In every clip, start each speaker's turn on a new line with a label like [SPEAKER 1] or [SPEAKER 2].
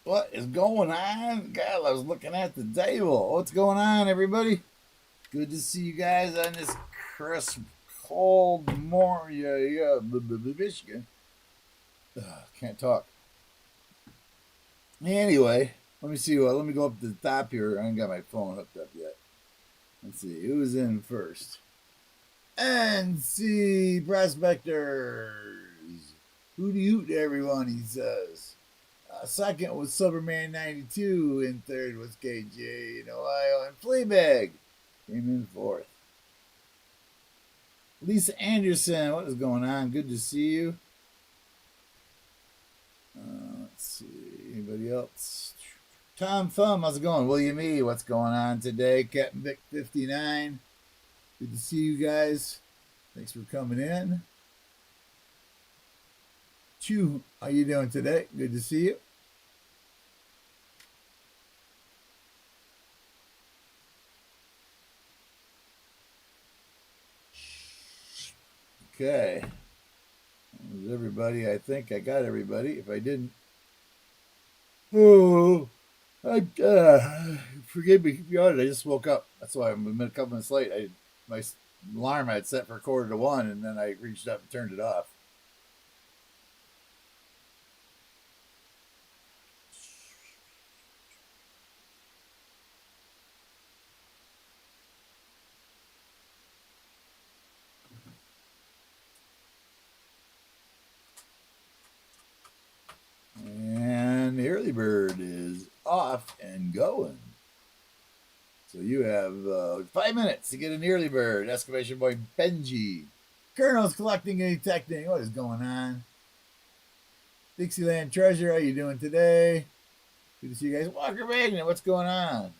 [SPEAKER 1] What is going on? God, I was looking at the table. What's going on, everybody? Good to see you guys on this crisp, cold morning. Michigan. Can't talk. Anyway, let me see. Let me go up to the top here. I haven't got my phone hooked up yet. Let's see who's in first. NC Prospectors. Hooty hoot, everyone, he says. Second was Silverman 92, and third was KJ in Ohio, and Fleabag came in fourth. Lisa Anderson, what is going on? Good to see you. Let's see, anybody else? Tom Thumb, how's it going? William E, what's going on today? Captain Vic 59, good to see you guys. Thanks for coming in. Chew, how you doing today? Good to see you. Okay. That was everybody. I think I got everybody. If I didn't, oh, forgive me. Keep you on it. I just woke up. That's why I'm a couple minutes late. My alarm I had set for 1:45, and then I reached up and turned it off. And the early bird is off and going. So you have 5 minutes to get an early bird. Exclamation point Benji. Colonel's collecting and detecting. What is going on? Dixieland Treasure, how you doing today? Good to see you guys. Walker Magnet, what's going on?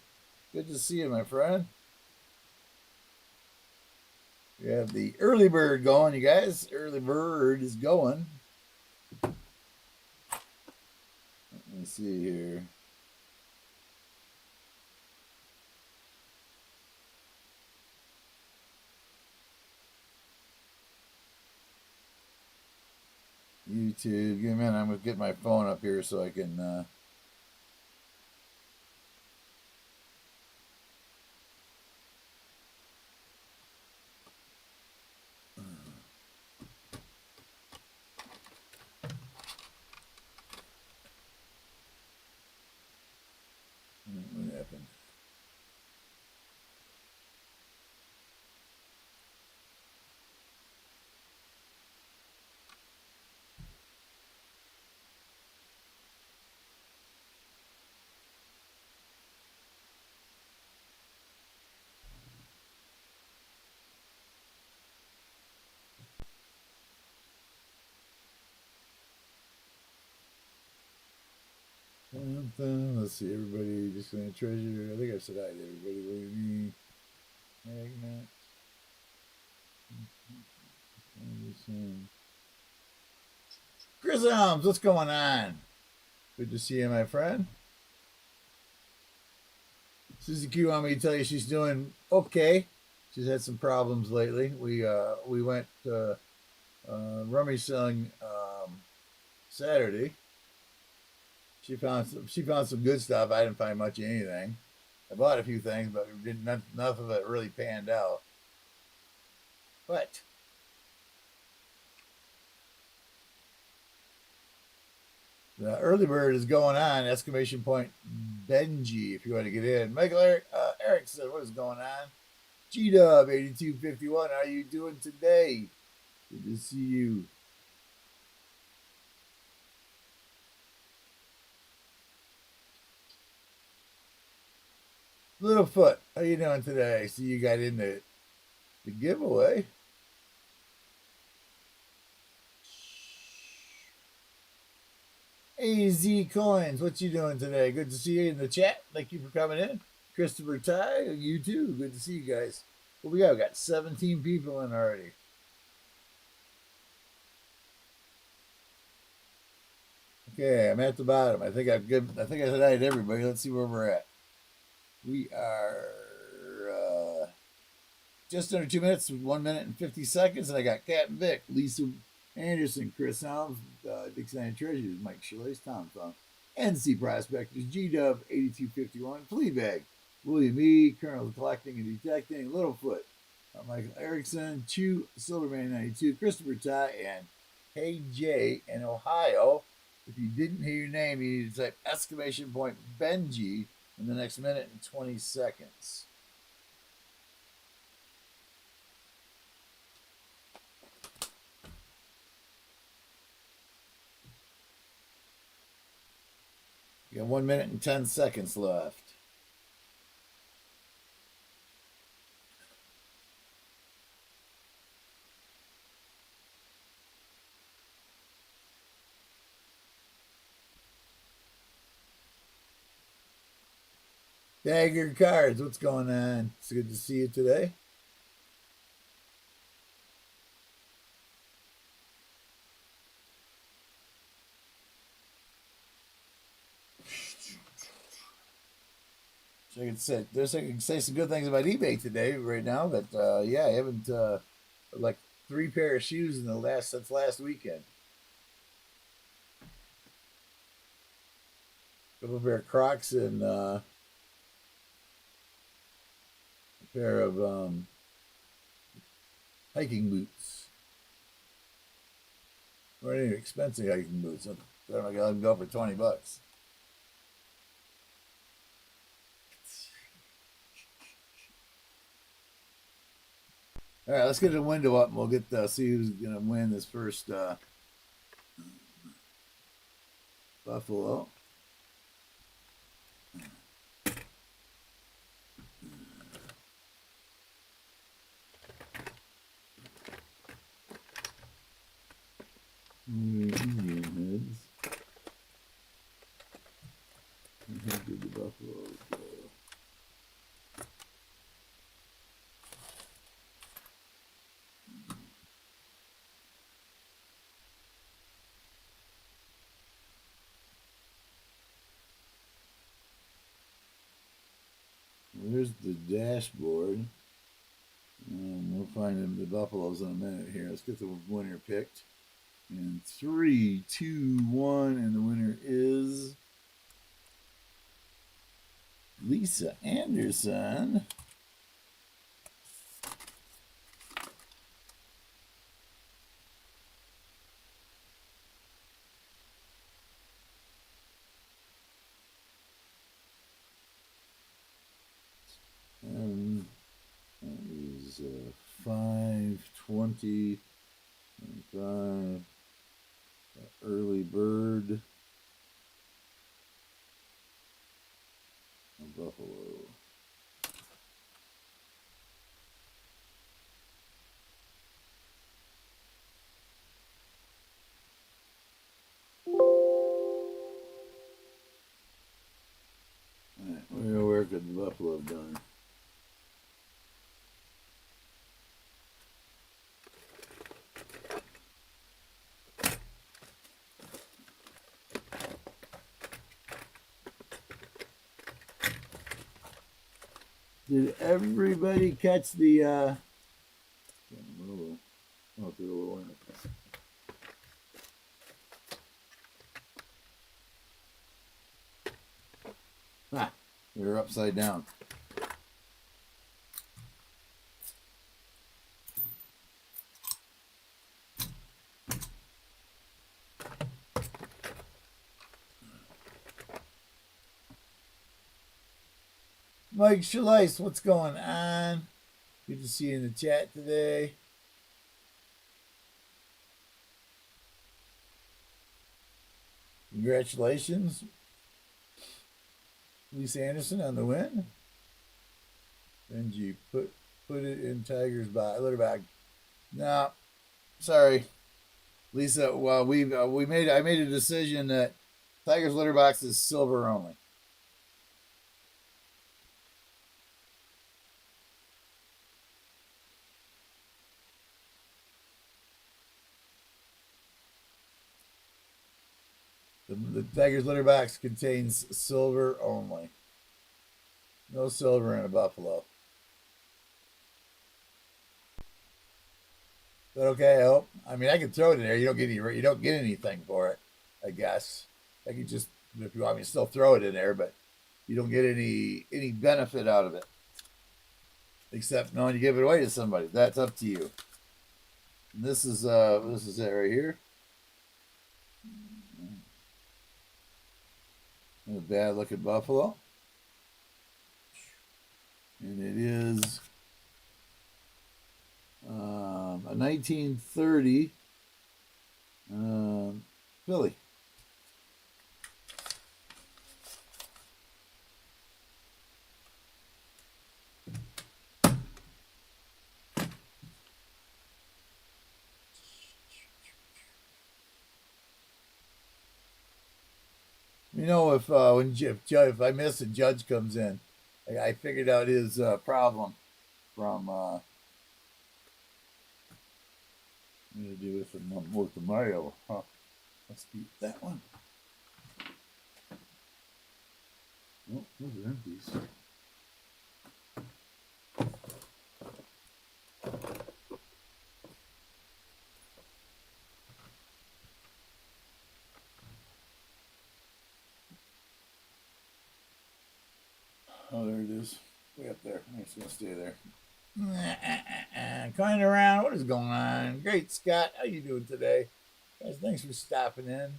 [SPEAKER 1] Good to see you, my friend. We have the early bird going, you guys. Early bird is going. Let me see here. YouTube, give me a minute. I'm going to get my phone up here so I can. What happened? Let's see, everybody just gonna treasure. I think I said hi to everybody. What do you mean? Magnet. Chris Elms, what's going on? Good to see you, my friend. Susie Q want me to tell you she's doing okay. She's had some problems lately. We went rummy selling Saturday. She found some good stuff. I didn't find much of anything. I bought a few things, but enough of it really panned out. But the early bird is going on! Exclamation point Benji, if you want to get in. Michael Eric said, "What is going on?" G Dub 8251. How are you doing today? Good to see you. Littlefoot, how you doing today? I see you got in the giveaway. AZ Coins, what you doing today? Good to see you in the chat. Thank you for coming in. Christopher Ty, you too. Good to see you guys. What we got? We got 17 people in already. Okay, I'm at the bottom. I think I said hi to everybody. Let's see where we're at. We are just under 2 minutes, 1 minute and 50 seconds, and I got Captain Vic, Lisa Anderson, Chris Helms, Dixieland Treasures, Mike Shilley's, Tom Thumb. NC Prospectors, G-Dub 8251, Fleabag, William E., Colonel Collecting and Detecting, Littlefoot, Michael Erickson, Chew, Silverman 92, Christopher Ty, and Hey J in Ohio. If you didn't hear your name, you need to type exclamation point Benji in the next minute and 20 seconds. You got 1 minute and 10 seconds left. Dagger Cards, what's going on? It's good to see you today. So I can say some good things about eBay today, right now. But yeah, I haven't like 3 pair of shoes in since last weekend. A couple pair of Crocs and a pair of hiking boots. Or any expensive hiking boots. I don't know, I got them go for $20. All right, let's get the window up and we'll get see who's gonna win this first Buffalo. Indian heads. How did the Buffalo go? There's the dashboard. We'll find the Buffaloes in a minute here. Let's get the winner picked. And 3, 2, 1, and the winner is Lisa Anderson. That is 5:20, 25. Early bird. A Buffalo. All right, where could the Buffalo have done? Did everybody catch the oh, through the little window. Ah, they're upside down. Mike Shalice, what's going on? Good to see you in the chat today. Congratulations, Lisa Anderson, on the win. Benji, put it in Tiger's litter bag. No, sorry, Lisa. Well, I made a decision that Tiger's litter box is silver only. The Tiger's litter box contains silver only. No silver in a Buffalo. Is that okay? I hope. I mean, I can throw it in there. You don't get anything for it. I guess I could just if you want me to still throw it in there, but you don't get any benefit out of it, except knowing you give it away to somebody. That's up to you. And this is it right here. A bad looking buffalo, and it is a 1930 filly. You know, if I miss a judge comes in, I figured out his problem from. I'm gonna do it from with the Mario. Huh? Let's beat that one. Oh, those are empties. Oh, there it is. Way up there. I'm just gonna stay there. Coming around. What is going on? Great, Scott. How you doing today? Guys, thanks for stopping in.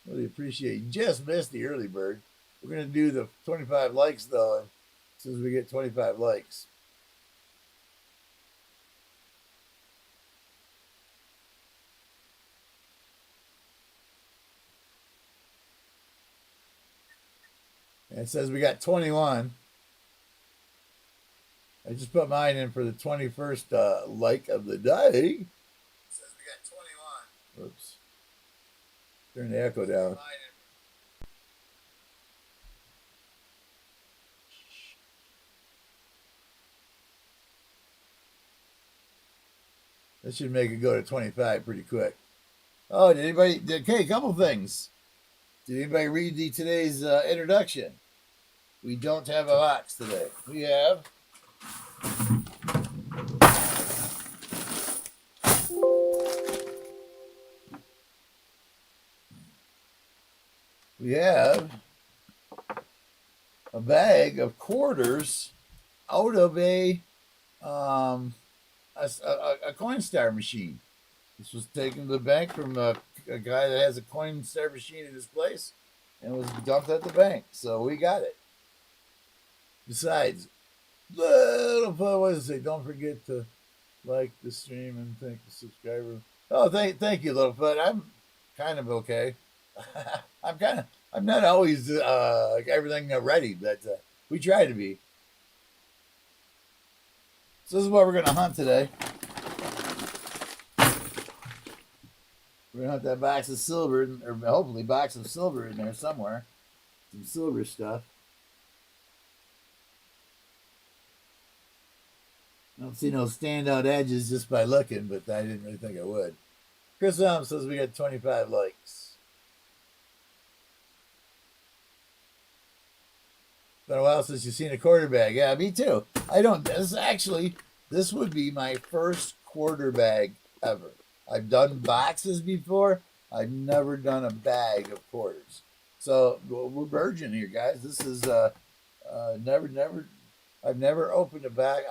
[SPEAKER 1] Really appreciate it. You just missed the early bird. We're gonna do the 25 likes though, as soon as we get 25 likes. And it says we got 21. I just put mine in for the 21st like of the day. It says we got 21. Oops. Turn the echo down. That should make it go to 25 pretty quick. Oh, did anybody? Okay, a couple things. Did anybody read today's introduction? We don't have a box today. We have a bag of quarters out of a Coinstar machine. This was taken to the bank from a guy that has a Coinstar machine in his place and was dumped at the bank. So we got it. Besides, what does it say? Don't forget to like the stream and thank the subscriber. Oh, thank you, Littlefoot. I'm kind of okay. I'm not always everything ready, but we try to be. So this is what we're gonna hunt today. We're gonna hunt that box of silver, or hopefully box of silver in there somewhere. Some silver stuff. I don't see no standout edges just by looking, but I didn't really think I would. Chris Elm says we got 25 likes. Been a while since you've seen a quarter bag. Yeah, me too. This would be my first quarter bag ever. I've done boxes before. I've never done a bag of quarters. So we're virgin here, guys. This is never. I've never opened a bag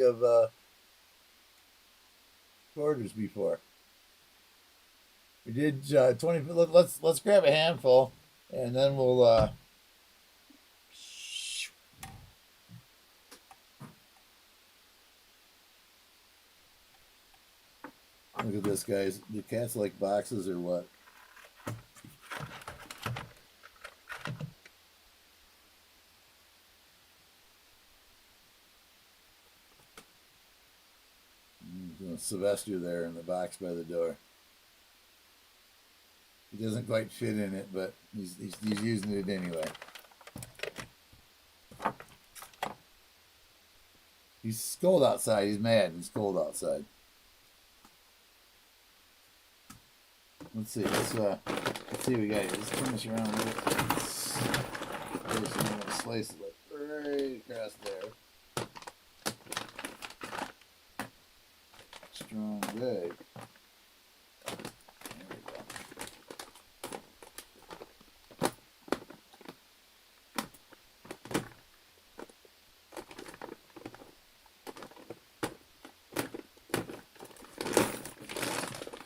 [SPEAKER 1] of quarters before. We did 20. Let's grab a handful, and then we'll. Look at this, guys. Do cats like boxes or what? Sylvester there in the box by the door. He doesn't quite fit in it, but he's using it anyway. He's cold outside. He's mad. It's cold outside. Let's see. Let's see what we got here. Let's turn this around a little bit. Slice it right across there. Strong bag. There we go.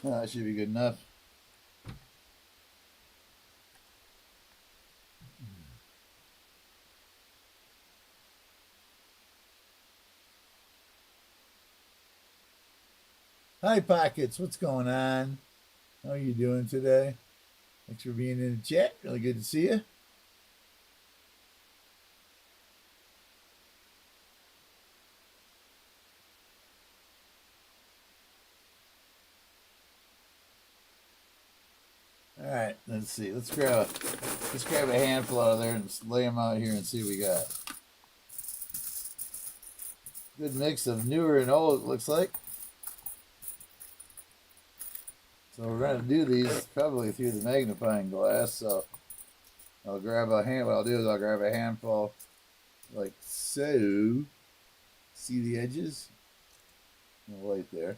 [SPEAKER 1] That should be good enough. Hi, Pockets. What's going on? How are you doing today? Thanks for being in the chat. Really good to see you. All right, let's see. Let's grab a handful out of there and lay them out here and see what we got. Good mix of newer and old, it looks like. So we're going to do these probably through the magnifying glass. So I'll grab a hand. What I'll do is I'll grab a handful like so. See the edges? The light there,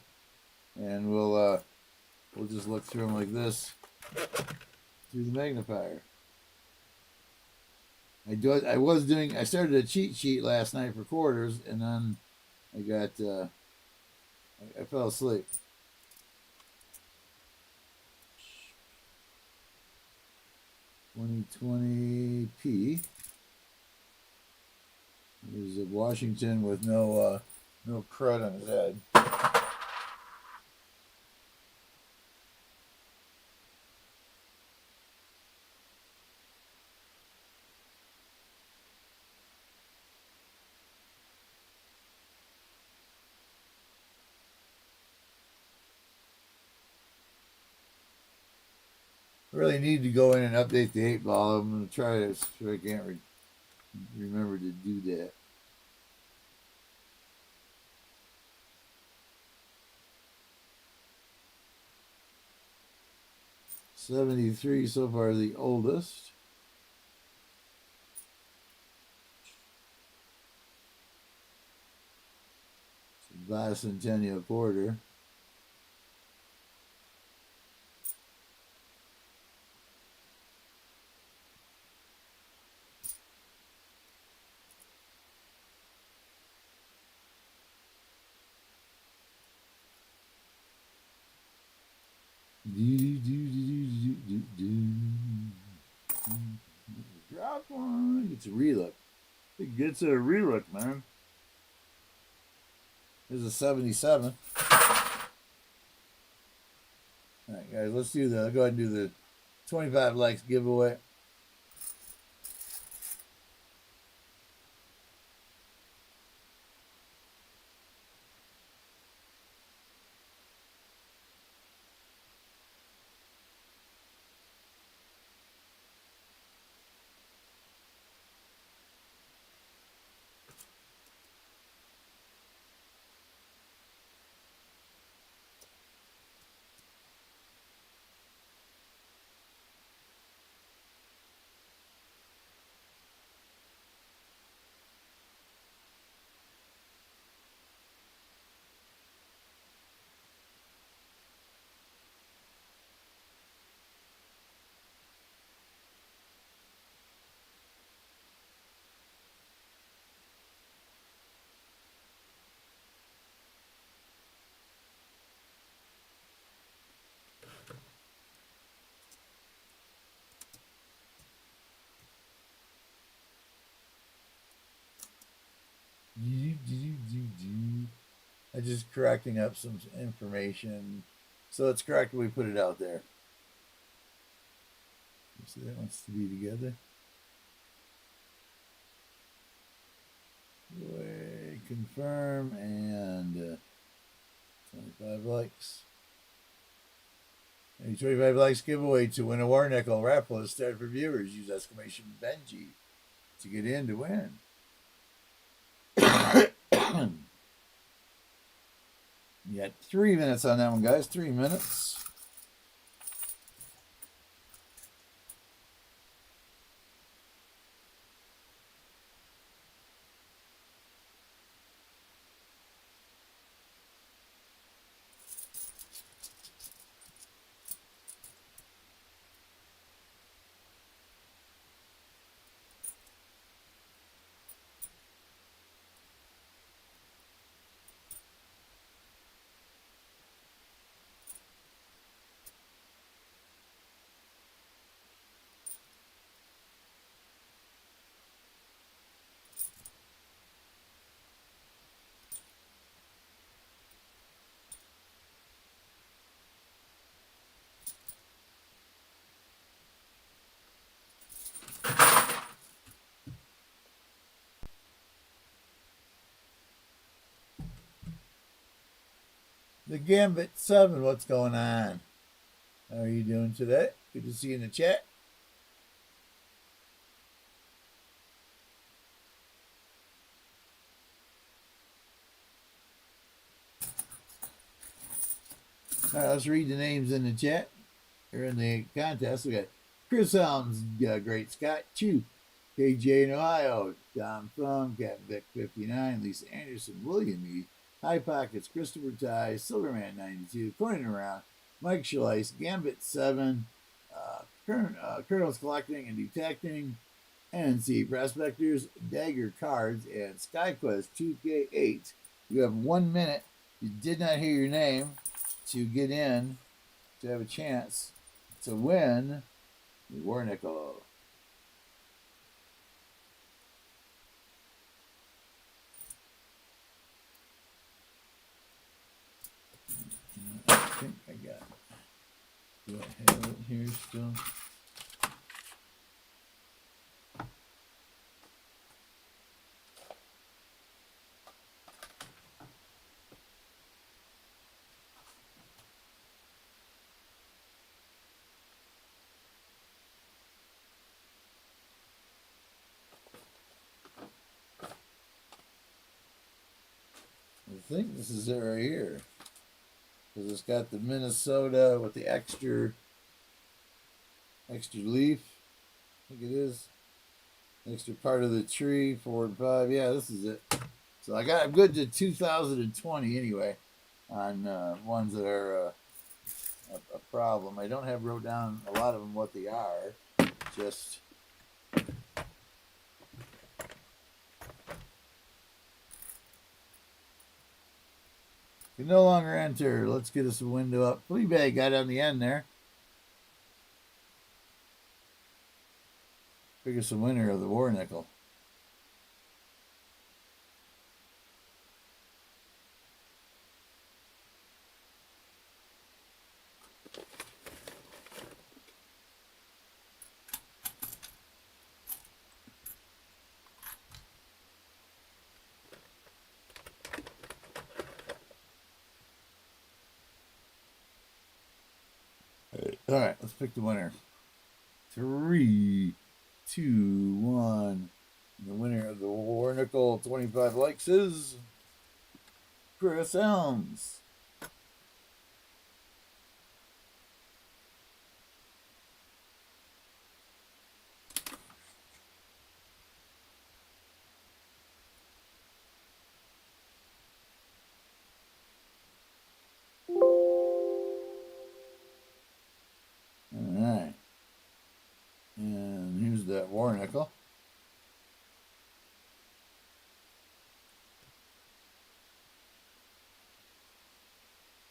[SPEAKER 1] and we'll just look through them like this through the magnifier. I started a cheat sheet last night for quarters, and then I fell asleep. $2020p. There's a Washington with no crud on his head. I really need to go in and update the 8-ball. I'm going to try this so I can't remember to do that. '73 so far, the oldest. Bicentennial Porter. Drop one. It's a relook. It gets a relook, man. There's a 77. All right, guys, let's do the. Go ahead and do the 25 likes giveaway. I'm just correcting up some information. So it's correct we put it out there. So that wants to be together. Confirm and 25 likes. 25 likes giveaway to win a war nickel raffle is started for viewers. Use exclamation Benji to get in to win. You got 3 minutes on that one, guys. 3 minutes. The Gambit 7, what's going on? How are you doing today? Good to see you in the chat. All right, let's read the names in the chat. Or in the contest. We got Chris Helms, Great Scott, Chew, KJ in Ohio, Tom Thumb, Captain Vic 59, Lisa Anderson, William E, High Pockets, Christopher Ty, Silverman 92, Coining Around, Mike Schleiss, Gambit 7, Colonel's Collecting and Detecting, NC Prospectors, Dagger Cards, and SkyQuest 2K8. You have 1 minute. You did not hear your name to get in to have a chance to win the War Nickel. I think I got it. Do I have it here still? I think this is it right here. Because it's got the Minnesota with the extra leaf. I think it is. Extra part of the tree, 4 and 5. Yeah, this is it. So I'm good to 2020 anyway on ones that are a problem. I don't have wrote down a lot of them what they are. Just can no longer enter. Let's get us a window up. Fleabag got on the end there. Pick us a winner of the War Nickel. All right, let's pick the winner. 3, 2, 1. The winner of the War Nickel 25 likes is Chris Helms. All right. And here's that War Nickel.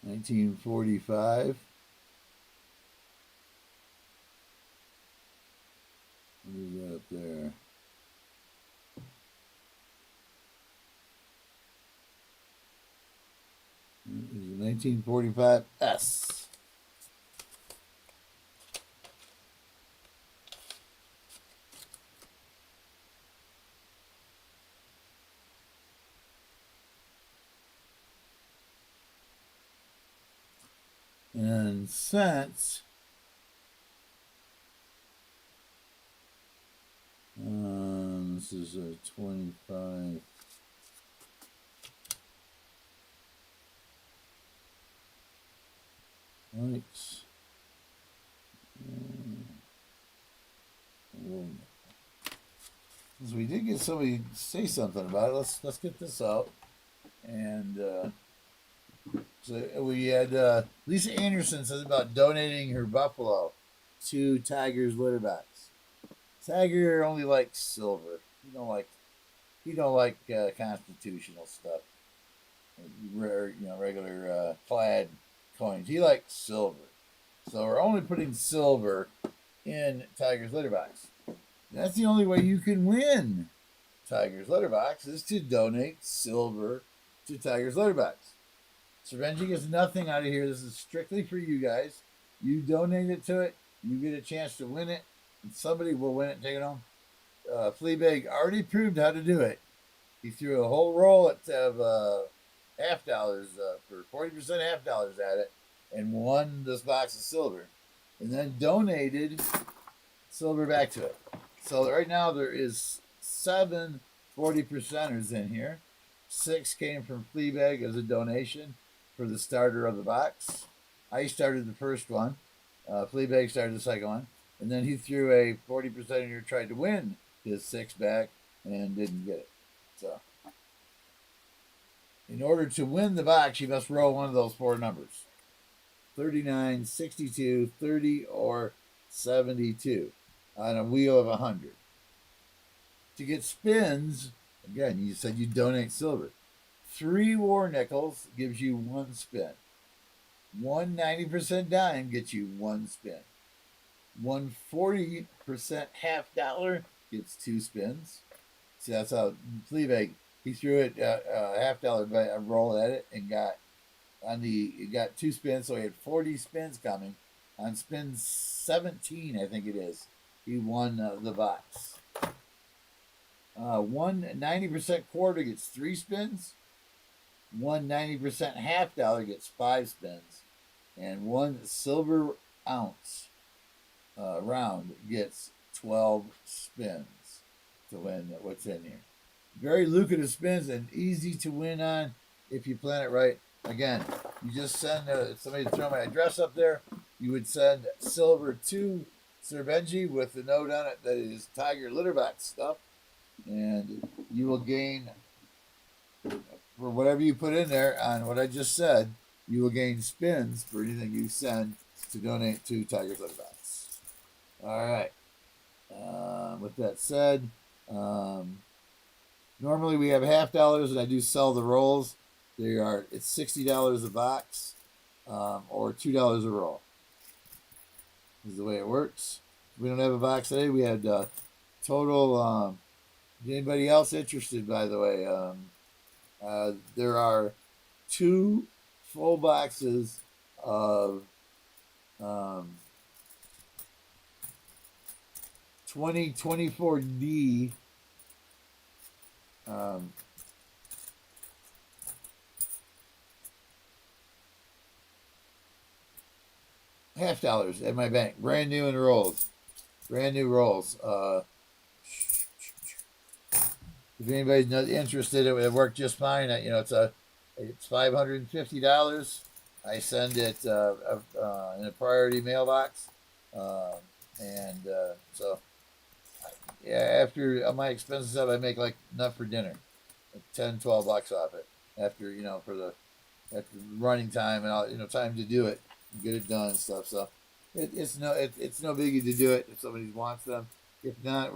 [SPEAKER 1] $19.45. What is that up there? Is it 1945 S? And since this is a 25 likes. So we did get somebody to say something about it. Let's get this out. And so we had Lisa Anderson says about donating her buffalo to Tiger's litter box. Tiger only likes silver. He don't like constitutional stuff. Rare, regular plaid coins. He likes silver. So we're only putting silver in Tiger's litter box. That's the only way you can win Tiger's litter box is to donate silver to Tiger's litter box. So Benji gets nothing out of here. This is strictly for you guys. You donate it to it. You get a chance to win it. And somebody will win it and take it home. Fleabag already proved how to do it. He threw a whole roll of half dollars for 40% half dollars at it, and won this box of silver, and then donated silver back to it. So right now there is 7 40%ers in here. 6 came from Fleabag as a donation for the starter of the box. I started the first one. Fleabag started the second one. And then he threw a 40% here, tried to win his 6 back and didn't get it. So in order to win the box, you must roll one of those 4 numbers. 39, 62, 30, or 72 on a wheel of 100. To get spins, again, you said you donate silver. 3 war nickels gives you 1 spin. 1 90% dime gets you 1 spin. 1 40% half dollar gets 2 spins. See, that's how Fleabag, he threw it half dollar roll at it and got 2 spins, so he had 40 spins coming. On spin 17, I think it is, he won the box. 1 90% quarter gets 3 spins. 1 90% half dollar gets 5 spins. And 1 silver ounce round gets 12 spins to win what's in here. Very lucrative spins and easy to win on if you plan it right. Again, you just send somebody to throw my address up there. You would send silver to Sir Benji with a note on it that is Tiger Litterbox stuff. And you will gain, for whatever you put in there on what I just said, you will gain spins for anything you send to donate to Tiger's Litterbox. All right. With that said, normally we have half dollars, and I do sell the rolls. It's $60 a box, or $2 a roll. This is the way it works. We don't have a box today. We had total. Anybody else interested? By the way, there are 2 full boxes of 2024D half dollars at my bank, brand new in rolls, brand new rolls. If anybody's not interested, it would work just fine. It's $550. I send it in a priority mailbox, so yeah. After my expenses up, I make like enough for dinner, like $10, $12 off it. After after running time and all, time to do it, and get it done and stuff. So it's no biggie to do it if somebody wants them. If not,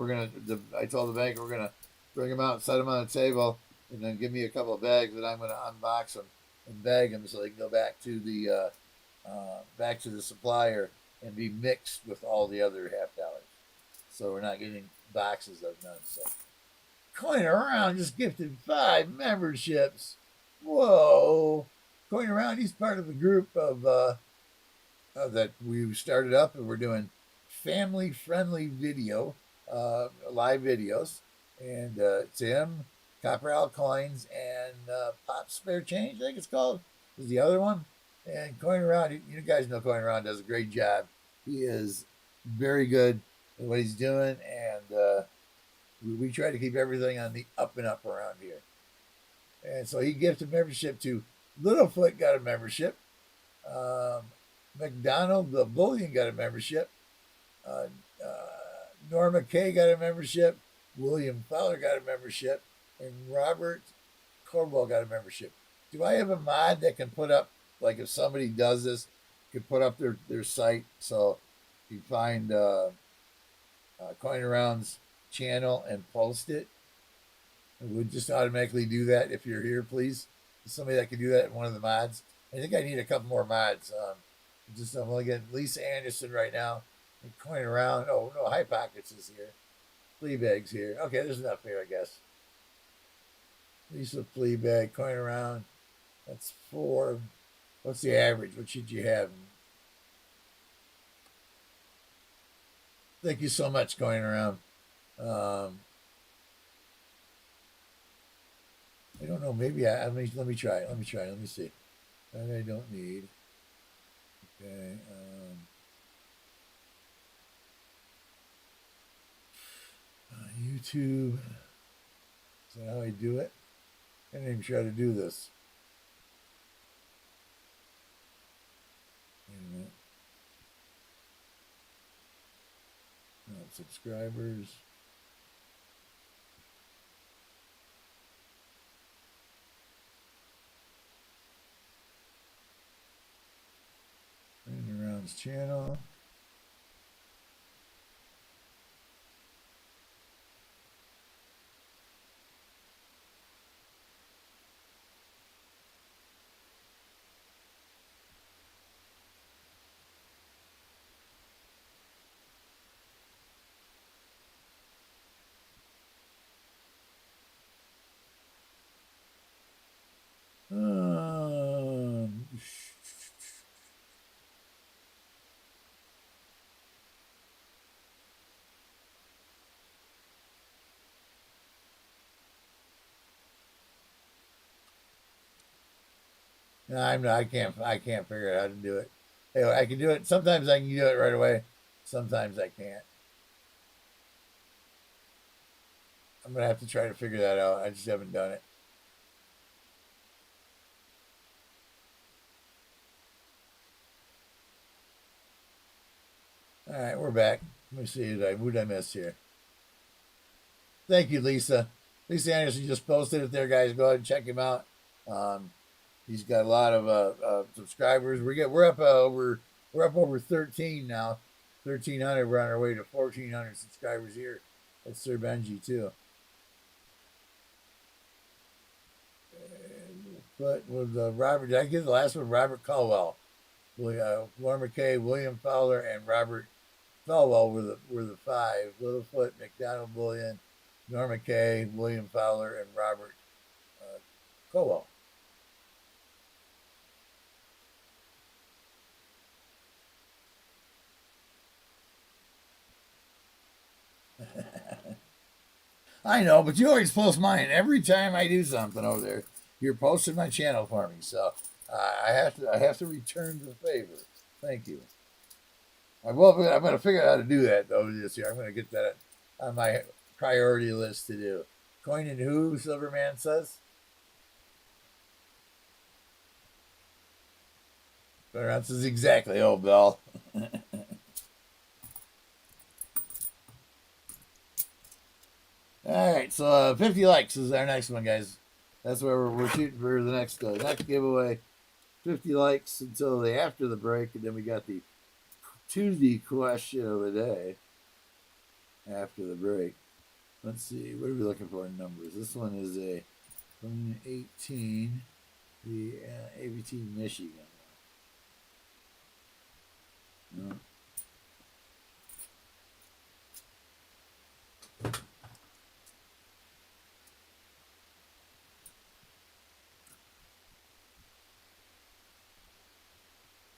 [SPEAKER 1] I told the bank we're gonna bring them out, set them on a table, and then give me a couple of bags that I'm going to unbox them and bag them so they can go back to the supplier and be mixed with all the other half dollars. So we're not getting boxes of none. So Coin Around just gifted 5 memberships. Whoa! Coin Around, he's part of the group of that we started up, and we're doing family-friendly video, live videos. And Tim, Copperell Coins, and Pop Spare Change, I think it's called, is the other one. And Coin Around, you guys know Coin Around does a great job. He is very good at what he's doing, and we try to keep everything on the up and up around here. And so he gifted membership to Littlefoot, got a membership. McDonald the Bullion got a membership. Norma Kay got a membership. William Fowler got a membership, and Robert Cornwell got a membership. Do I have a mod that can put up, like if somebody does this, can put up their site? So you find Coin Around's channel and post it. It would just automatically do that if you're here, please. Somebody that can do that, one of the mods. I think I need a couple more mods. I'm only getting Lisa Anderson right now. And Coin Around. Oh no, High Pockets is here. Fleabag's here. Okay, there's enough here, I guess. Lisa Fleabag, Coin Around. That's 4. What's the average? What should you have? Thank you so much, Coin Around. I don't know. Maybe let me try. Let me try. Let me see. That I don't need. Okay. YouTube. Is that how I do it? I didn't even try to do this. Wait a minute. No, subscribers. Brandon Round's channel. Um, no, I'm not. I can't. I can't figure out how to do it. Anyway, I can do it. Sometimes I can do it right away. Sometimes I can't. I'm gonna have to try to figure that out. I just haven't done it. All right, we're back. Let me see. Who did I miss here? Thank you, Lisa. Lisa Anderson just posted it there, guys. Go ahead and check him out. Um, he's got a lot of subscribers. We're up over 13 now. 1,300. We're on our way to 1,400 subscribers here. That's Sir Benji too. But with Robert, did I get the last one? Robert Caldwell, Warren McKay, William Fowler, and Robert Falwell were the five. Littlefoot, McDonald, Bullion, Norma Kay, William Fowler, and Robert Colwell. I know, but you always post mine every time I do something over there. You're posting my channel for me, so I have to return the favor. Thank you. I'm going to figure out how to do that though this year. I'm going to get that on my priority list to do. Coin and who? Silverman says. Turnaround says exactly. Oh, Bell. All right, so 50 likes is our next one, guys. That's where we're shooting for the next giveaway. 50 likes until after the break, and then we got the Tuesday question of the day after the break. Let's see, what are we looking for in numbers? This one is a 2018, the ABT Michigan one. No.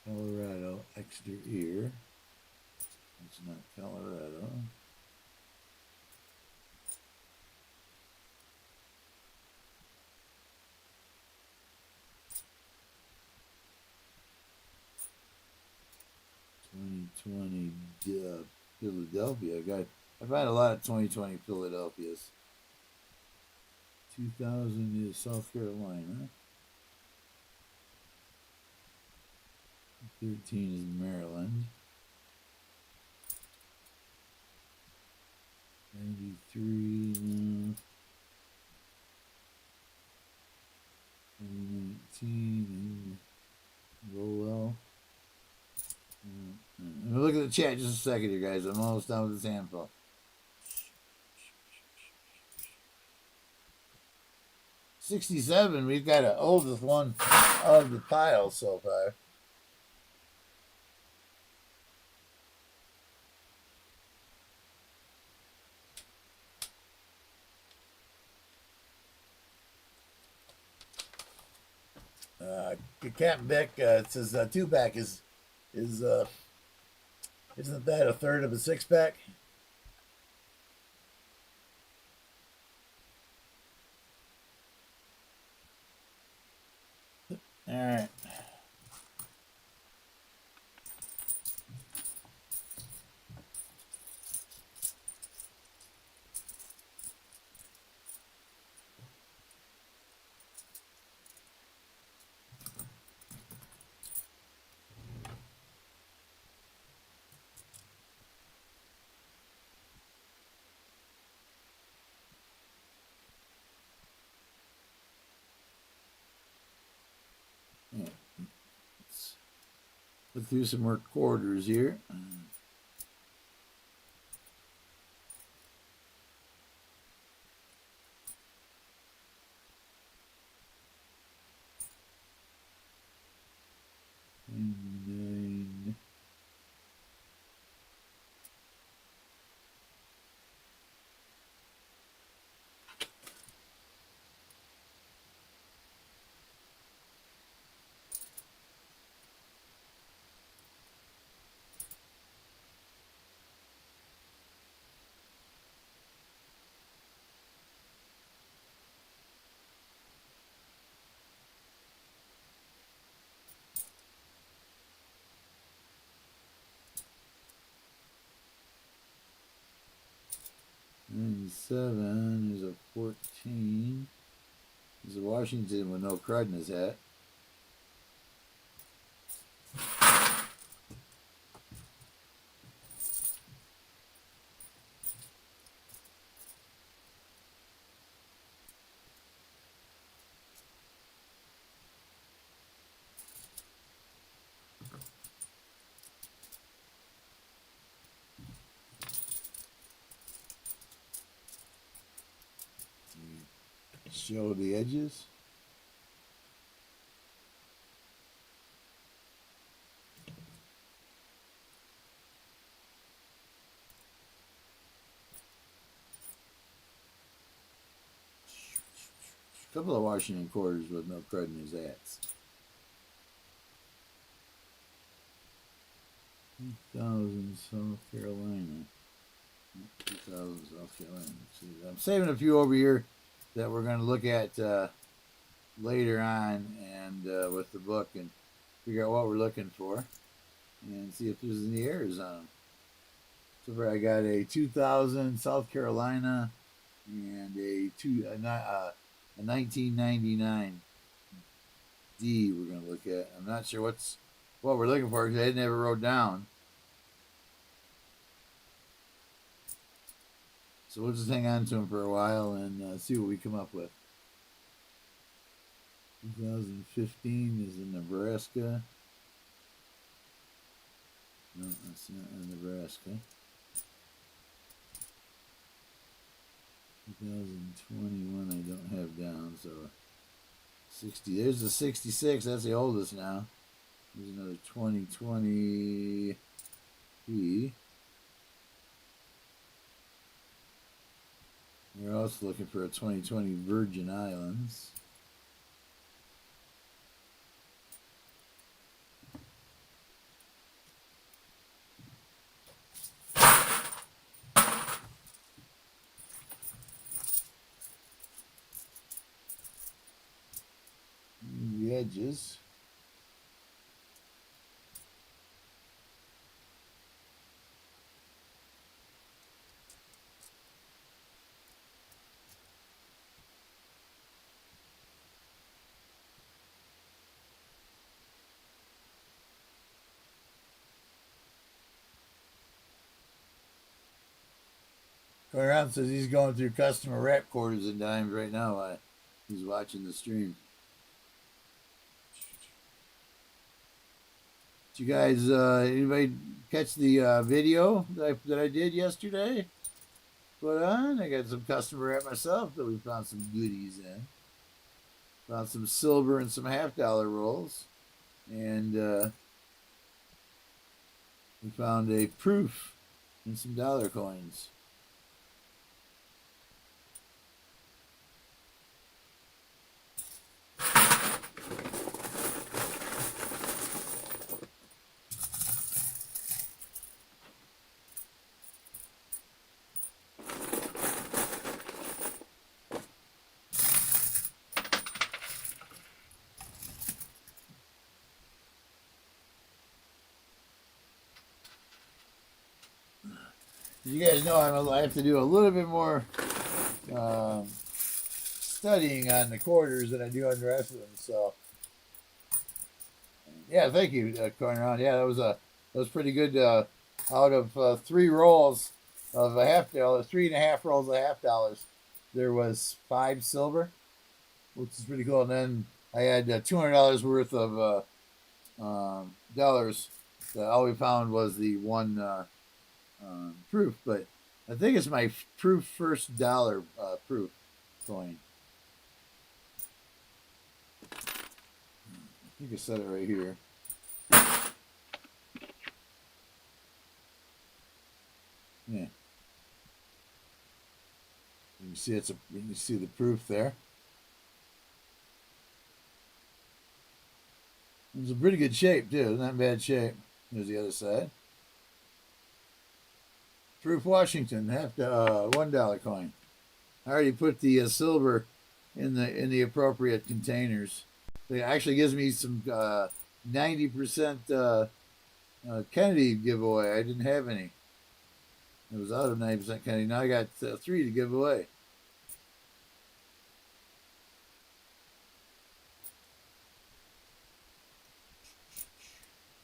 [SPEAKER 1] Colorado, Exeter Ear. It's not Colorado. '20 Philadelphia. I find a lot of 2020 Philadelphias. 2000 is South Carolina. 13 is Maryland. 93, no. 2019, Lowell. Look at the chat just a second here, guys. I'm almost done with this handful. 67, we've got the oldest one of the pile so far. Captain Beck says two pack is isn't that a third of a six pack? All right. Yeah. Let's look through some more quarters here. $99. $97 is a 14. There's a Washington with no crud in his hat. Show the edges. A couple of Washington quarters with no crud in his hats. 2000 South Carolina. 2000 South Carolina. See, I'm saving a few over here that we're going to look at later on and with the book and figure out what we're looking for and see if there's any errors on them. So far, I got a 2000 South Carolina and a 1999 D. We're going to look at. I'm not sure what we're looking for because I didn't have it wrote down. So we'll just hang on to them for a while and see what we come up with. 2015 is in Nebraska. No, that's not in Nebraska. 2021 I don't have down, so 60. There's the 66. That's the oldest now. There's another 2020 P. We're also looking for a 2020 Virgin Islands. The edges. Around says he's going through customer rep quarters and dimes right now. He's watching the stream. Did you guys, anybody catch the video that I did yesterday? Put on. I got some customer rep myself that we found some goodies in. Found some silver and some $half rolls, and we found a proof and some dollar coins. You guys know I have to do a little bit more studying on the quarters than I do on the rest of them. So yeah, thank you, going around. Yeah, that was pretty good. Out of 3 rolls of a $half, 3.5 rolls of $half, there was 5 silver, which is pretty cool. And then I had $200 worth of dollars. All we found was the one proof, but I think it's my proof first dollar proof coin. I think I said it right here. Yeah. You can see you can see the proof there. It's a pretty good shape too. Not bad shape. There's the other side. Proof Washington, $1 coin. I already put the silver in the appropriate containers. It actually gives me some 90% Kennedy giveaway. I didn't have any. It was out of 90% Kennedy. Now I got 3 to give away.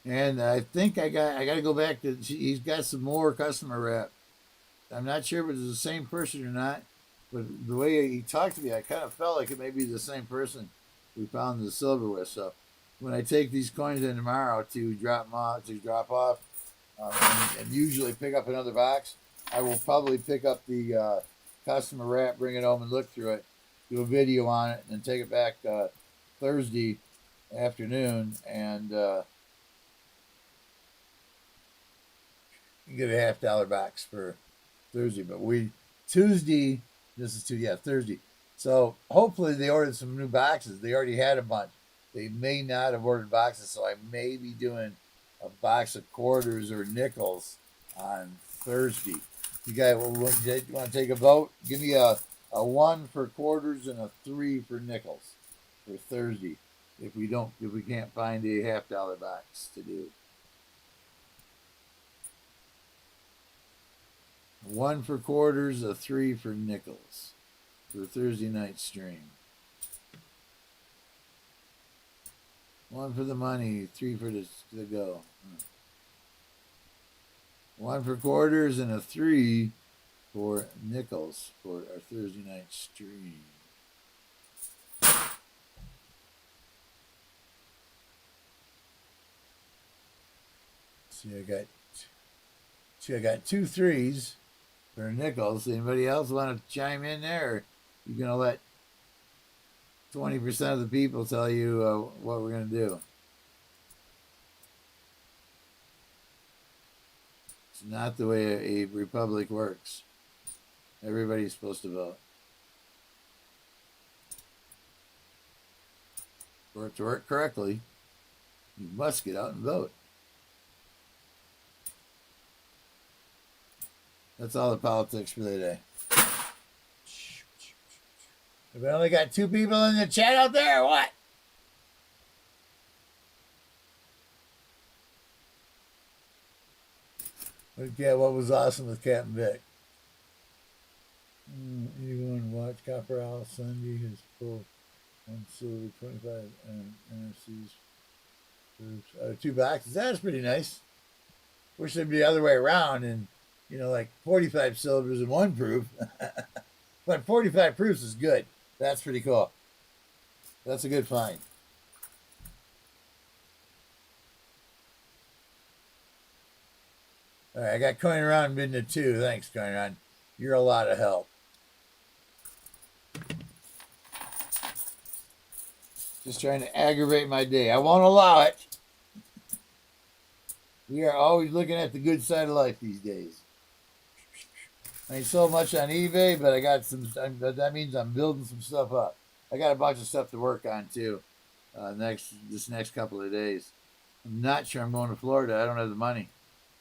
[SPEAKER 1] And I think I got to go back to. He's got some more customer rep. I'm not sure if it's the same person or not, but the way he talked to me, I kind of felt like it may be the same person we found the silver with. So when I take these coins in tomorrow to drop off, and usually pick up another box, I will probably pick up the customer wrap, bring it home and look through it, do a video on it, and then take it back Thursday afternoon and you get a $half box for Thursday. But Tuesday, this is Tuesday, yeah, Thursday. So hopefully they ordered some new boxes. They already had a bunch. They may not have ordered boxes, so I may be doing a box of quarters or nickels on Thursday. You guys want to take a vote? Give me a 1 for quarters and a 3 for nickels for Thursday. If we can't find a $half box to do. 1 for quarters, a 3 for nickels for Thursday night stream. 1 for the money, 3 for the go. 1 for quarters and a 3 for nickels for our Thursday night stream. See, I got 2 3s for nickels. Anybody else want to chime in there? Or you gonna let 20% of the people tell you what we're gonna do? It's not the way a republic works. Everybody's supposed to vote. For it to work correctly, you must get out and vote. That's all the politics for the day. Have we only got 2 people in the chat out there or what? Okay, what was awesome with Captain Vic? Anyone watch Copper Owl Sunday? His full 1 silver, 25 NFCs. 2 boxes. That's pretty nice. Wish it'd be the other way around and like 45 silvers and 1 proof. But 45 proofs is good. That's pretty cool. That's a good find. All right, I got Coin Around bidding at 2. Thanks, Coin Around. You're a lot of help. Just trying to aggravate my day. I won't allow it. We are always looking at the good side of life these days. I ain't so much on eBay, but I got some. That means I'm building some stuff up. I got a bunch of stuff to work on too. This next couple of days. I'm not sure I'm going to Florida. I don't have the money.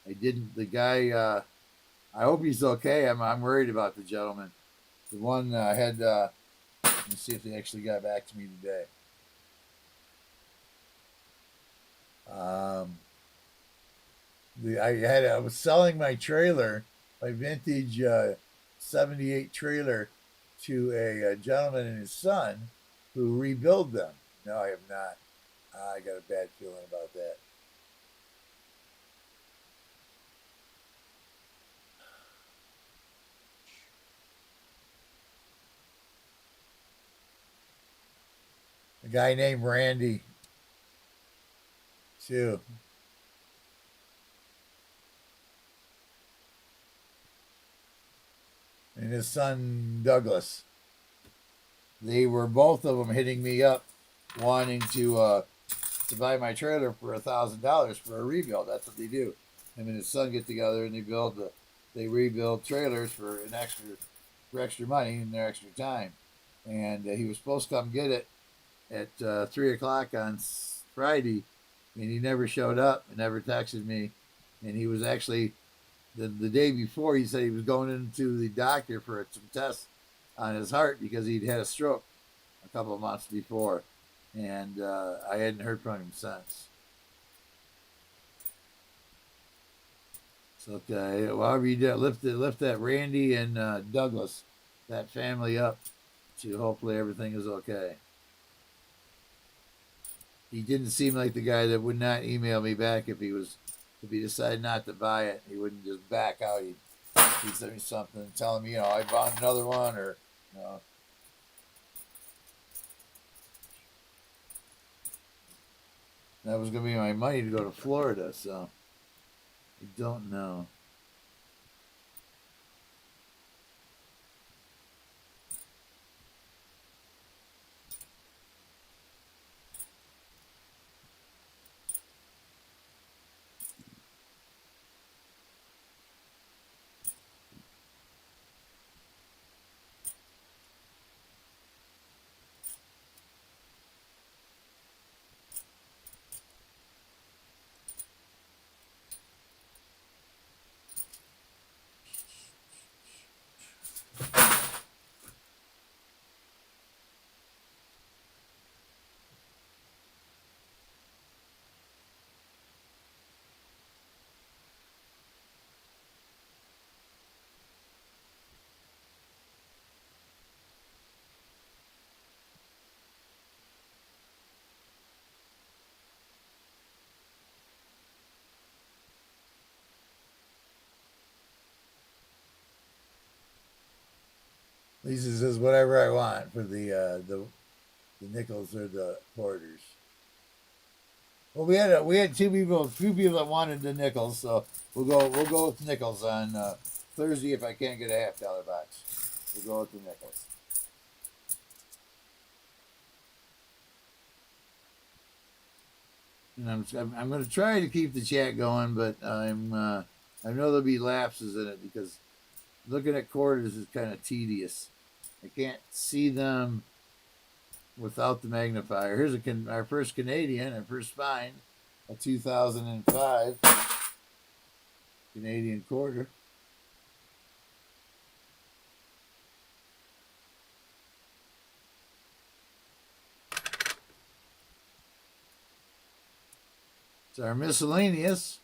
[SPEAKER 1] I didn't. The guy. I hope he's okay. I'm worried about the gentleman. The one I had. Let me see if they actually got back to me today. I was selling my trailer my vintage 78 trailer to a gentleman and his son who rebuild them. No, I have not. I got a bad feeling about that. A guy named Randy, too. And his son Douglas. They were both of them hitting me up, wanting to buy my trailer for $1,000 for a rebuild. That's what they do. Him and his son get together and they rebuild trailers for extra money and their extra time. And he was supposed to come get it at 3 o'clock on Friday, and he never showed up and never texted me. And he was actually the day before, he said he was going into the doctor for some tests on his heart because he'd had a stroke a couple of months before, and I hadn't heard from him since. So okay, however you do, lift that Randy and Douglas, that family up, to hopefully everything is okay. He didn't seem like the guy that would not email me back if he decided not to buy it. He wouldn't just back out. He'd send me something telling me, I bought another one, or that was going to be my money to go to Florida. So I don't know. Lisa says whatever I want for the nickels or the quarters. Well, we had two people that wanted the nickels, so we'll go with nickels on Thursday if I can't get a $50 box. We'll go with the nickels. And I'm going to try to keep the chat going, but I know there'll be lapses in it because looking at quarters is kind of tedious. I can't see them without the magnifier. Here's our first Canadian, our first spine, a 2005 Canadian quarter. It's our miscellaneous.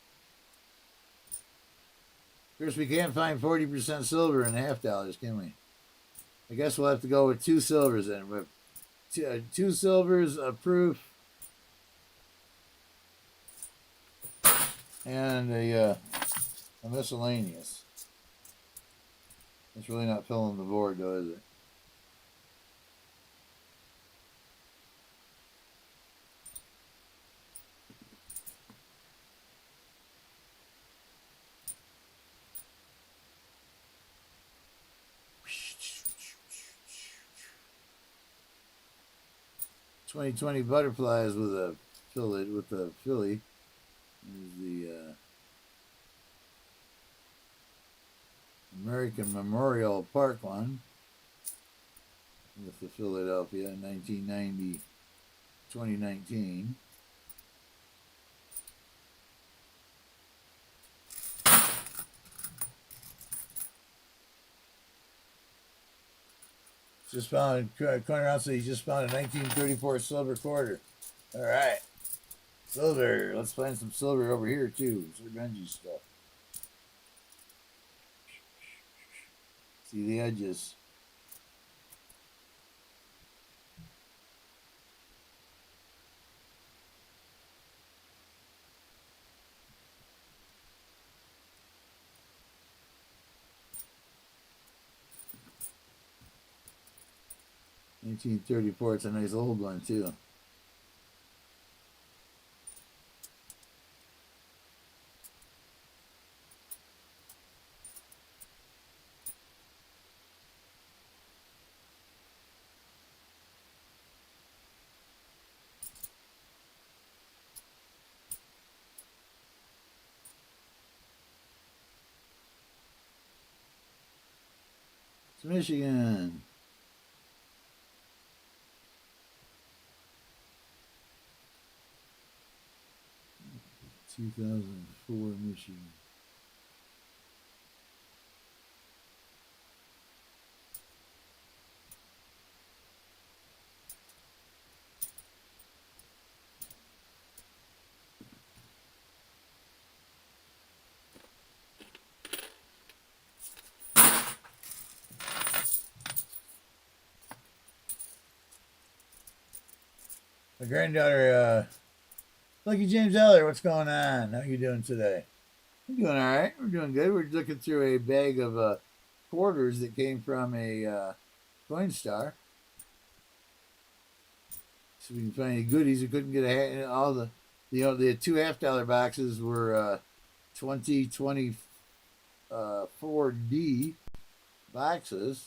[SPEAKER 1] Of course, we can't find 40% silver in $50, can we? I guess we'll have to go with 2 silvers then. With 2 silvers, a proof, and a miscellaneous. It's really not filling the board, though, is it? $20 butterflies with a fillet Philly. There's the American Memorial Park one with the Philadelphia 1990 2019. Just found corner around, so he just found a 1934 silver quarter. All right, silver. Let's find some silver over here too. Sir Benji stuff. See the edges. $19.34. It's a nice old one too. It's Michigan. 2004 Michigan. My granddaughter, Lucky James Eller, what's going on? How you doing today? I'm doing all right. We're doing good. We're looking through a bag of quarters that came from a Coinstar. So we can find any goodies. We couldn't get all the, the two $half boxes were 2024D boxes.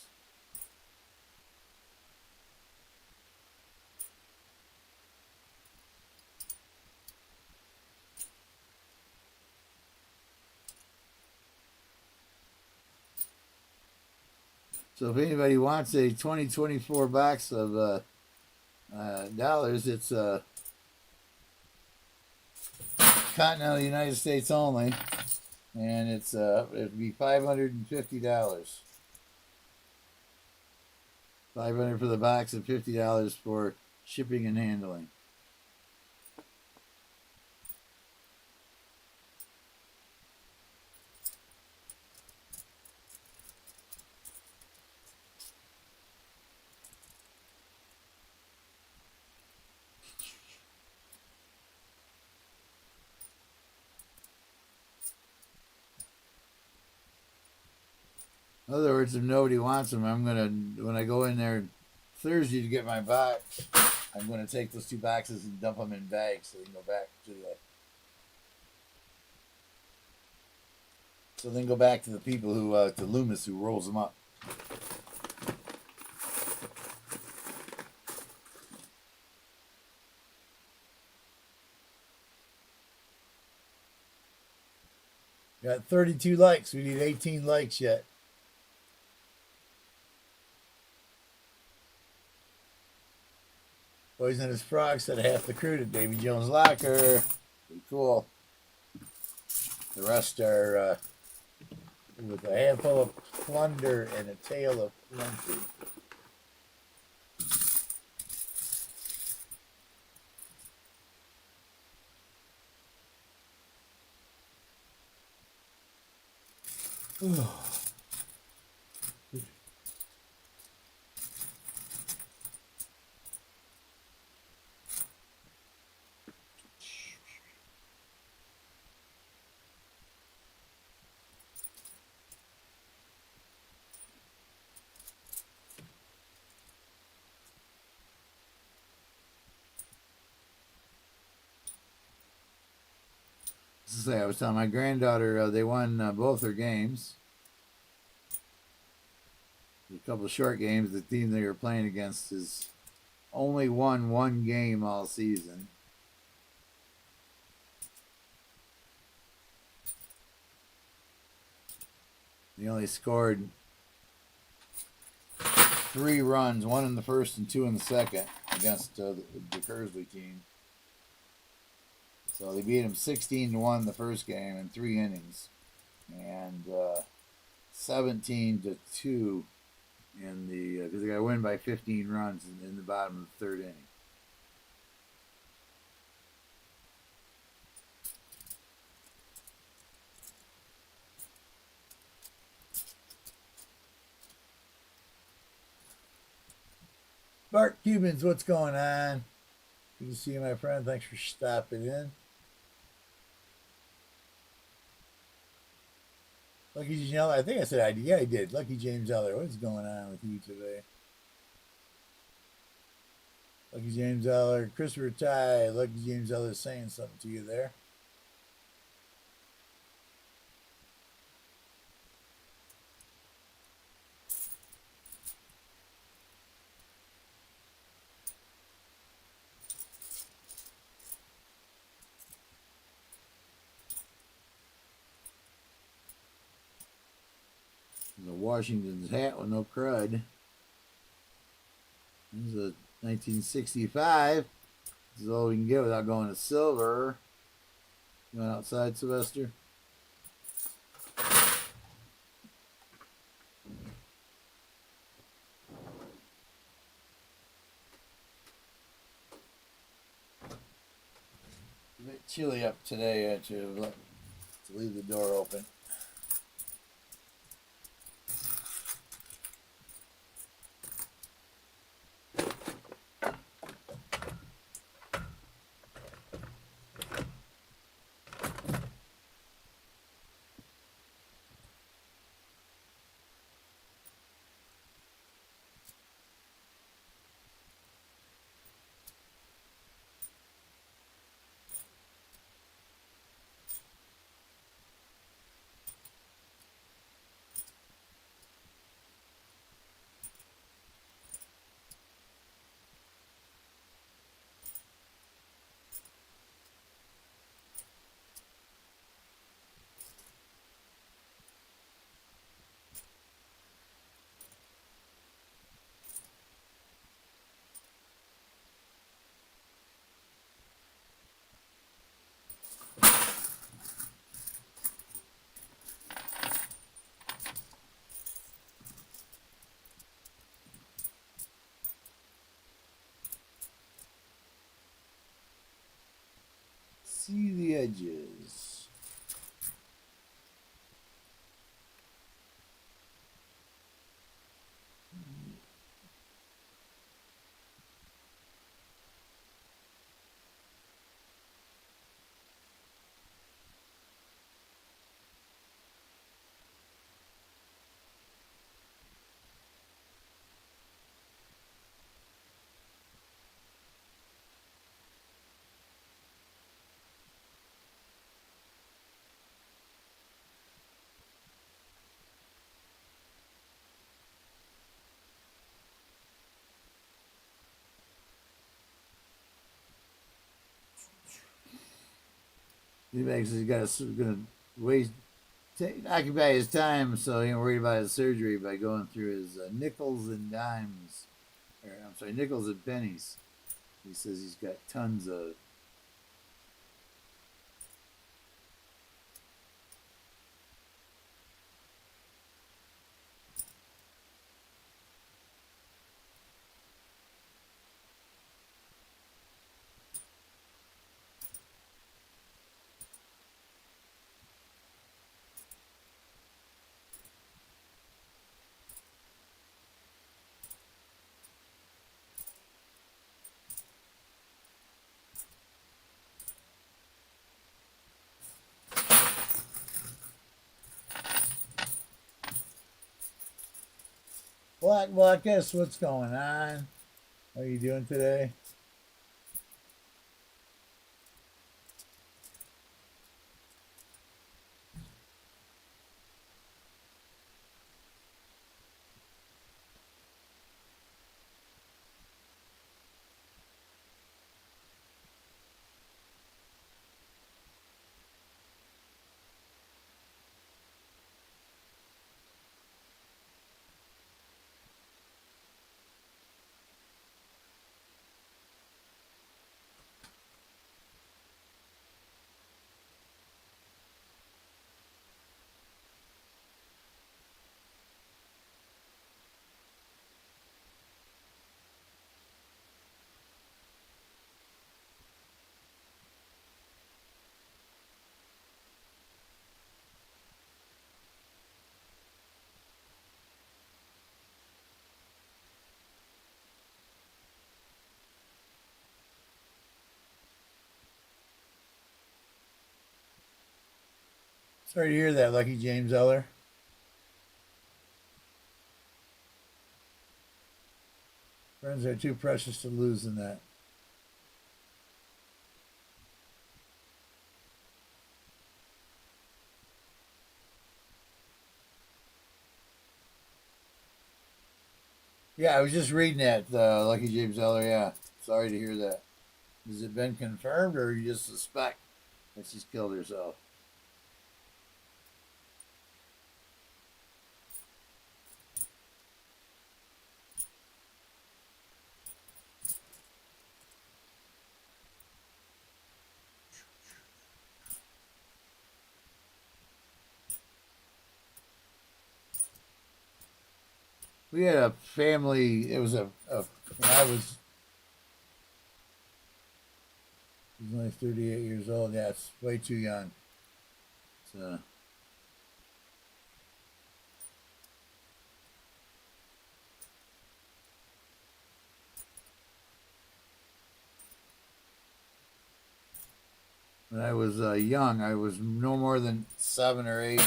[SPEAKER 1] So if anybody wants a 2024 box of dollars, it's continental United States only, and it'd be $550. $500 for the box and $50 for shipping and handling. In other words, if nobody wants them, when I go in there Thursday to get my box, I'm gonna take those two boxes and dump them in bags so they can go back to the people who to Loomis who rolls them up. Got 32 likes. We need 18 likes yet. Poisonous Frog said half the crew to Davy Jones' locker. Pretty cool. The rest are with a handful of plunder and a tail of plenty. I was telling my granddaughter they won both their games. A couple of short games. The team they were playing against has only won one game all season. They only scored 3 runs, 1 in the first and 2 in the second against the Kersley team. So they beat them 16-1 the first game in 3 innings, and 17-2 in the because they got to win by 15 runs in the bottom of the 3rd inning. Bart Cubans, what's going on? Good to see you, my friend. Thanks for stopping in. Lucky James Eller, I think I said I did. Yeah, I did. Lucky James Eller, what's going on with you today? Lucky James Eller, Christopher Ty, Lucky James Eller saying something to you there. The Washington's hat with no crud. This is a 1965. This is all we can get without going to silver. Going outside, Sylvester. A bit chilly up today, actually. To leave the door open. See the edges. D-Max has gonna waste occupy his time, so he ain't worried about his surgery by going through his nickels and dimes. Or, I'm sorry, nickels and pennies. He says he's got tons of. Black, guess what's going on? How are you doing today? Sorry to hear that, Lucky James Eller. Friends are too precious to lose in that. Yeah, I was just reading that, Lucky James Eller. Yeah, sorry to hear that. Has it been confirmed, or you just suspect that she's killed herself? We had a family. It was when I was, he was only 38 years old. Yeah, it's way too young. So when I was young, I was no more than 7 or 8,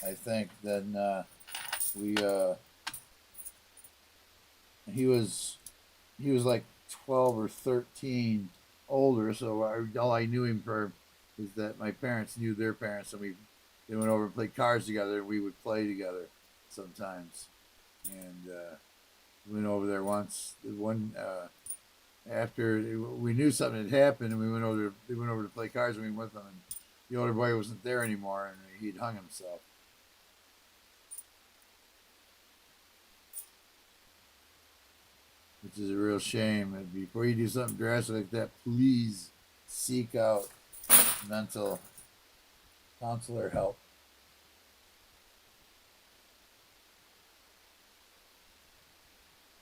[SPEAKER 1] I think. Then we he was he was like 12 or 13 older. So all I knew him for is that my parents knew their parents, and they went over and played cards together. We would play together sometimes, and went over there once. One after we knew something had happened, and we went over. They went over to play cards, and we went with them. And the older boy wasn't there anymore, and he'd hung himself. Which is a real shame. And before you do something drastic like that, please seek out mental counselor help.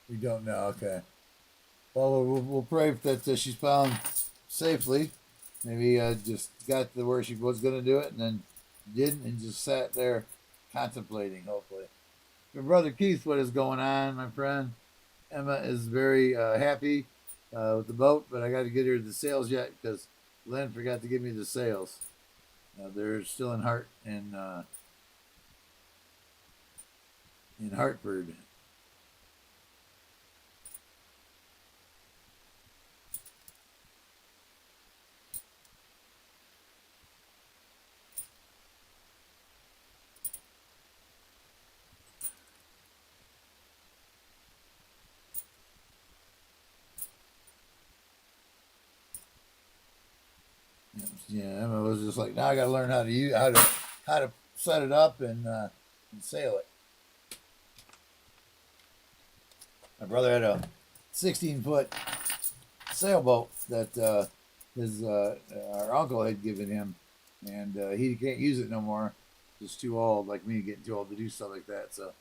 [SPEAKER 1] We don't know. Okay. Well, we'll pray that she's found safely. Maybe just got to where she was going to do it and then didn't, and just sat there contemplating, hopefully. Your brother Keith, what is going on, my friend? Emma is very happy with the boat, but I got to get her the sails yet because Lynn forgot to give me the sails. They're still in Hartford. Yeah, Emma was just like, now I got to learn how to set it up and sail it. My brother had a 16-foot sailboat that his our uncle had given him, and he can't use it no more. Just too old, like me, getting too old to do stuff like that. So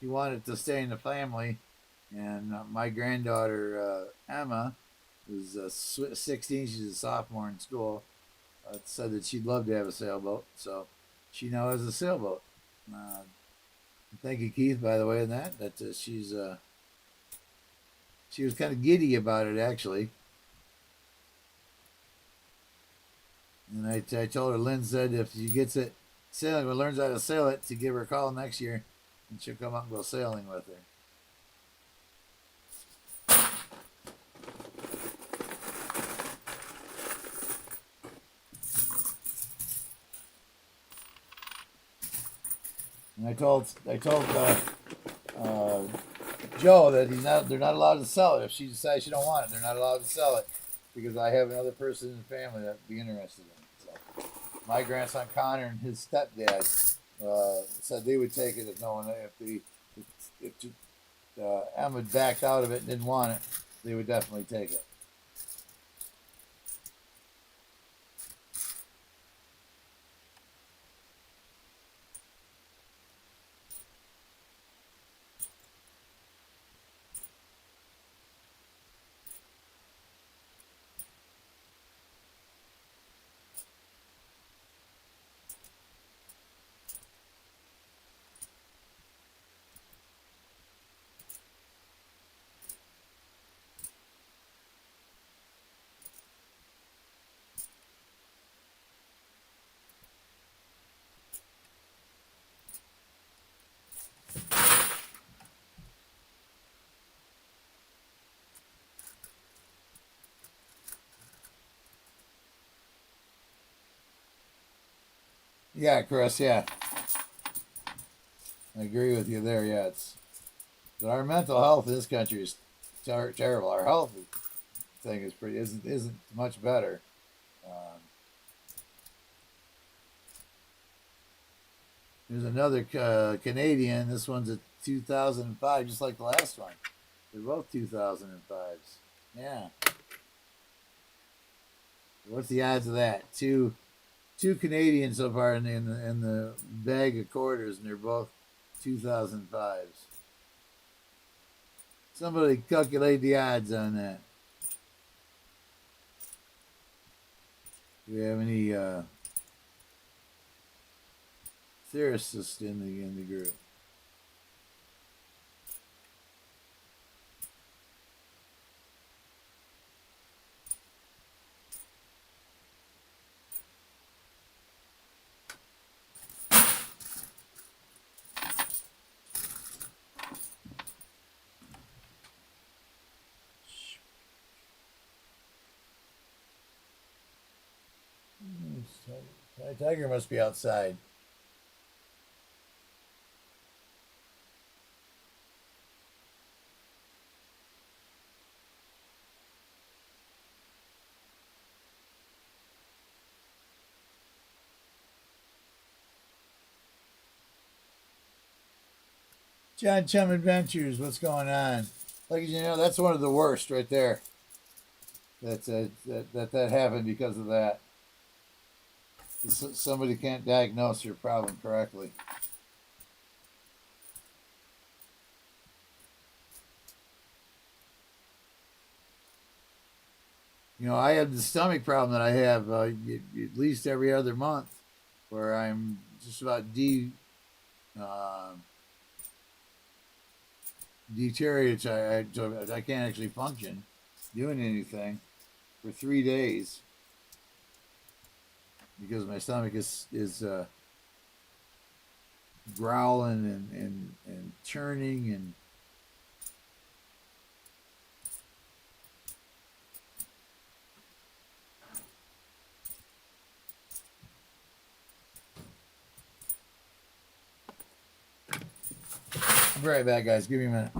[SPEAKER 1] he wanted to stay in the family, and my granddaughter Emma was 16. She's a sophomore in school. Said that she'd love to have a sailboat, so she now has a sailboat. Uh, Thank you, Keith, by the way, in that she was kind of giddy about it actually. And I told her, Lynn said if she gets it sailing or learns how to sail it, to give her a call next year, and she'll come up and go sailing with her. And I told uh, Joe that they're not allowed to sell it if she decides she don't want it. They're not allowed to sell it because I have another person in the family that'd be interested in it. So my grandson Connor and his stepdad said they would take it if no one if Emma backed out of it and didn't want it, they would definitely take it. Yeah, Chris. Yeah, I agree with you there. Yeah, it's but our mental health in this country is terrible. Our health thing is pretty isn't much better. Um, there's another Canadian. This one's a 2005, just like the last one. They're both 2005s. Yeah. What's the odds of that? Two Canadians so far in the bag of quarters, and they're both 2005s. Somebody calculate the odds on that. Do we have any theorists in the group? Tiger must be outside. John Chum Adventures, what's going on? Like you know, that's one of the worst right there. That's that happened because of that. Somebody can't diagnose your problem correctly. You know, I have the stomach problem that I have at least every other month, where I'm just about uh, deteriorates. I can't actually function doing anything for 3 days because my stomach is growling and churning and I'll be right back, guys. Give me a minute.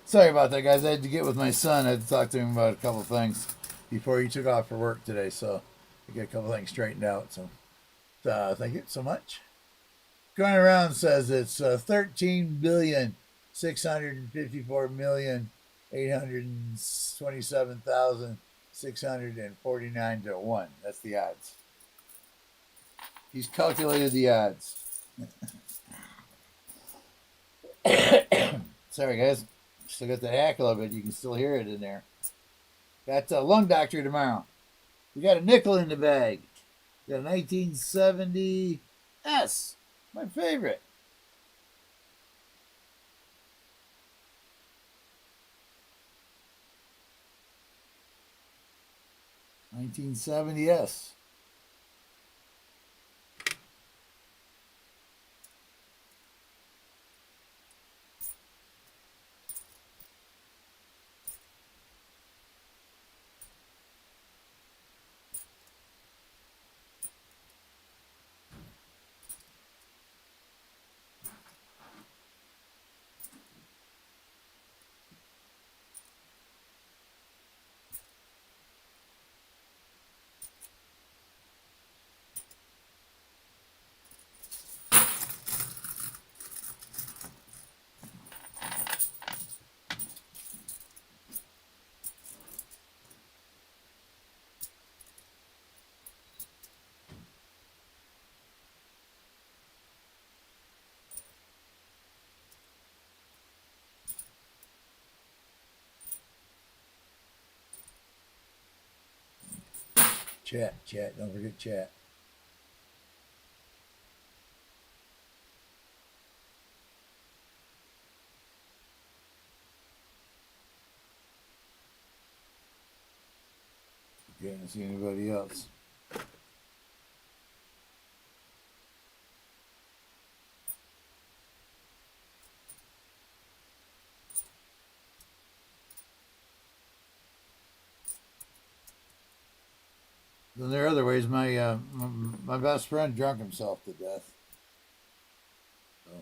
[SPEAKER 1] Sorry about that, guys. I had to get with my son. I had to talk to him about a couple things before he took off for work today. So I get a couple things straightened out. So thank you so much. Going around says it's 13,654,827,649 to 1. That's the odds. He's calculated the odds. Sorry, guys. Still got the hackle of it. You can still hear it in there. Got a lung doctor tomorrow. We got a nickel in the bag. We got a 1970 S. My favorite. 1970 S. Chat. Don't forget chat. Can't see anybody else. Then there are other ways. My best friend drunk himself to death. So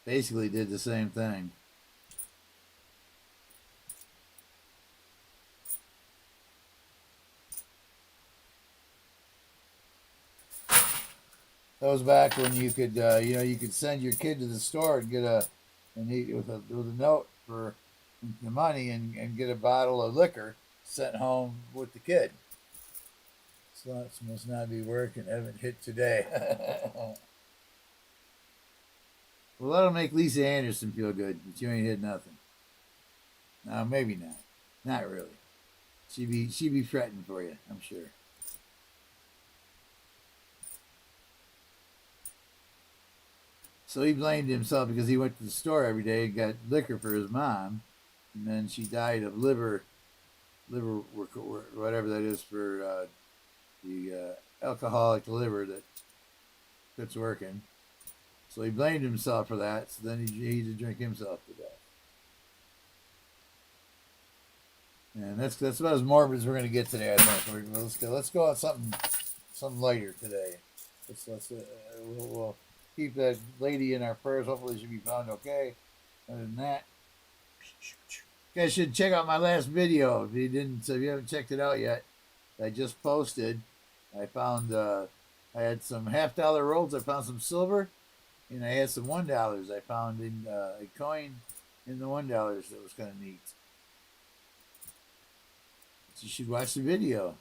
[SPEAKER 1] basically did the same thing. That was back when you could, you could send your kid to the store and get with a note for the money and get a bottle of liquor sent home with the kid. Slots must not be working. Haven't hit today. Well, that'll make Lisa Anderson feel good, but you ain't hit nothing. No, maybe not. Not really. She'd be fretting for you, I'm sure. So he blamed himself because he went to the store every day and got liquor for his mom, and then she died of liver whatever that is for the alcoholic liver that quits working. So he blamed himself for that. So then he had to drink himself to death. And that's about as morbid as we're going to get today. I think. Let's go on something lighter today. We'll keep that lady in our prayers. Hopefully she'll be found okay. Other than that, you guys should check out my last video if you haven't checked it out yet. I just posted. I found I had some $50 rolls. I found some silver, and I had some $1. I found in a coin in the $1 that was kind of neat. So you should watch the video.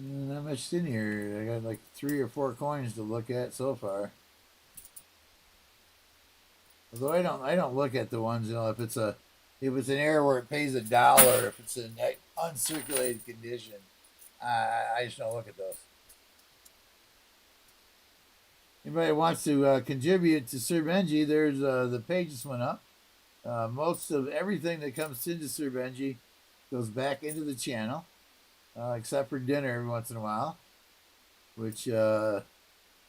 [SPEAKER 1] Not much in here. I got like 3 or 4 coins to look at so far. Although I don't look at the ones, if it's an area where it pays $1, if it's in uncirculated condition, I just don't look at those. Anybody wants to contribute to Sir Benji? There's the page just went up. Most of everything that comes into Sir Benji goes back into the channel, except for dinner every once in a while. Which,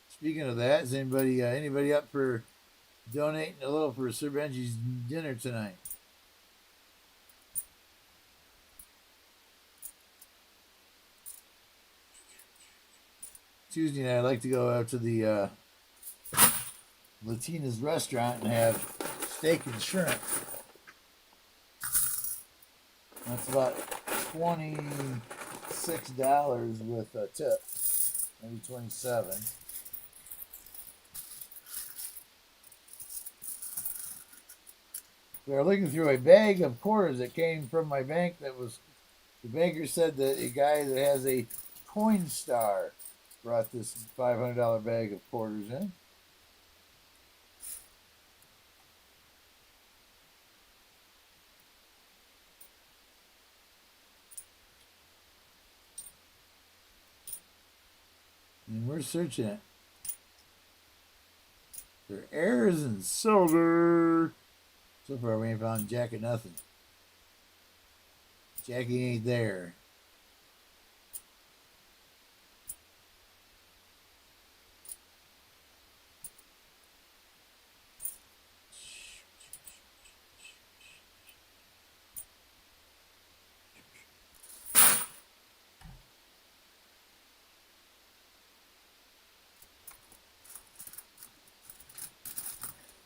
[SPEAKER 1] speaking of that, is anybody up for donating a little for Sir Benji's dinner tonight? Tuesday night, I like to go out to the Latina's restaurant and have steak and shrimp. That's about $26 with a tip, maybe 27. We were looking through a bag of quarters that came from my bank. The banker said that a guy that has a coin star brought this $500 bag of quarters in. And we're searching it. There are errors and silver. So far, we ain't found Jack or nothing. Jackie ain't there.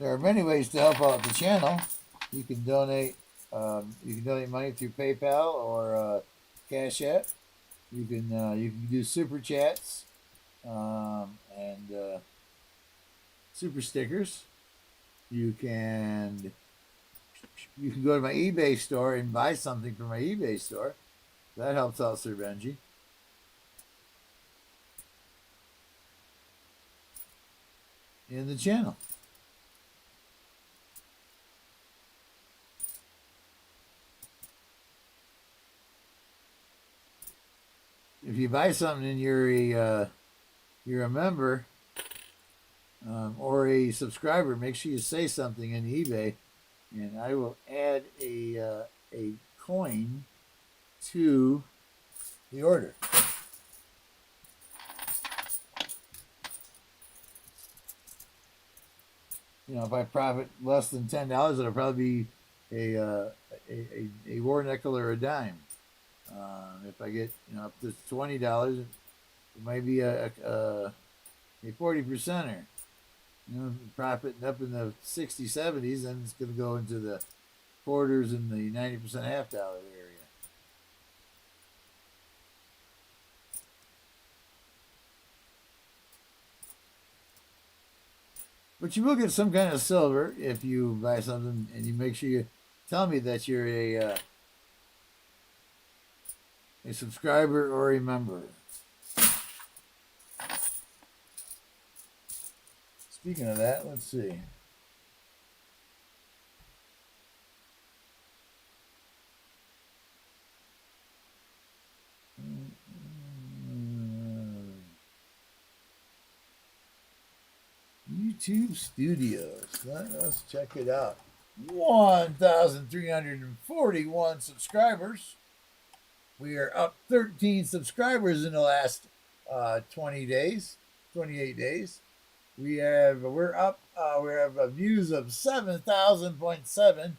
[SPEAKER 1] There are many ways to help out the channel. You can donate. You can donate money through PayPal or Cash App. You can do super chats and super stickers. You can go to my eBay store and buy something from my eBay store. That helps out Sir Benji. in the channel. If you buy something and you're a member or a subscriber, make sure you say something in eBay, and I will add a coin to the order. You know, if I profit less than $10, it'll probably be a war nickel or a dime. If I get up to $20, it might be a 40%er. Profiting up in the 60s, 70s, then it's going to go into the quarters and the 90% half dollar area. But you will get some kind of silver if you buy something, and you make sure you tell me that you're a subscriber or a member. Speaking of that, let's see. YouTube Studios. Let's check it out. 1,341 subscribers. We are up 13 subscribers in the last 28 days. We have views of 7,000.7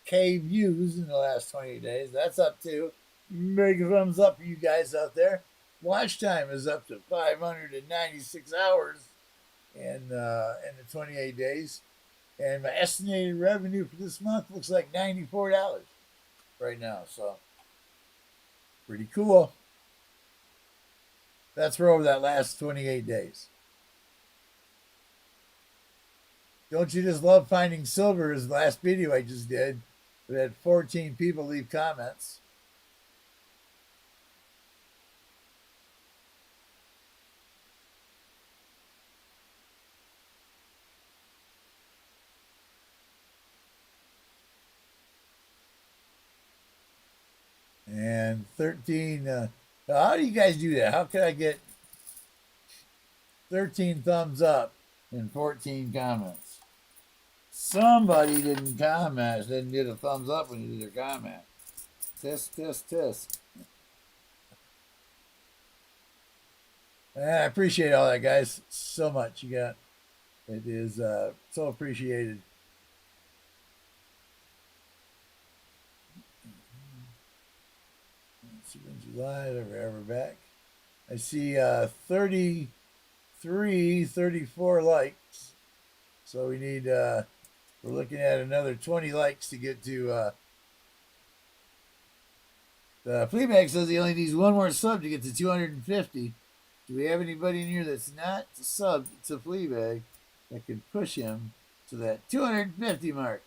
[SPEAKER 1] K views in the last 28 days. That's up too. Big thumbs up for you guys out there. Watch time is up to 596 hours in the 28 days. And my estimated revenue for this month looks like $94 right now. So pretty cool. That's for over that last 28 days. Don't you just love finding silver? As the last video I just did, we had 14 people leave comments. And 13, how do you guys do that? How can I get 13 thumbs up and 14 comments? Somebody didn't comment, didn't get a thumbs up when you did their comment. Tisk. And I appreciate all that, guys, so much. It is so appreciated. Benji Live, we're back. I see 34 likes. So we need, we're looking at another 20 likes to get to, the Fleabag says he only needs one more sub to get to 250. Do we have anybody in here that's not subbed to Fleabag that could push him to that 250 mark?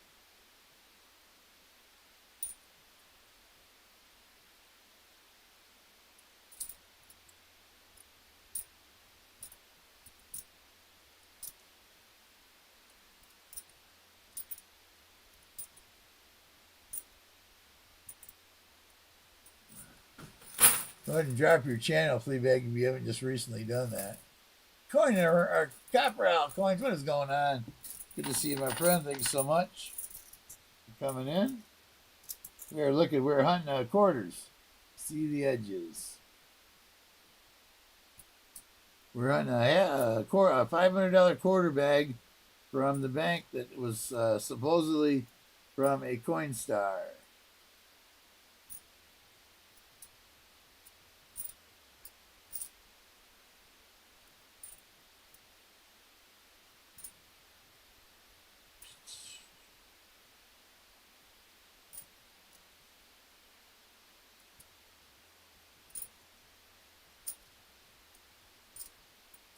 [SPEAKER 1] Go ahead and drop your channel, Fleabag, if you haven't just recently done that. Coin our Copper Owl coins. What is going on? Good to see you, my friend. Thank you so much for coming in. We're hunting quarters. See the edges. We're hunting a $500 quarter bag from the bank that was supposedly from a Coinstar.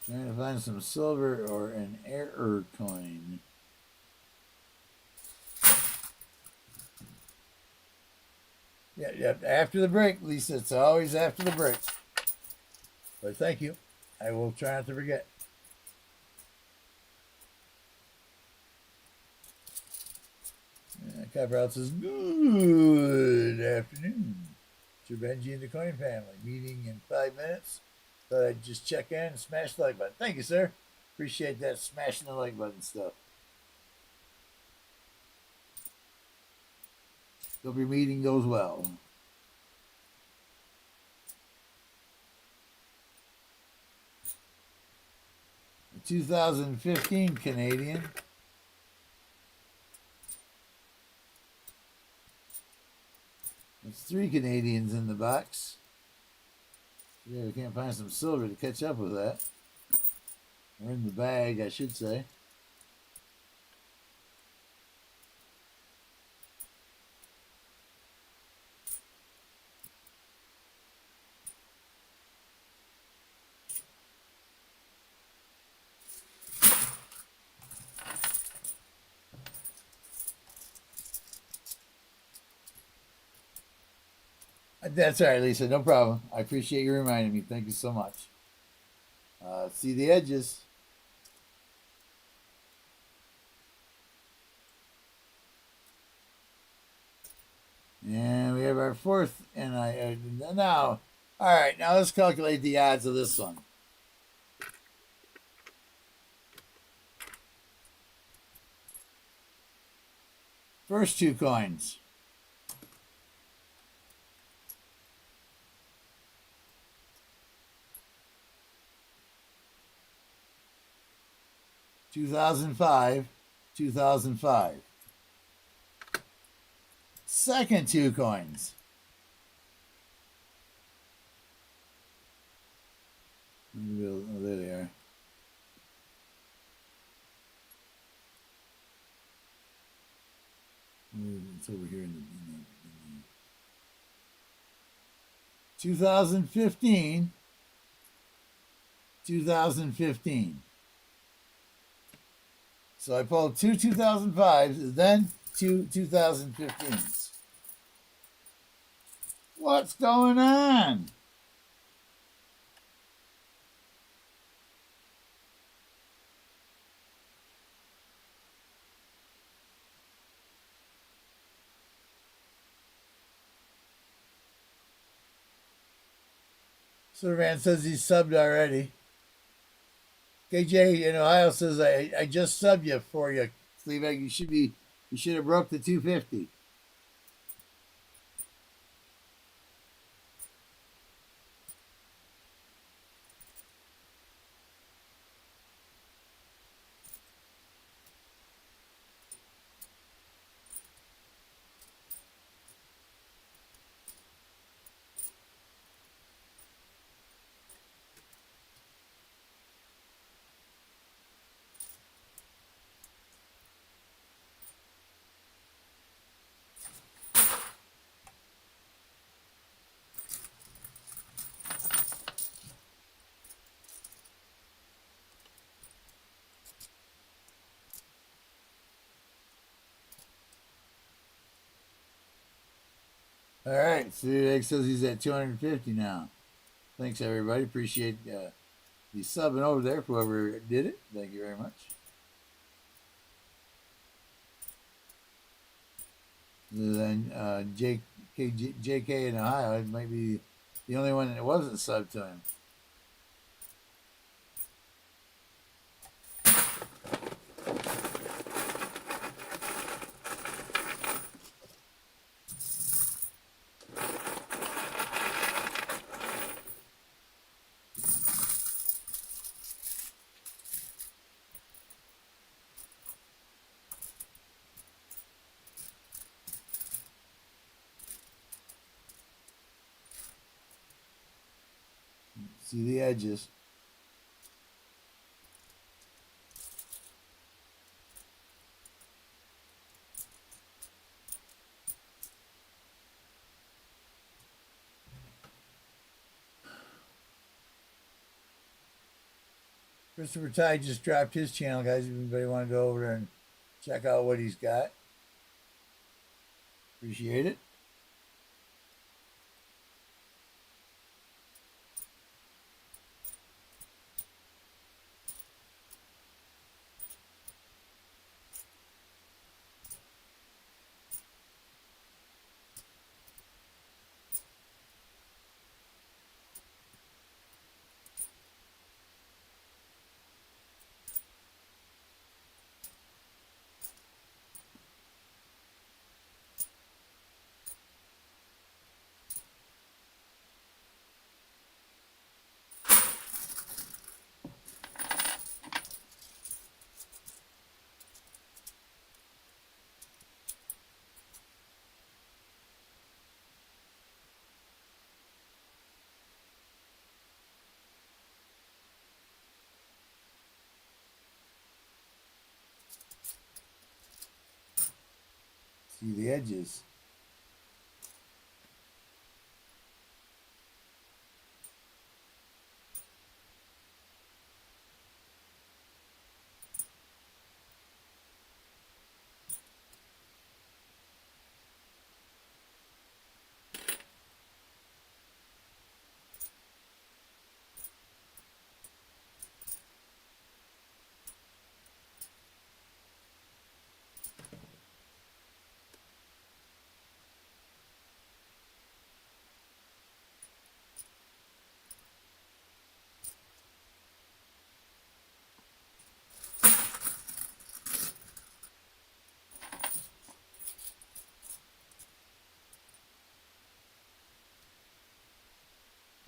[SPEAKER 1] Trying to find some silver or an error coin. Yeah. After the break, Lisa. It's always after the break. But thank you. I will try not to forget. Copperhouse says, good afternoon to Benji and the Coin family. Meeting in 5 minutes. Thought I'd just check in and smash the like button. Thank you, sir. Appreciate that smashing the like button stuff. Hope your meeting goes well. A 2015 Canadian. There's 3 Canadians in the box. Yeah, we can't find some silver to catch up with that. Or in the bag, I should say. That's all right, Lisa. No problem. I appreciate you reminding me. Thank you so much. See the edges. And we have our 4th. And now, all right, now let's calculate the odds of this one. First 2 coins. $2005, 2005. Second 2 coins. Oh, there they are. It's over here in the 2015. 2015. So I pulled 2 2005s, then 2 2015s. What's going on? Silverman says he's subbed already. KJ in Ohio says I just subbed you for you, Fleabag. You should have broke the 250. All right, Fleabag says he's at 250 now. Thanks everybody. Appreciate the subbing over there for whoever did it. Thank you very much. And then JK in Ohio, it might be the only one that wasn't subbed to him. See the edges. Christopher Ty just dropped his channel, guys. If anybody want to go over there and check out what he's got, appreciate it. See the edges.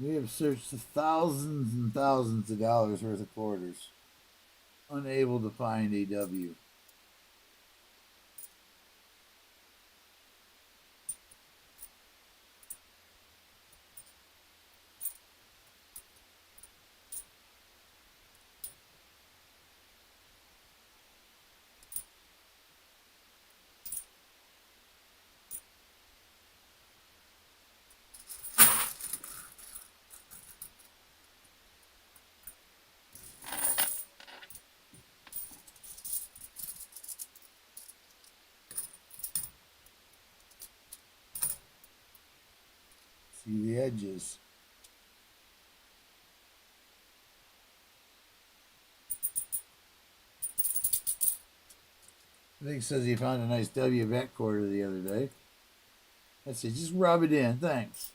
[SPEAKER 1] We have searched thousands and thousands of dollars worth of quarters, unable to find a W. See the edges. I think it says he found a nice W back quarter the other day. That's it. Just rub it in. Thanks.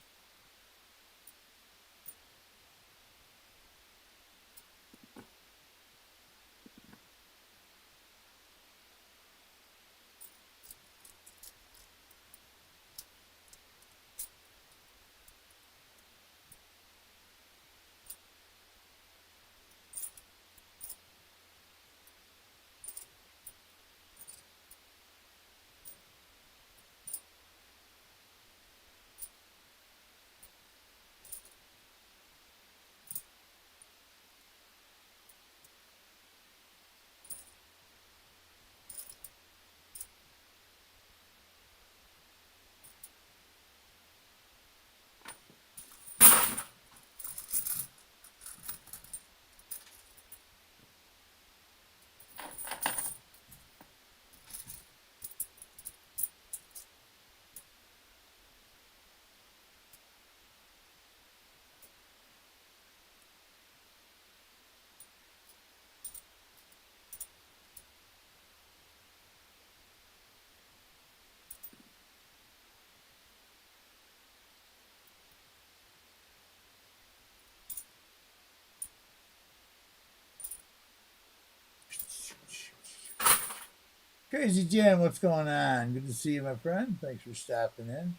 [SPEAKER 1] Crazy Jim, what's going on? Good to see you, my friend. Thanks for stopping in.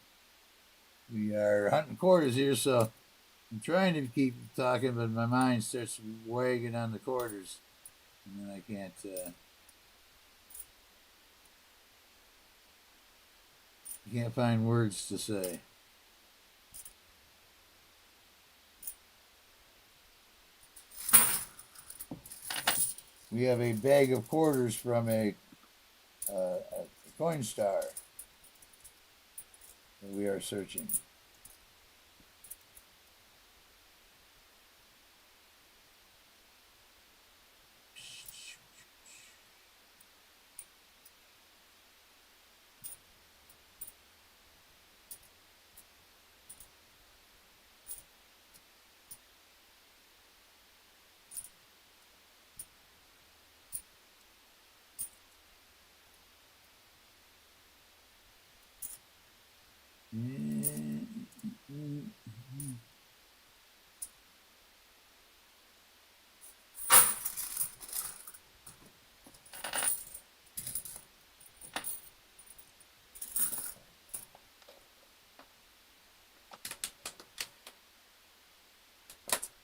[SPEAKER 1] We are hunting quarters here, so I'm trying to keep talking, but my mind starts wagging on the quarters, and then I can't find words to say. We have a bag of quarters from a coin star that we are searching.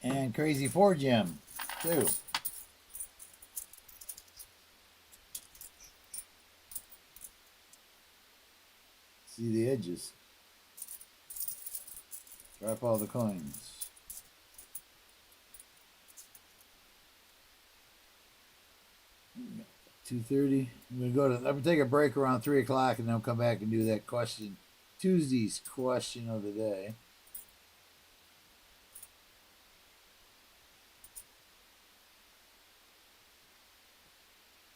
[SPEAKER 1] And Crazy 4 Gem, too. See the edges. Drop all the coins. 2:30. I'm gonna take a break around 3 o'clock, and then I'll come back and do that question. Tuesday's question of the day.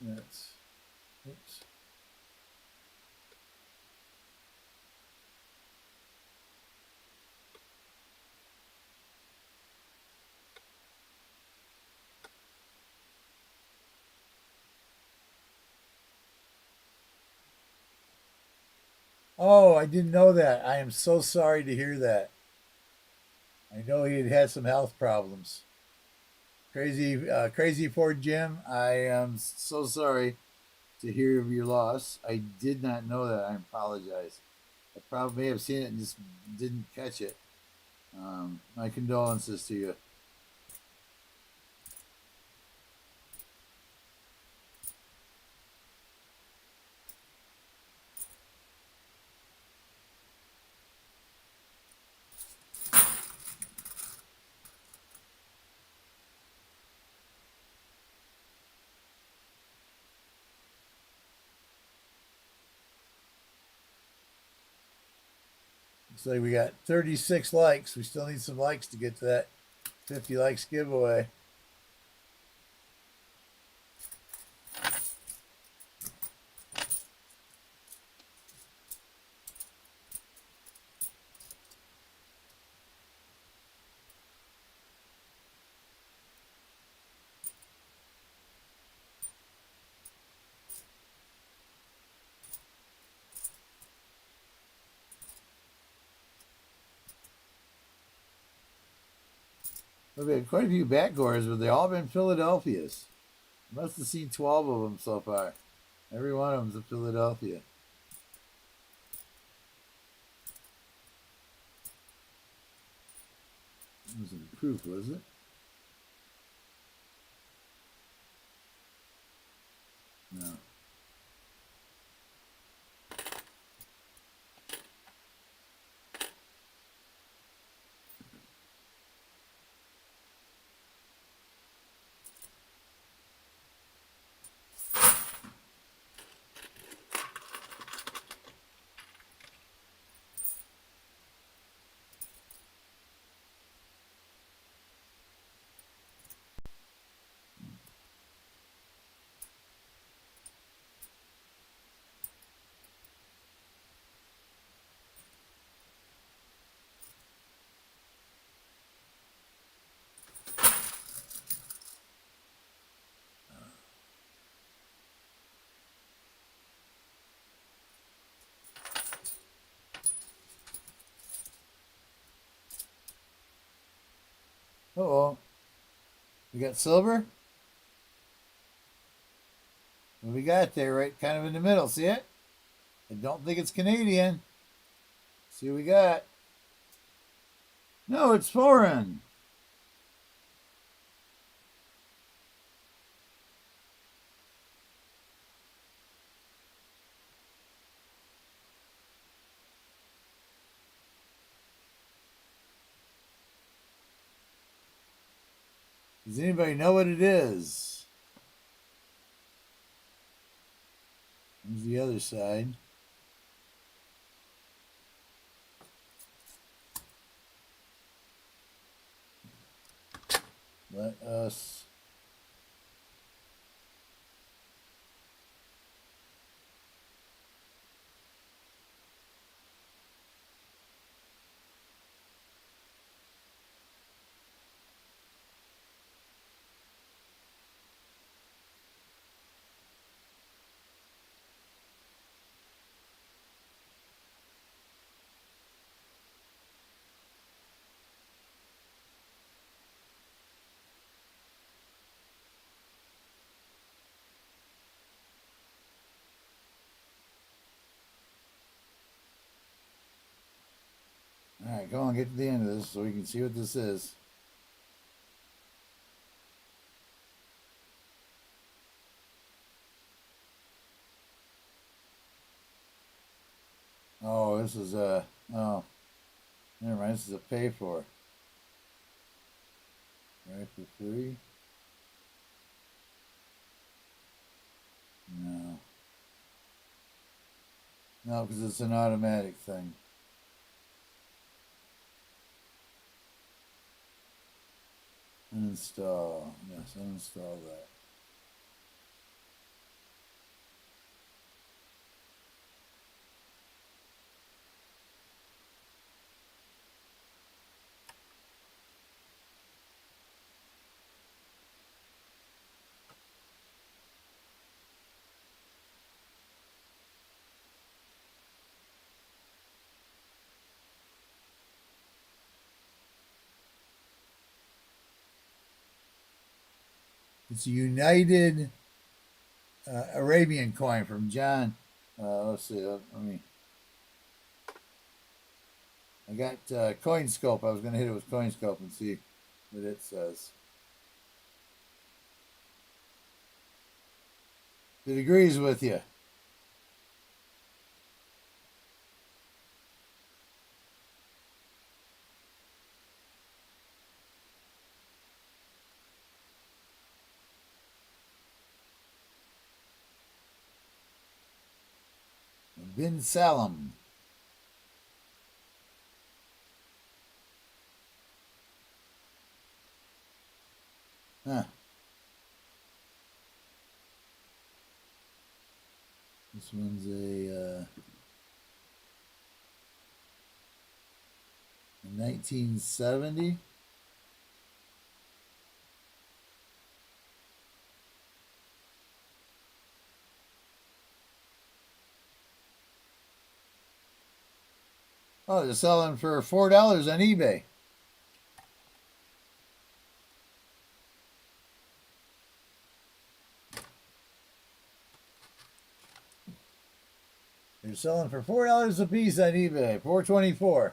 [SPEAKER 1] That's oops. Oh, I didn't know that. I am so sorry to hear that. I know he had had some health problems. Crazy poor Jim. I am so sorry to hear of your loss. I did not know that. I apologize. I probably may have seen it and just didn't catch it. My condolences to you. Looks like we got 36 likes. We still need some likes to get to that 50 likes giveaway. We've had quite a few backgoers, but they all been Philadelphia's. Must have seen 12 of them so far. Every one of them's a Philadelphia. It wasn't proof, was it? No. Uh-oh. We got silver? What we got there, right kind of in the middle. See it? I don't think it's Canadian. See what we got. No, it's foreign. Does anybody know what it is? Here's the other side. Let us all right, come on, get to the end of this so we can see what this is. Oh, this is oh, never mind. This is a pay for. Right for free. No, because it's an automatic thing. Uninstall. Yes, uninstall that. It's a United Arabian coin from John. Let's see. Let me. I got CoinScope. I was going to hit it with CoinScope and see what it says. It agrees with you. Bin Salem. Huh. This one's a 1970. Oh, they're selling for $4 on eBay. They're selling for $4 a piece on eBay. $4.24.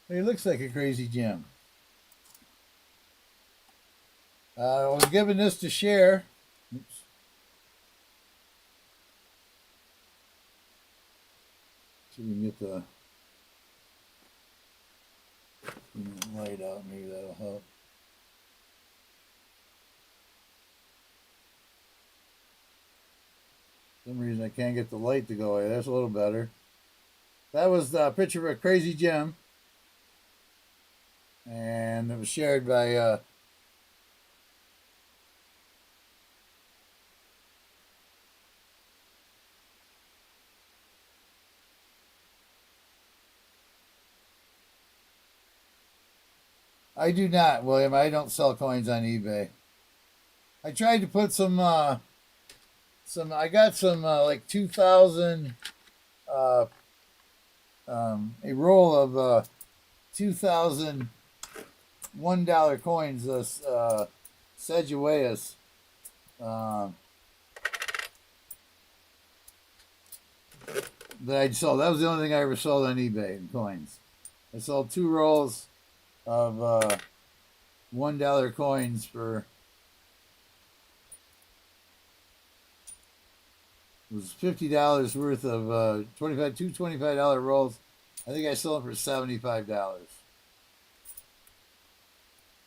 [SPEAKER 1] He looks like a crazy gem. I was given this to share. Oops. See if we can get the light out. Maybe that'll help. For some reason I can't get the light to go away. That's a little better. That was the picture of a crazy gem. And it was shared by I do not, William. I don't sell coins on eBay. I tried to put some I got some like 2000 uh a roll of 2000 $1 coins, Sejueas. That I sold. That was the only thing I ever sold on eBay in coins. I sold 2 rolls of $1 coins for it was $50 worth of $25 rolls. I think I sold them for $75.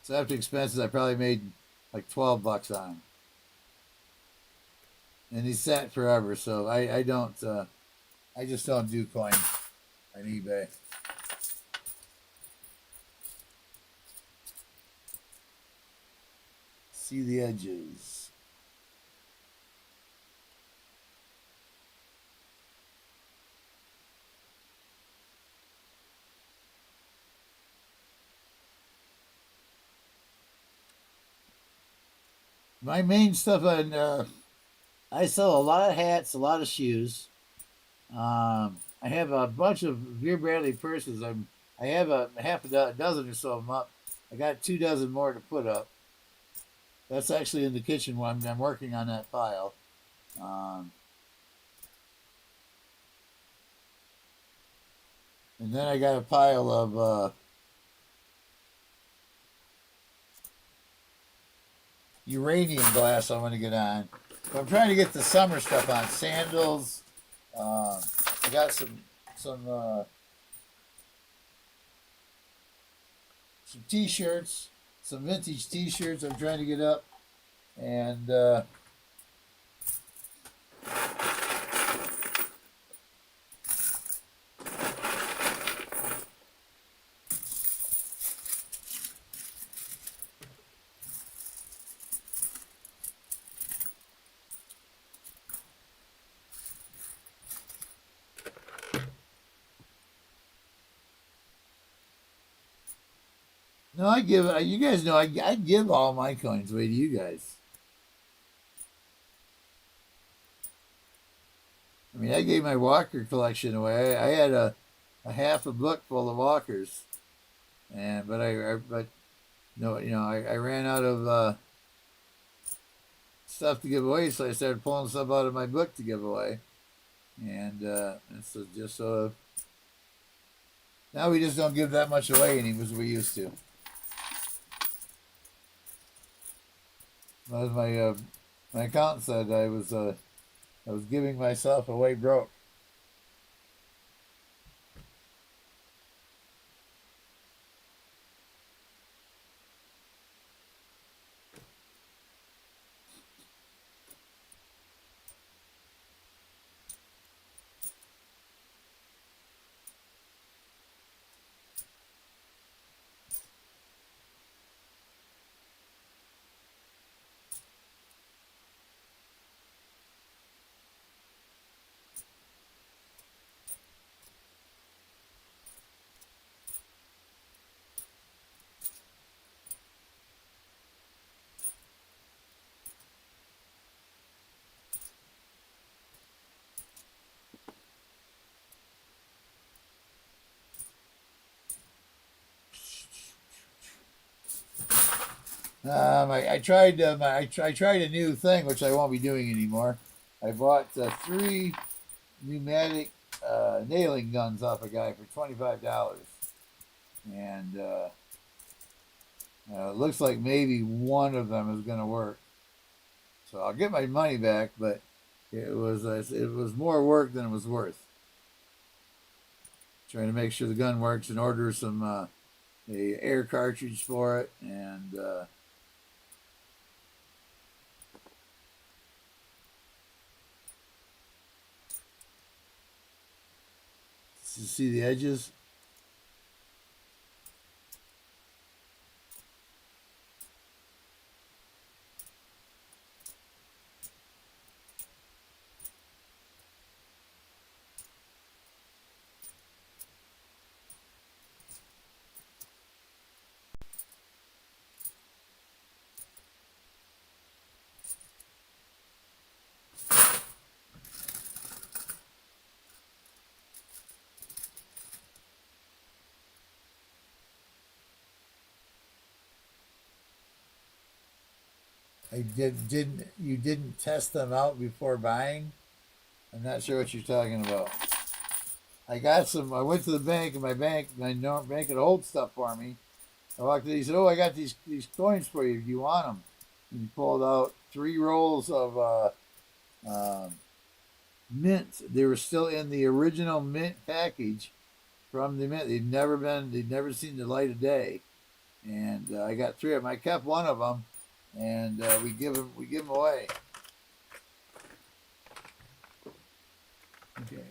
[SPEAKER 1] So after expenses, I probably made like $12 on them. And he sat forever, so I don't I just don't do coins on eBay. See the edges. My main stuff on I sell a lot of hats, a lot of shoes. I have a bunch of Veer Bradley purses. I have a half a dozen or so of them up. I got 2 dozen more to put up. That's actually in the kitchen when I'm working on that pile. And then I got a pile of uranium glass I'm going to get on. But I'm trying to get the summer stuff on. Sandals. I got some t-shirts, some vintage t-shirts I'm trying to get up. And no, I give. You guys know I give all my coins away to you guys. I mean, I gave my Walker collection away. I had a half a book full of Walkers, and but no, I ran out of stuff to give away, so I started pulling stuff out of my book to give away, and so just so now we just don't give that much away anymore as we used to. As my accountant said, I was giving myself away broke. I tried a new thing which I won't be doing anymore. I bought 3 pneumatic nailing guns off a guy for $25, and it looks like maybe one of them is going to work. So I'll get my money back, but it was more work than it was worth. Trying to make sure the gun works and order some a air cartridge for it, and see the edges. You didn't test them out before buying? I'm not sure what you're talking about. I got some. I went to the bank, and my bank could hold stuff for me. I walked in. He said, "Oh, I got these coins for you. Do you want them?" And he pulled out 3 rolls of mint. They were still in the original mint package from the mint. They'd never seen the light of day. And I got 3 of them. I kept one of them, and we give them away. Okay.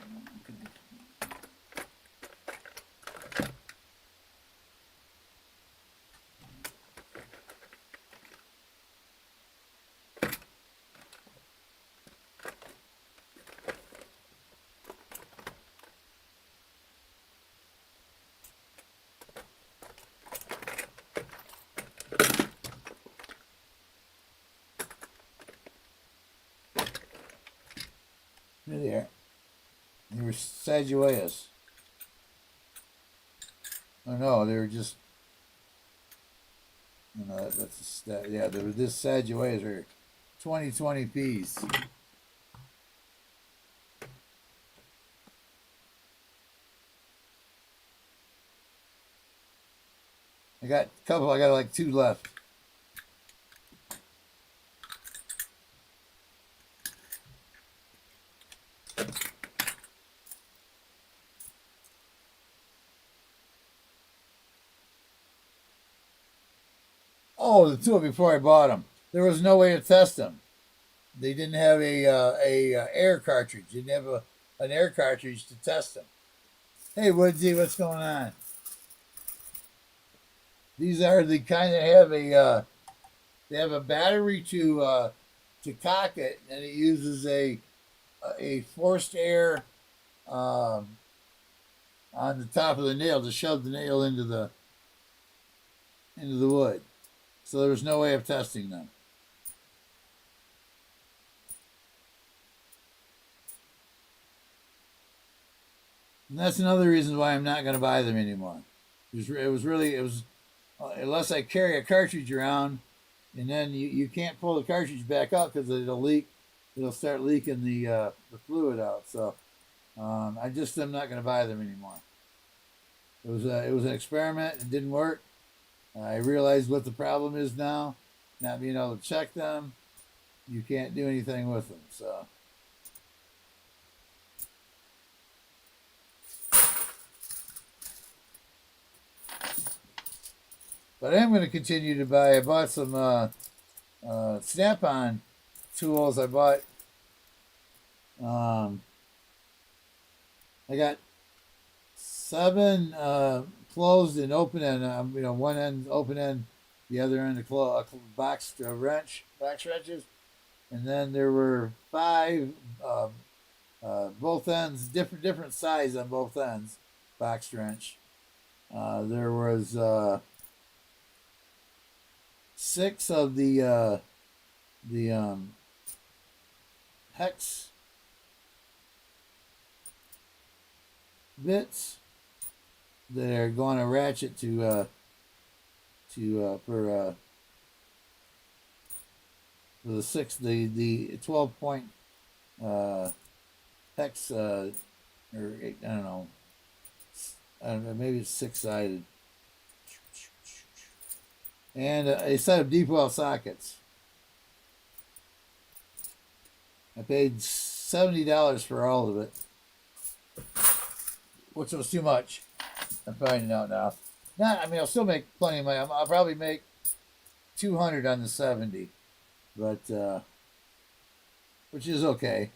[SPEAKER 1] There. They were Sagittarius. Oh no, they were just. No, yeah. There was this Sagittarius or 2020 piece. I got a couple. I got like 2 left. Oh, the tool before I bought them. There was no way to test them. They didn't have a air cartridge. They didn't have an air cartridge to test them. Hey, Woodsy, what's going on? These are the kind that have they have a battery to cock it, and it uses a forced air um, on the top of the nail to shove the nail into the wood. So there was no way of testing them. And that's another reason why I'm not going to buy them anymore. It was unless I carry a cartridge around, and then you can't pull the cartridge back up because it'll leak. It'll start leaking the fluid out. So I just am not going to buy them anymore. It was an experiment. It didn't work. I realized what the problem is now. Not being able to check them, you can't do anything with them. So. But I am going to continue to buy. I bought some Snap-on tools. I got 7 closed and open end. One end open end, the other end a box wrenches, and then there were 5 both ends, different size on both ends, box wrench. There was 6 of the hex bits that are going to ratchet for the 12 point hex or 8, I don't know, maybe it's 6-sided, and a set of deep well sockets. I paid $70 for all of it, which was too much. I'm finding out now. I'll still make plenty of money. I'll probably make $200 on the 70, but which is okay.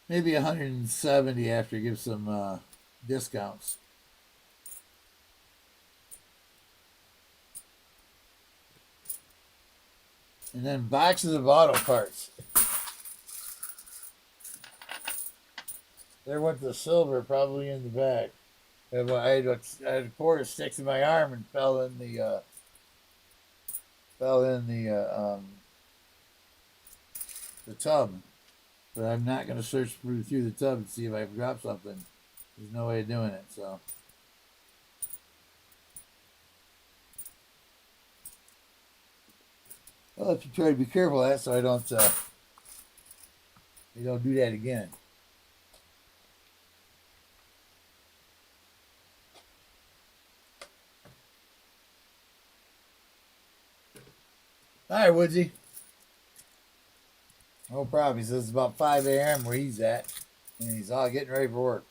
[SPEAKER 1] Maybe 170 after I give some discounts. And then boxes of auto parts. There went the silver, probably in the back. I had a quarter sticks in my arm and fell in the tub. But I'm not going to search through the tub and see if I've dropped something. There's no way of doing it. So. I'll have to try to be careful of that so I don't do that again. All right, Woodsy. No problem. He says it's about 5 a.m. where he's at, and he's all getting ready for work.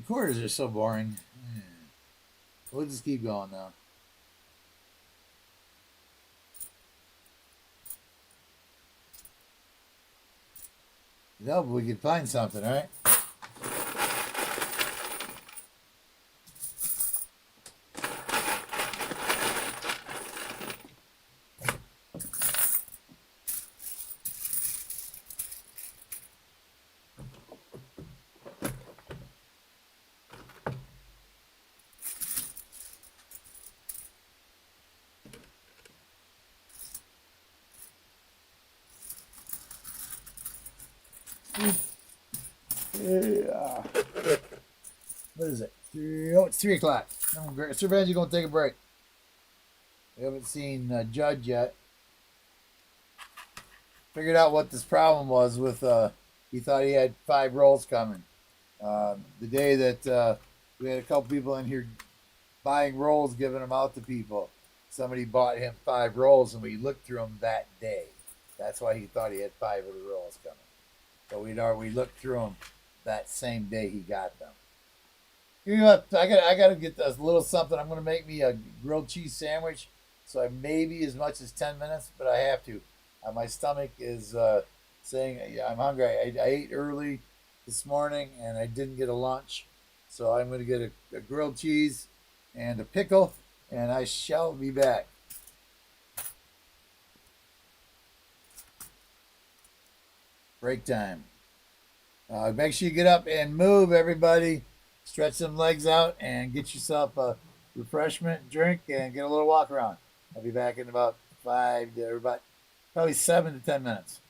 [SPEAKER 1] Quarters are so boring. We'll just keep going though. No, but we could find something, right? Yeah. What is it? Oh, it's 3 o'clock. Sir Benji gonna take a break. We haven't seen Judge yet. Figured out what this problem was with. He thought he had 5 rolls coming. The day that we had a couple people in here buying rolls, giving them out to people. Somebody bought him 5 rolls, and we looked through them that day. That's why he thought he had 5 of the rolls coming. So we looked through them that same day he got them. You know what? I gotta get a little something. I'm gonna make me a grilled cheese sandwich. So I maybe as much as 10 minutes, but I have to. My stomach is saying yeah, I'm hungry. I ate early this morning and I didn't get a lunch, so I'm gonna get a grilled cheese and a pickle, and I shall be back. Break time. Make sure you get up and move, everybody. Stretch some legs out and get yourself a refreshment drink and get a little walk around. I'll be back in about probably 7 to 10 minutes.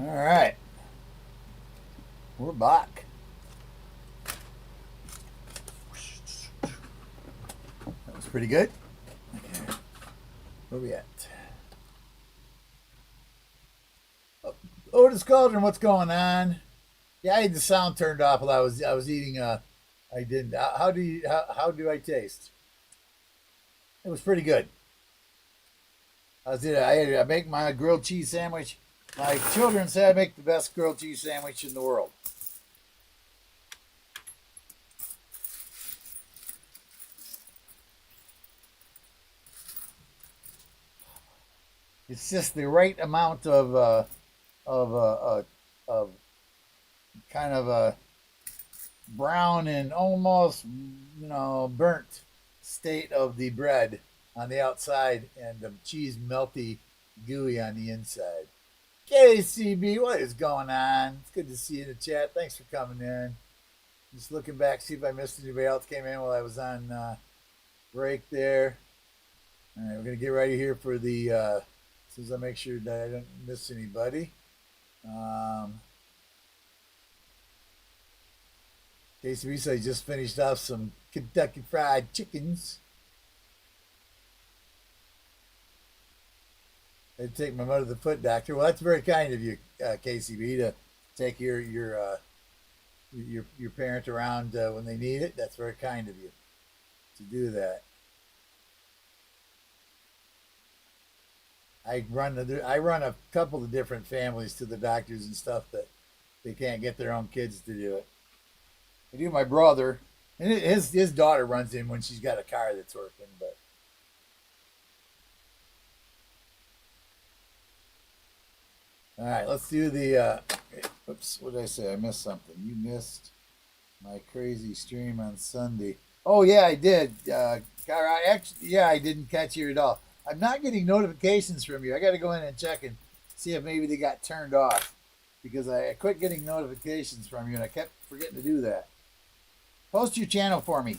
[SPEAKER 1] All right, we're back. That was pretty good. Okay. Where we at? Oh, Otis Cauldron, what's going on? Yeah, I had the sound turned off while I was eating. I didn't. How do I taste? It was pretty good. I make my grilled cheese sandwich. My children say I make the best grilled cheese sandwich in the world. It's just the right amount of of kind of a brown and almost burnt state of the bread on the outside and the cheese melty gooey on the inside. KCB, what is going on? It's good to see you in the chat. Thanks for coming in. Just looking back, see if I missed anybody else came in while I was on break there. All right, we're gonna get ready here for the as soon as I make sure that I don't miss anybody. KCB said he just finished off some Kentucky Fried Chickens. I'd take my mother to the foot doctor. Well, that's very kind of you, KCB, to take your parent around when they need it. That's very kind of you to do that. I run a couple of different families to the doctors and stuff that they can't get their own kids to do it. I do my brother, and his daughter runs in when she's got a car that's working. But all right, let's do the. Oops, what did I say? I missed something. You missed my crazy stream on Sunday. Oh yeah, I did. I didn't catch you at all. I'm not getting notifications from you. I got to go in and check and see if maybe they got turned off because I quit getting notifications from you and I kept forgetting to do that. Post your channel for me.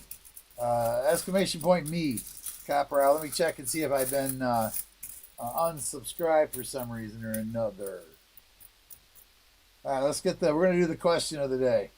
[SPEAKER 1] Exclamation point me, Copperell. Let me check and see if I've been unsubscribed for some reason or another. All right, we're going to do the question of the day.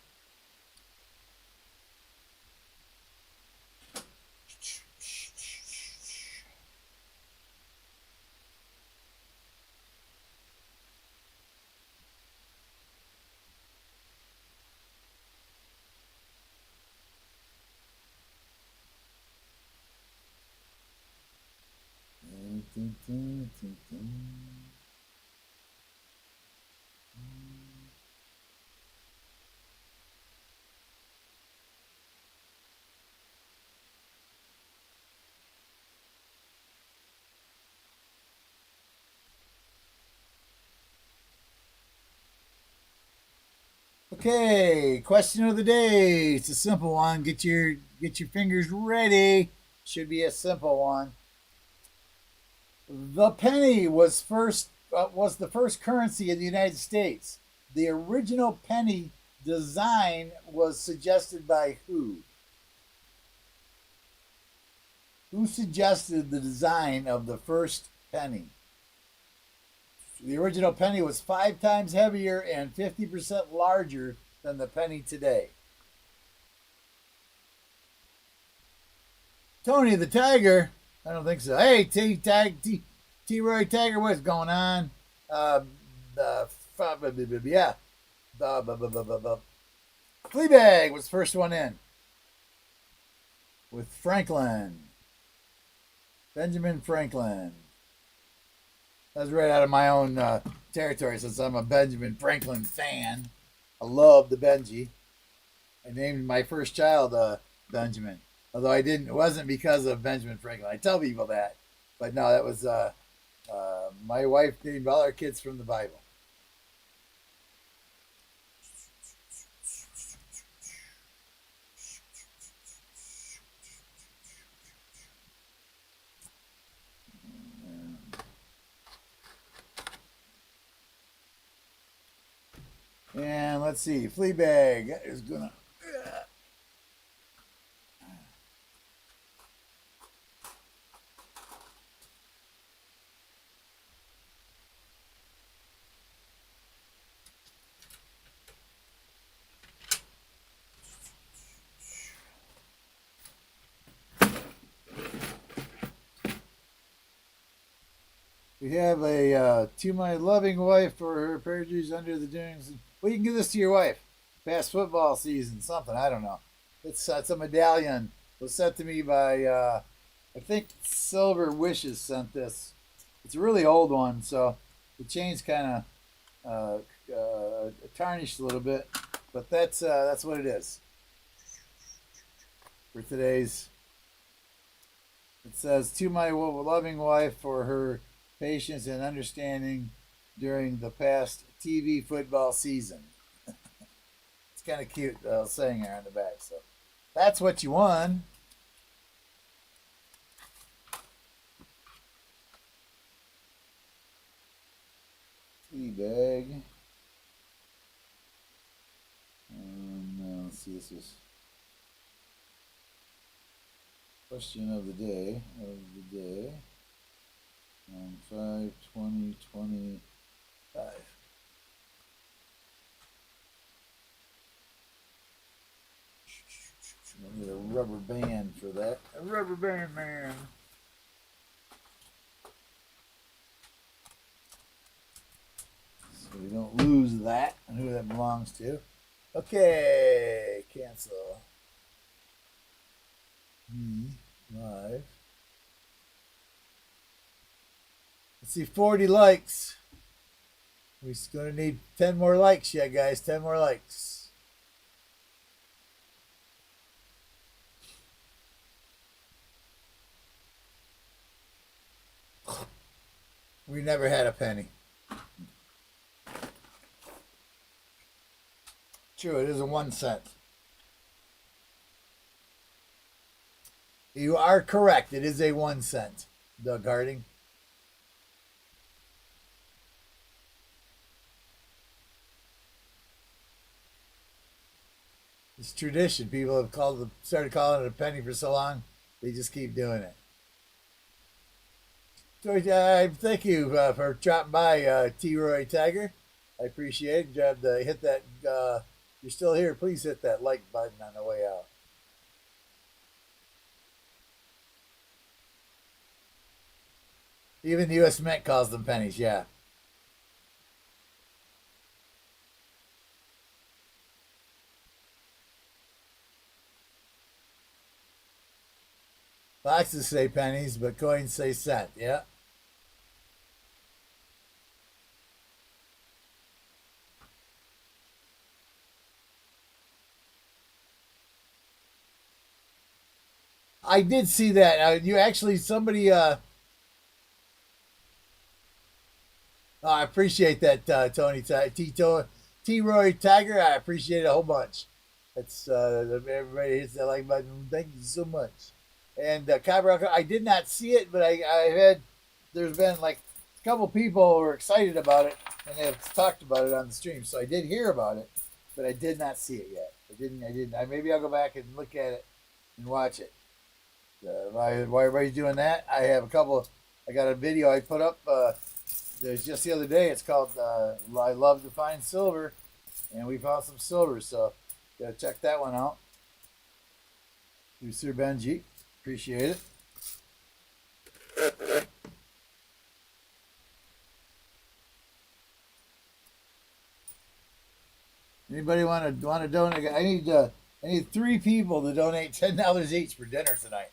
[SPEAKER 1] Okay, question of the day. It's a simple one. Get your fingers ready. Should be a simple one. The penny was the first currency in the United States. The original penny design was suggested by who? Who suggested the design of the first penny? The original penny was 5 times heavier and 50% larger than the penny today. Tony the Tiger? I don't think so. Hey, T-Roy Tiger, what's going on? Fleabag was the first one in. With Franklin. Benjamin Franklin. That's right out of my own territory since I'm a Benjamin Franklin fan. I love the Benji. I named my first child Benjamin. Although it wasn't because of Benjamin Franklin. I tell people that. But no, that was my wife named all our kids from the Bible. And let's see, Fleabag is gonna. We have a to my loving wife for her perjuries under the dunes. Well, you can give this to your wife. Past football season, something I don't know. It's a medallion. It was sent to me by I think Silver Wishes sent this. It's a really old one, so the chain's kind of tarnished a little bit, but that's what it is for today's. It says, to my loving wife for her patience and understanding during the past TV football season. It's kind of cute saying there on the back. So that's what you won. Tea bag. Let's see, this is question of the day. On 5/20/25. I need a rubber band for that. A rubber band, man. So we don't lose that and who that belongs to. Okay, cancel. Live. Let's see, 40 likes. We're going to need 10 more likes, yeah, guys. 10 more likes. We never had a penny. True, it is a 1 cent. You are correct. It is a 1 cent, Doug Harding. It's tradition. People have started calling it a penny for so long. They just keep doing it. So, thank you for dropping by, T. Roy Tiger. I appreciate it. Hit that. If you're still here, please hit that like button on the way out. Even the U.S. Mint calls them pennies, yeah. Boxes say pennies, but coins say cent, yeah. I did see that. You actually, somebody, oh, I appreciate that, Tony T. Roy Tiger. I appreciate it a whole bunch. That's everybody hits that like button. Thank you so much. And I did not see it, but I had. There's been like a couple people who were excited about it, and they have talked about it on the stream. So I did hear about it, but I did not see it yet. I didn't. Maybe I'll go back and look at it and watch it. While everybody's doing that, I have a couple. I got a video I put up. There's just the other day. It's called "I Love to Find Silver," and we found some silver. So, check that one out. To Sir Benji, appreciate it. Anybody want to donate? I need 3 people to donate $10 each for dinner tonight.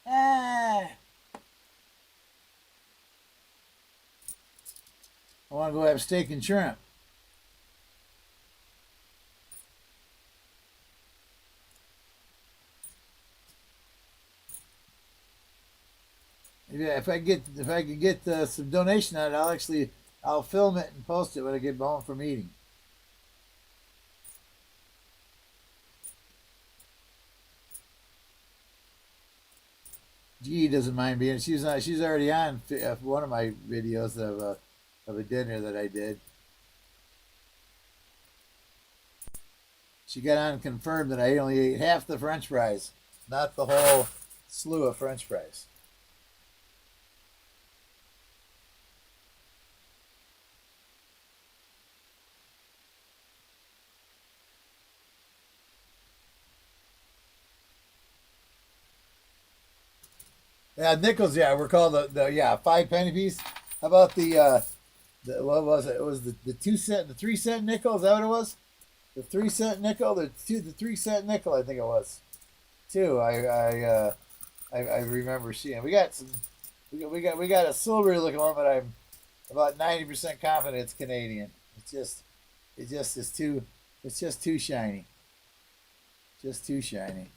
[SPEAKER 1] I want to go have steak and shrimp. Maybe if I could get some donation on it, I'll film it and post it when I get home from eating. G doesn't mind being. She's already on one of my videos of a dinner that I did. She got on and confirmed that I only ate half the French fries, not the whole slew of French fries. Yeah, nickels. Yeah, we're called the yeah 5 penny piece. How about the what was it? It was the 2 cent, the 3 cent nickel. Is that what it was? The 3 cent nickel, the 3 cent nickel. I think it was. Too. I remember seeing. We got a silver looking one, but I'm about 90% confident it's Canadian. It just is too. It's just too shiny. Just too shiny.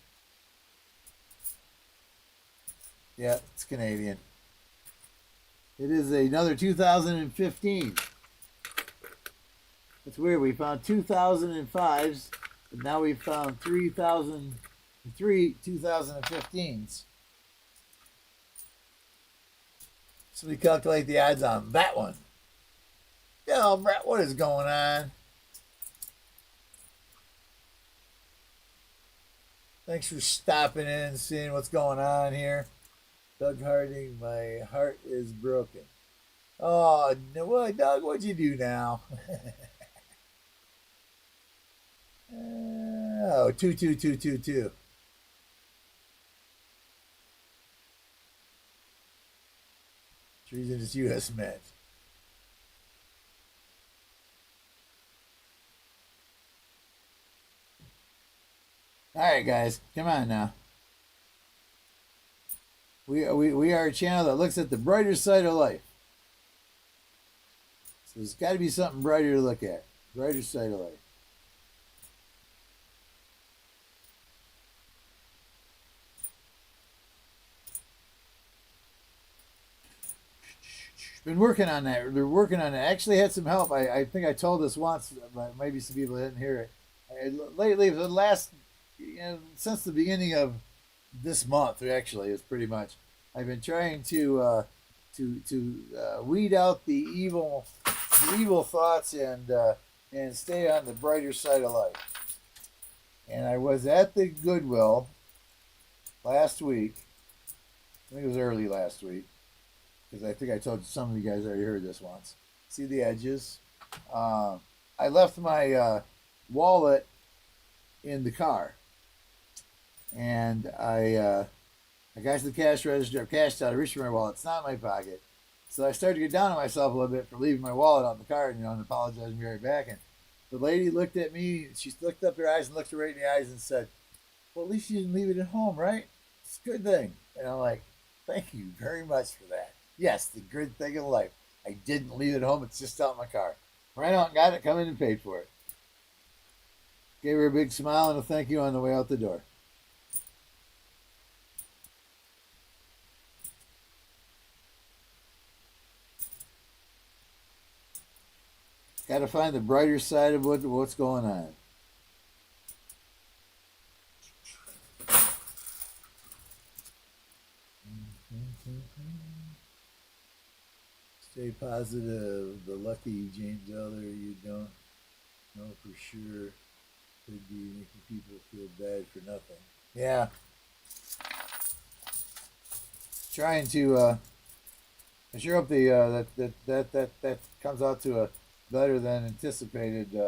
[SPEAKER 1] Yeah, it's Canadian. It is another 2015. It's weird. We found 2005s, but now we found 3003 2015s. So we calculate the odds on that one. Yo, Brett, what is going on? Thanks for stopping in and seeing what's going on here. Doug Harding, my heart is broken. Oh, no, what, Doug? What'd you do now? Oh, 22222. Treason is U.S. Mint. All right, guys, come on now. We are a channel that looks at the brighter side of life. So there's got to be something brighter to look at. Brighter side of life. Been working on that. They're working on it. I actually had some help. I think I told this once, but maybe some people didn't hear it. Lately, the last, since the beginning of this month, actually, is pretty much. I've been trying to weed out the evil thoughts and stay on the brighter side of life. And I was at the Goodwill last week. I think it was early last week because I think I told some of you guys already heard this once. See the edges? I left my wallet in the car, and I got to the cash register, I cashed out, I reached for my wallet. It's not in my pocket. So I started to get down on myself a little bit for leaving my wallet out in the car, and apologizing to be right back. And the lady looked at me, she looked up her eyes and looked her right in the eyes and said, "Well, at least you didn't leave it at home, right? It's a good thing." And I'm like, "Thank you very much for that. Yes, the good thing in life. I didn't leave it at home. It's just out in my car. Ran out and got it, come in and paid for it." Gave her a big smile and a thank you on the way out the door. Got to find the brighter side of what's going on. Stay positive. The lucky James Elder, you don't know for sure, could be making people feel bad for nothing. Yeah, trying to. I sure hope that comes out to a better than anticipated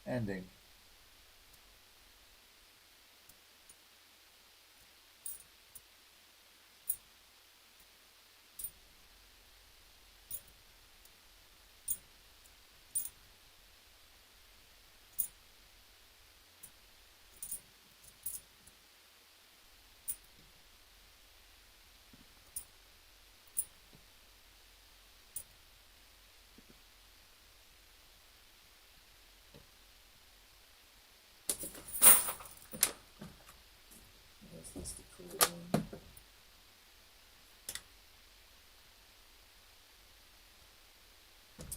[SPEAKER 1] ending. That's the cool one.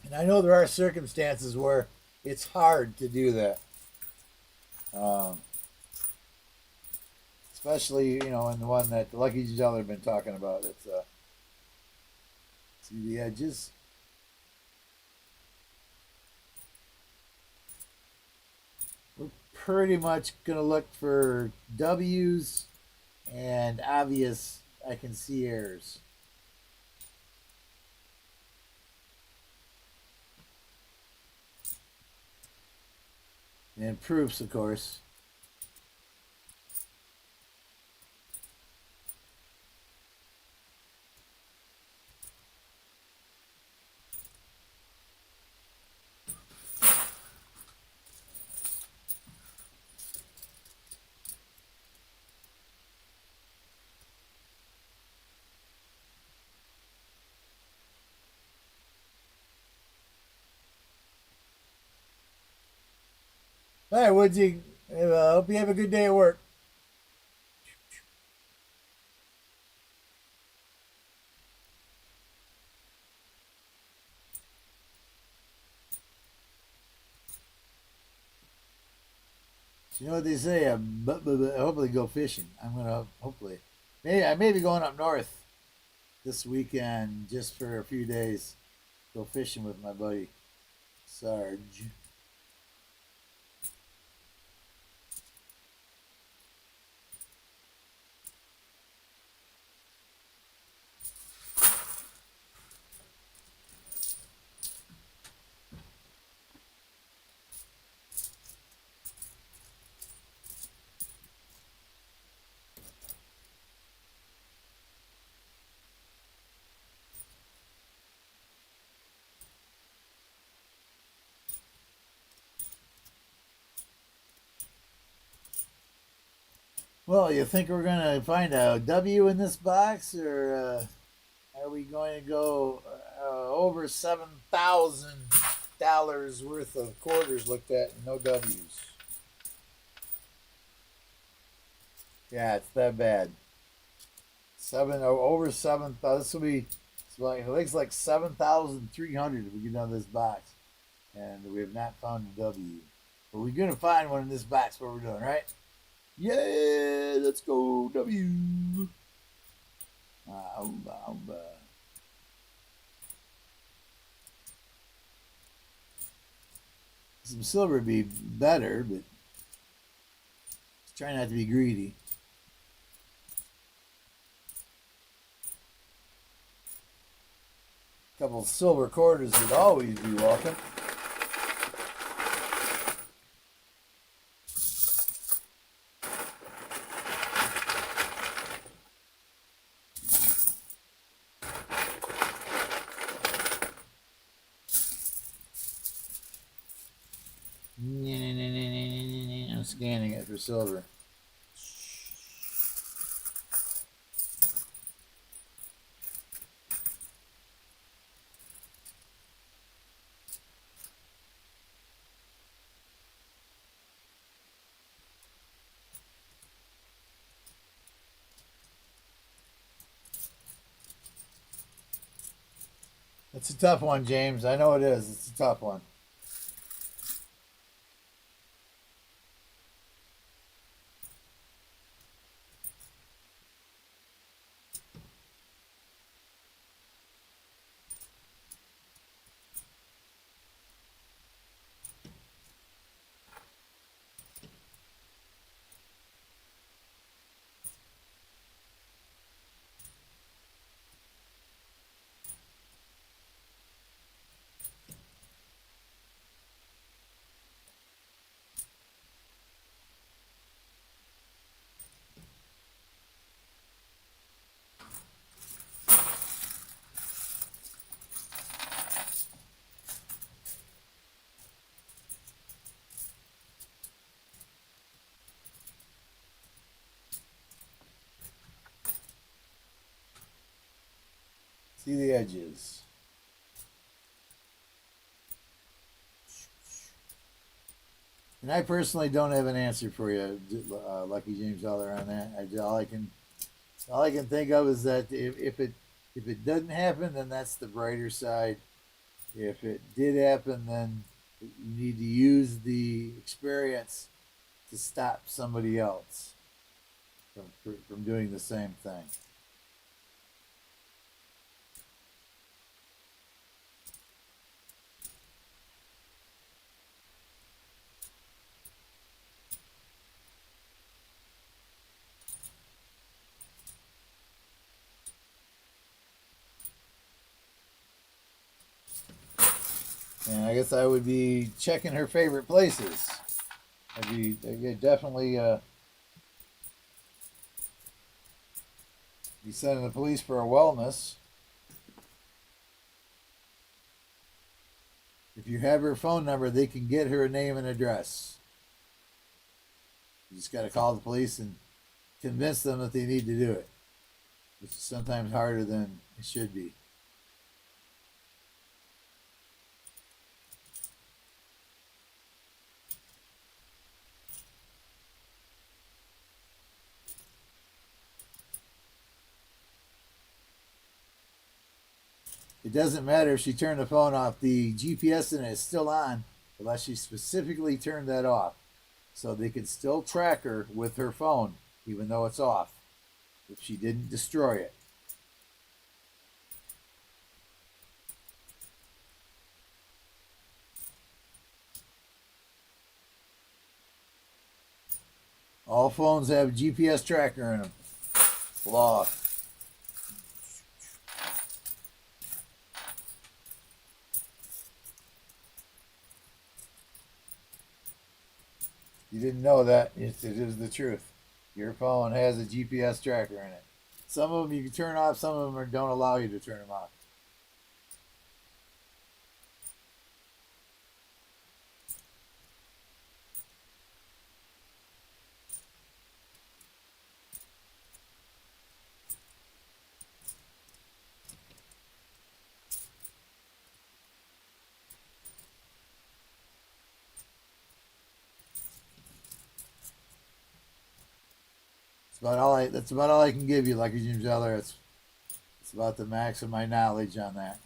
[SPEAKER 1] And I know there are circumstances where it's hard to do that. Um, Especially, in the one that the Lucky Giselle have been talking about. It's see the edges. We're pretty much gonna look for W's and obvious I can see errors. And proofs, of course. All right, Woodsy. Hope you have a good day at work. You know what they say? Hopefully go fishing. I'm gonna hopefully. Maybe I may be going up north this weekend just for a few days. Go fishing with my buddy Sarge. Well, you think we're gonna find a W in this box, or are we going to go over $7,000 worth of quarters looked at and no W's? Yeah, it's that bad. Over 7,000. This will be. It looks like 7,300 if we get out of this box, and we have not found a W. But we're gonna find one in this box. What we're doing, right? Yeah, let's go W. Some silver would be better, but try not to be greedy. A couple of silver quarters would always be welcome. I'm scanning it for silver. It's a tough one, James. I know it is. It's a tough one. See the edges. And I personally don't have an answer for you, Lucky James Dollar, on that. All I can think of is that if it doesn't happen, then that's the brighter side. If it did happen, then you need to use the experience to stop somebody else from doing the same thing. And I guess I would be checking her favorite places. I'd definitely be sending the police for a wellness. If you have her phone number, they can get her name and address. You just got to call the police and convince them that they need to do it, which is sometimes harder than it should be. It doesn't matter if she turned the phone off. The GPS in it is still on unless she specifically turned that off. So they can still track her with her phone, even though it's off, if she didn't destroy it. All phones have a GPS tracker in them. Law. You didn't know that. It is the truth. Your phone has a GPS tracker in it. Some of them you can turn off, some of them don't allow you to turn them off. That's about all I can give you, Lucky Jim Zeller. It's about the max of my knowledge on that.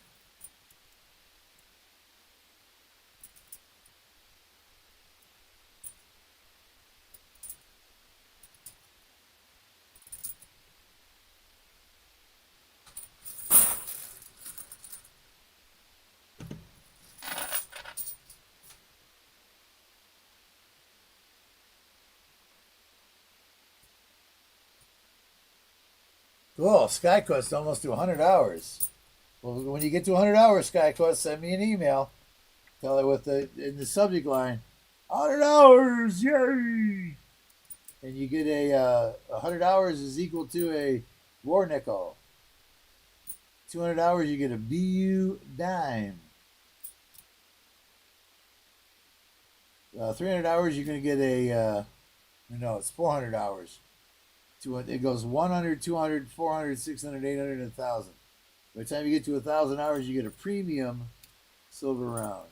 [SPEAKER 1] Cool. SkyQuest almost to 100 hours. Well, when you get to 100 hours, SkyQuest, send me an email. Tell it with in the subject line, 100 hours, yay! And you get 100 hours is equal to a war nickel. 200 hours, you get a BU dime. 300 hours, you're going to get no, it's 400 hours. It goes 100, 200, 400, 600, 800, and 1,000. By the time you get to 1,000 hours, you get a premium silver round.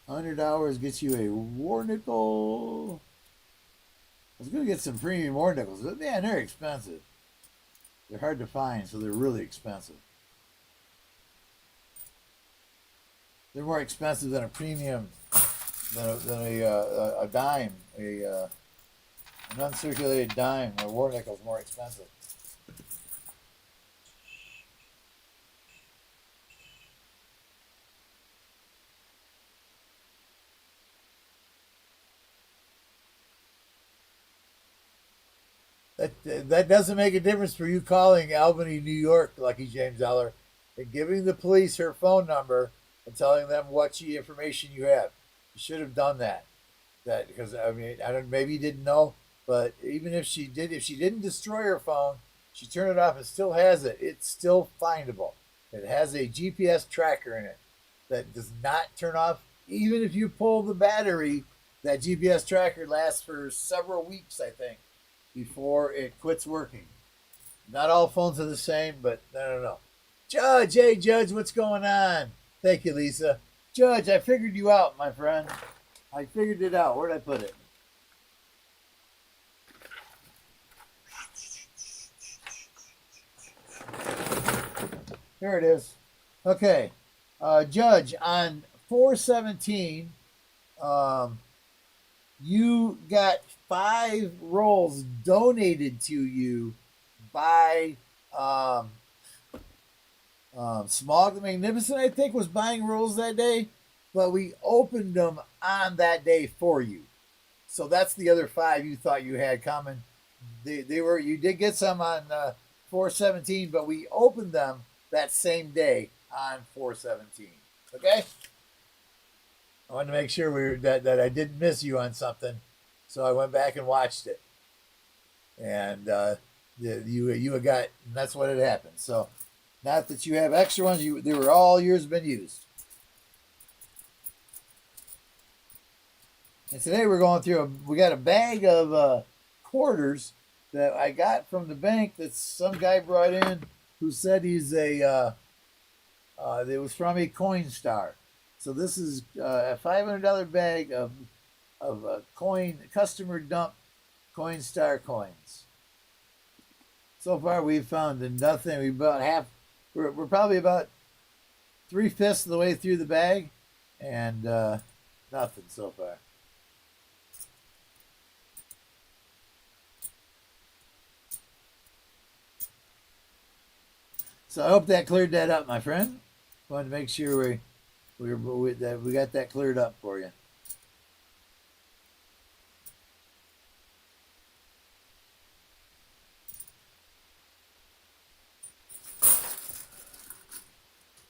[SPEAKER 1] $100 gets you a war nickel. I was going to get some premium war nickels, but man, they're expensive. They're hard to find, so they're really expensive. They're more expensive than a premium, than a dime, an uncirculated dime. A war nickel is more expensive. That doesn't make a difference for you calling Albany, New York, Lucky James Eller, and giving the police her phone number and telling them what information you have. You should have done that. Because I mean, I don't. Maybe you didn't know, but even if she didn't destroy her phone, she turned it off and still has it. It's still findable. It has a GPS tracker in it that does not turn off. Even if you pull the battery, that GPS tracker lasts for several weeks, I think, before it quits working. Not all phones are the same, but no. Judge, hey Judge, what's going on? Thank you, Lisa. Judge, I figured you out, my friend. I figured it out. Where'd I put it? Here it is. Okay. Judge, on 417, you got 5 rolls donated to you by Smog the Magnificent, I think, was buying rolls that day, but we opened them on that day for you. So that's the other 5 you thought you had coming. They were, you did get some on 417, but we opened them that same day on 417. Okay? I wanted to make sure that I didn't miss you on something, so I went back and watched it, and you got, and that's what had happened. So, not that you have extra ones, they were all yours been used. And today we're going through we got a bag of quarters that I got from the bank that some guy brought in who said he's it was from a Coinstar. So this is a $500 bag of coin customer dump Coinstar coins. So far, we've found nothing. We about half. We're probably about 3/5 of the way through the bag, and nothing so far. So I hope that cleared that up, my friend. Wanted to make sure that we got that cleared up for you.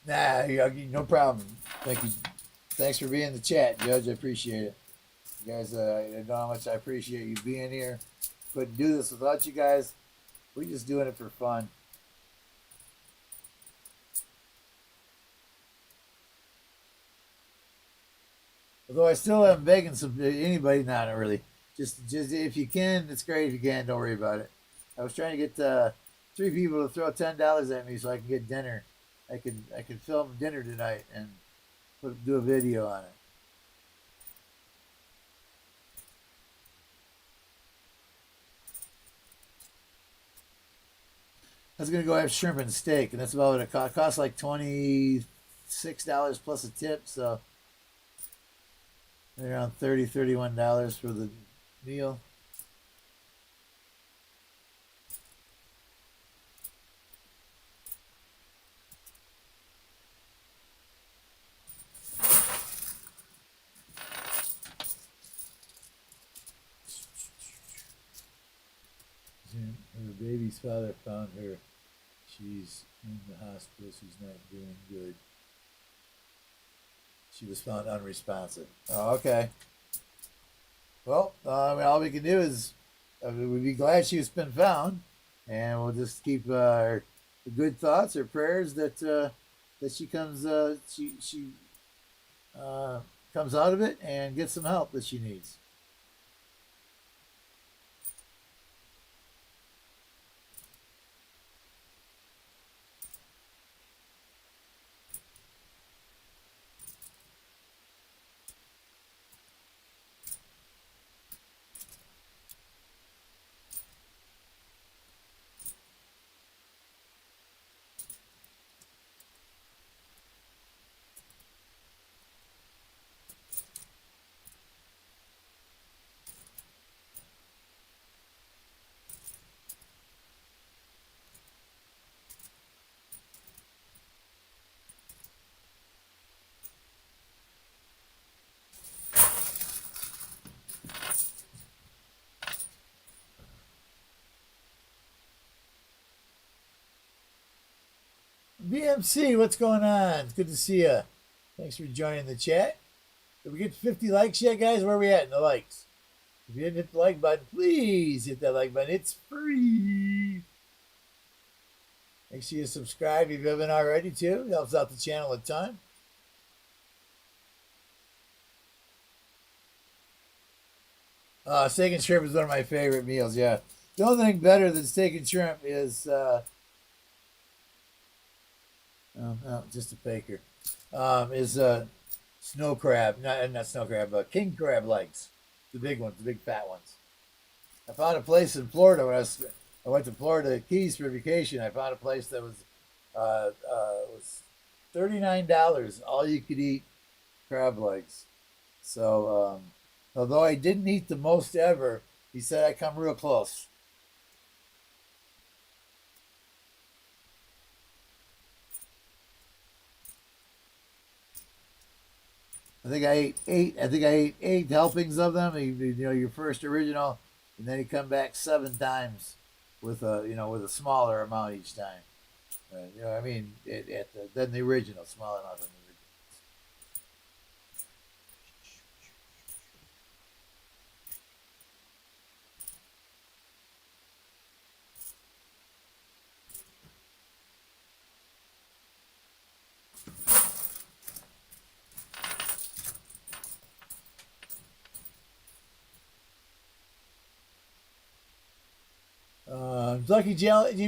[SPEAKER 1] Nah, no problem. Thank you. Thanks for being in the chat, Judge. I appreciate it. You guys, I know how much I appreciate you being here. Couldn't do this without you guys. We're just doing it for fun. Although I still am begging anybody, not really. Just if you can, it's great. If you can, don't worry about it. I was trying to get 3 people to throw $10 at me so I can get dinner. I can film dinner tonight and do a video on it. I was gonna go have shrimp and steak, and that's about what it cost. It costs like $26 plus a tip, so around $31 for the meal. Her baby's father found her. She's in the hospital. She's not doing good. She was found unresponsive. Oh, okay. Well, all we can do is we'd be glad she's been found, and we'll just keep our good thoughts or prayers that she comes she comes out of it and gets some help that she needs. BMC, what's going on? It's good to see you. Thanks for joining the chat. Did we get 50 likes yet, guys? Where are we at in the likes? If you didn't hit the like button, please hit that like button. It's free. Make sure you subscribe if you haven't already, too. It helps out the channel a ton. Steak and shrimp is one of my favorite meals, yeah. The only thing better than steak and shrimp is just a faker. Is snow crab, not snow crab, but king crab legs, the big ones, the big fat ones. I found a place in Florida when I went to Florida Keys for vacation. I found a place that was $39, all you could eat crab legs. So although I didn't eat the most ever, he said I come real close. I think I ate eight. I think I ate 8 helpings of them. Your first original, and then he come back 7 times with a smaller amount each time. I mean, than the original, smaller amount than the Lucky James,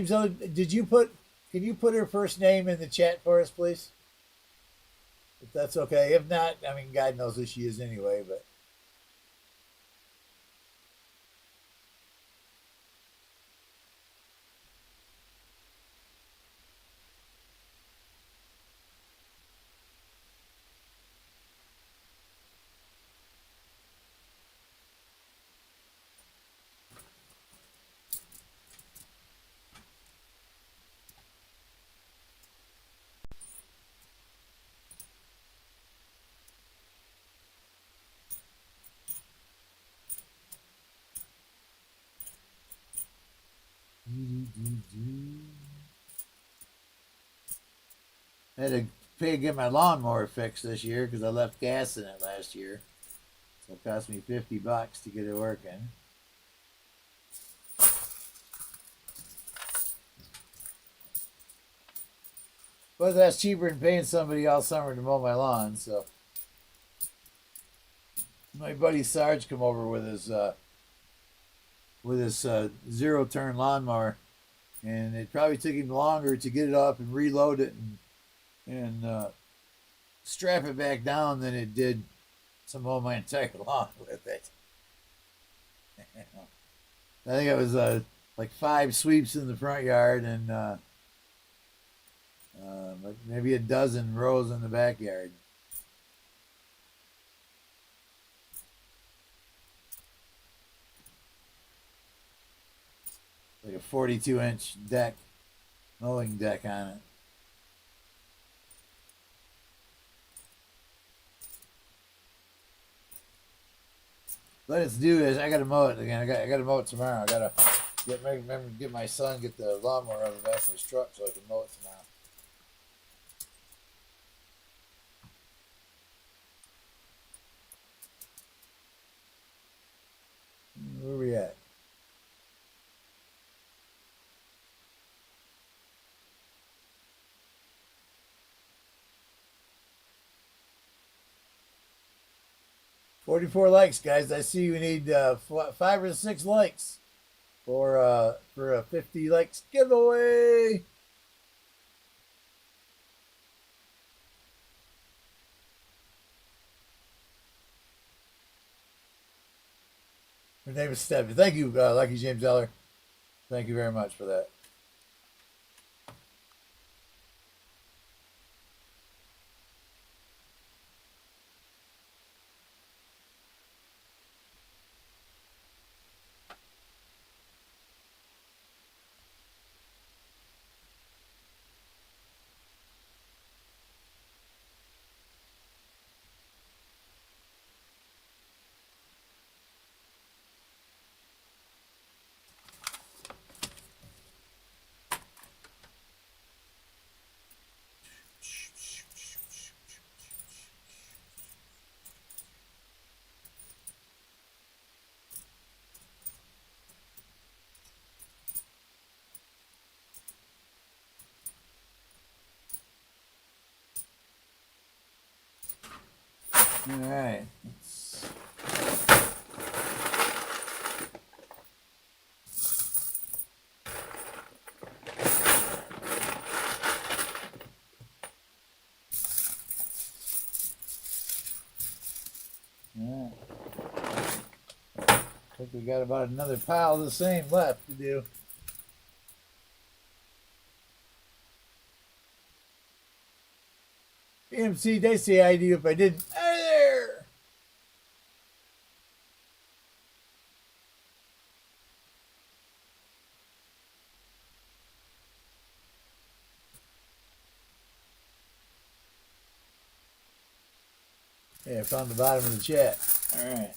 [SPEAKER 1] did you put? Can you put her first name in the chat for us, please? If that's okay. If not, I mean, God knows who she is anyway. But I had to pay to get my lawnmower fixed this year because I left gas in it last year. So it cost me $50 to get it working. But that's cheaper than paying somebody all summer to mow my lawn. So my buddy Sarge come over with his zero turn lawnmower, and it probably took him longer to get it up and reload it and strap it back down than it did to mow my entire lawn with it. I think it was like 5 sweeps in the front yard and maybe a dozen rows in the backyard. Like a 42-inch deck, mowing deck on it. But it's due is I gotta mow it again. I gotta mow it tomorrow. I gotta remember to get my son get the lawnmower out of the back of his truck so I can mow it tomorrow. Where are we at? $44 likes, guys. I see we need 5 or 6 likes for a 50 likes giveaway. Her name is Stephanie. Thank you, Lucky James Eller. Thank you very much for that. All right. All right. I think we got about another pile of the same left to do. PMC, they say I do if I didn't. Hey there! Yeah, I found the bottom of the chat. All right.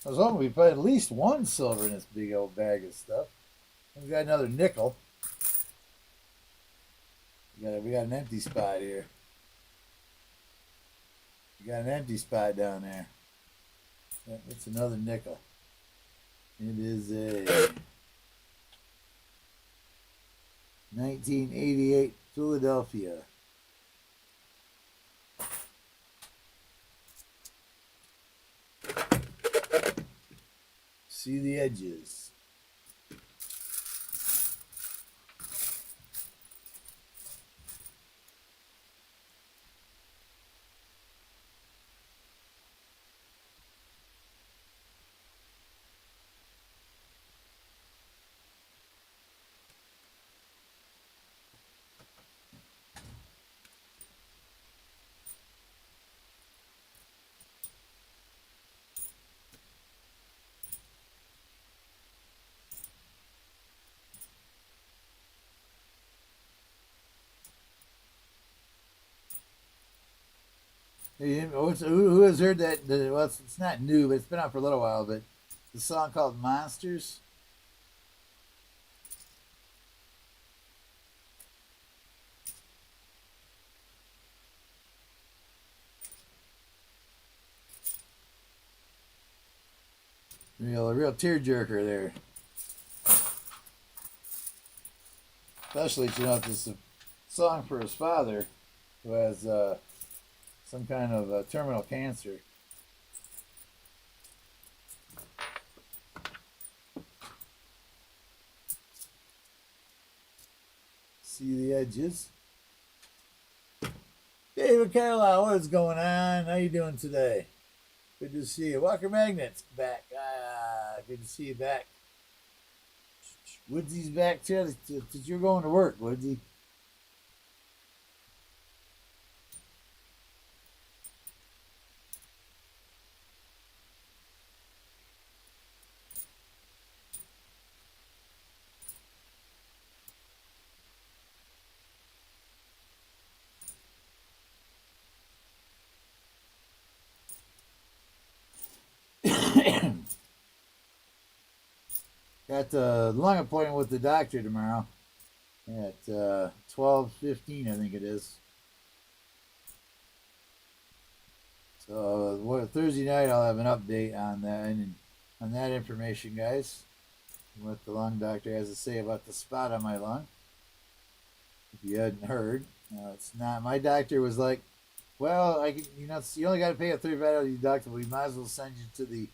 [SPEAKER 1] I was hoping we'd put at least 1 silver in this big old bag of stuff. We got another nickel. We got an empty spot here. We got an empty spot down there. It's another nickel. It is a 1988 Philadelphia. See the edges. Who has heard that? Well, it's not new, but it's been out for a little while. But the song called "Monsters." Real tearjerker there. Especially, you know, it's a song for his father, who has some kind of terminal cancer. See the edges. David Carlisle, what is going on? How you doing today? Good to see you. Walker Magnets back. Good to see you back. Woodsy's back too. You're going to work, Woodsy. Got the lung appointment with the doctor tomorrow at 12:15, I think it is. So Thursday night I'll have an update on that and on that information, guys. What the lung doctor has to say about the spot on my lung. If you hadn't heard, it's not. My doctor was like, "Well, I can, you know, you only got to pay a $35 deductible. We might as well send you to the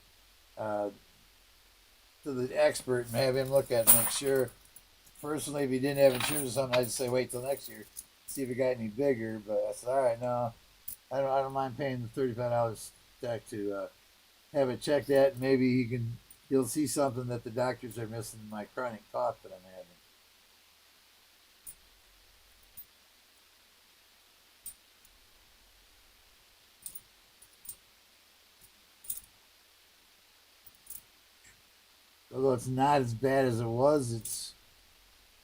[SPEAKER 1] expert and have him look at it and make sure." Personally, if he didn't have insurance or something, I'd say wait till next year, see if it got any bigger. But I said, all right, no, I don't mind paying the $35 back to have it checked at, and maybe he'll see something that the doctors are missing in my chronic cough that I'm having. Although it's not as bad as it was, it's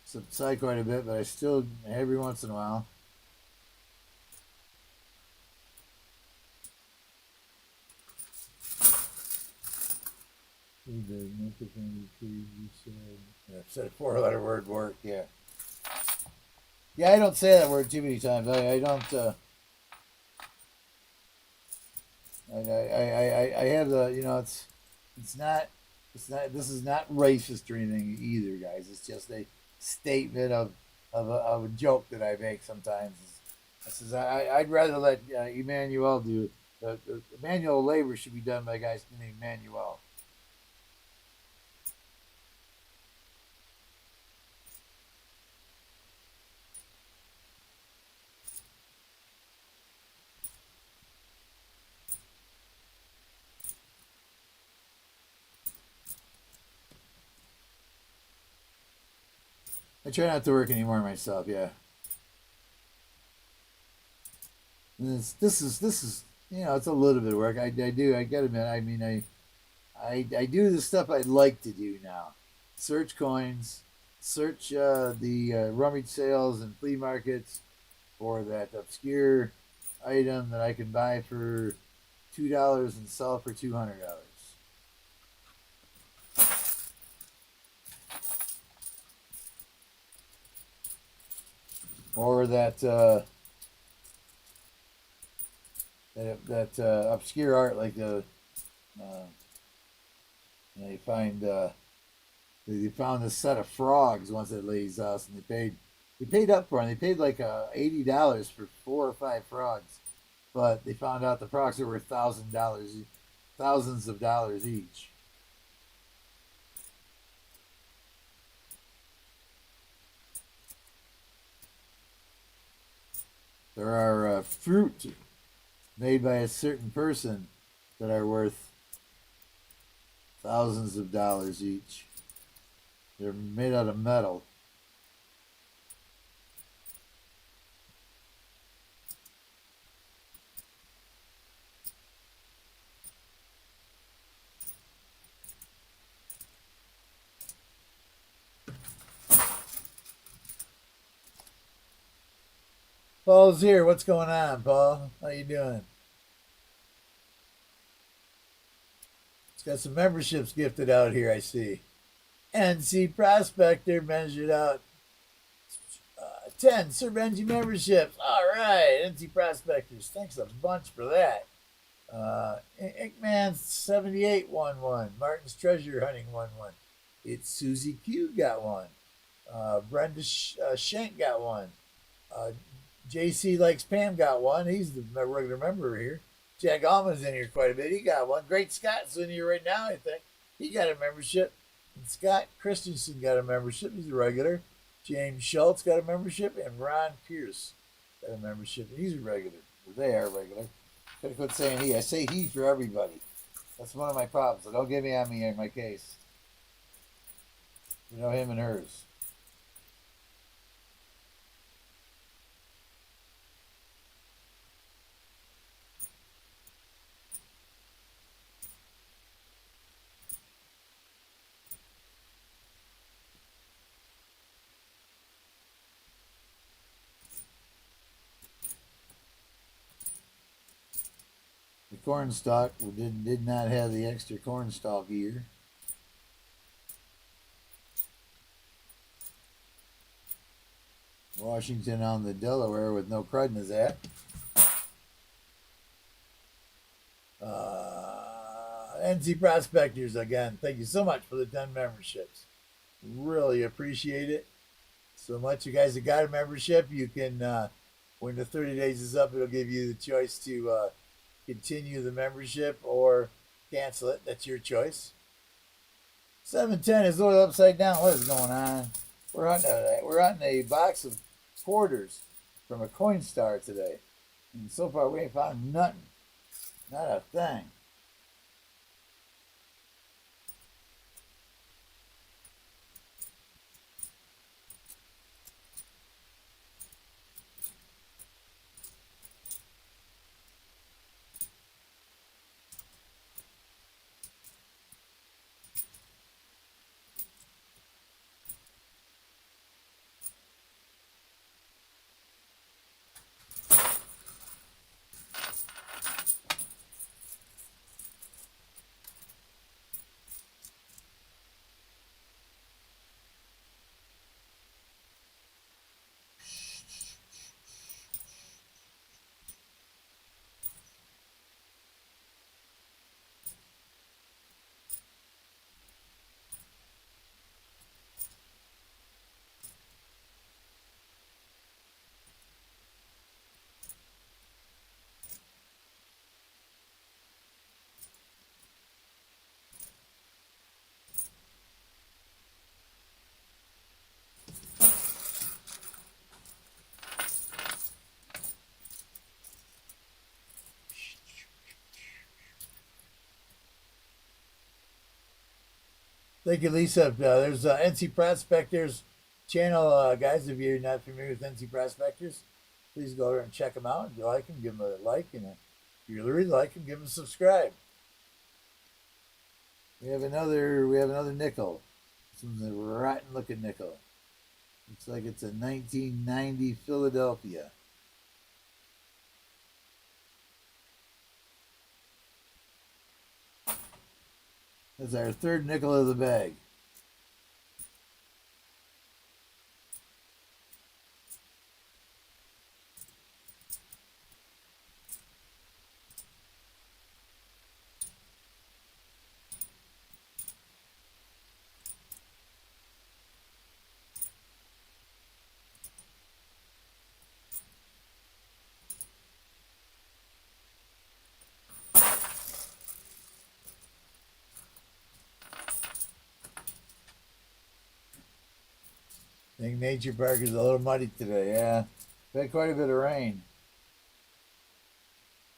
[SPEAKER 1] subside quite a bit, but I still, every once in a while. You said a four-letter word work, yeah. Yeah, I don't say that word too many times. I don't, I have the, you know, it's not, this is not racist or anything either, guys. It's just a statement of a joke that I make sometimes. I says I'd rather let Emmanuel do it. The manual labor should be done by guys named Emmanuel. I try not to work anymore myself. Yeah. And this is you know, it's a little bit of work. I do. I gotta admit. I mean, I do the stuff I'd like to do now. Search coins, search the rummage sales and flea markets for that obscure item that I can buy for $2 and sell for $200. Or that obscure art like they find they found this set of frogs once at Lady's house, and they paid up for them. They paid like $80 for 4 or 5 frogs, but they found out the frogs are worth $1,000, thousands of dollars each. There are fruit made by a certain person that are worth thousands of dollars each. They're made out of metal. Paul's here. What's going on, Paul? How you doing? It's got some memberships gifted out here, I see. NC Prospector measured out 10 Sir Benji memberships. All right, NC Prospectors. Thanks a bunch for that. Inkman 78 won one. Martin's Treasure Hunting won one. It's Susie Q got one. Brenda Shank got one. JC Likes Pam got one. He's the regular member here. Jack Allman's in here quite a bit. He got one. Great Scott's in here right now, I think. He got a membership. And Scott Christensen got a membership. He's a regular. James Schultz got a membership. And Ron Pierce got a membership. He's a regular. Or they are regular. Gotta quit saying he. I say he for everybody. That's one of my problems. So don't get me on me in my case. You know, him and hers. The corn stalk did not have the extra corn stalk ear. Washington on the Delaware with no crud in his hat. NC Prospectors again. Thank you so much for the 10 memberships. Really appreciate it so much. You guys that got a membership, you can when the 30 days is up, it'll give you the choice to continue the membership or cancel it. That's your choice. 710 is a little upside down. What is going on? We're on a box of quarters from a Coinstar today, and so far we ain't found nothing. Not a thing. Thank you, Lisa. There's NC Prospectors channel, guys. If you're not familiar with NC Prospectors, please go over and check them out. If you like them, give them a like, and if you really like them, give them a subscribe. We have another nickel. This one's a rotten looking nickel. Looks like it's a 1990 Philadelphia. That's our third nickel of the bag. I think Nature Park is a little muddy today. Yeah, we had quite a bit of rain.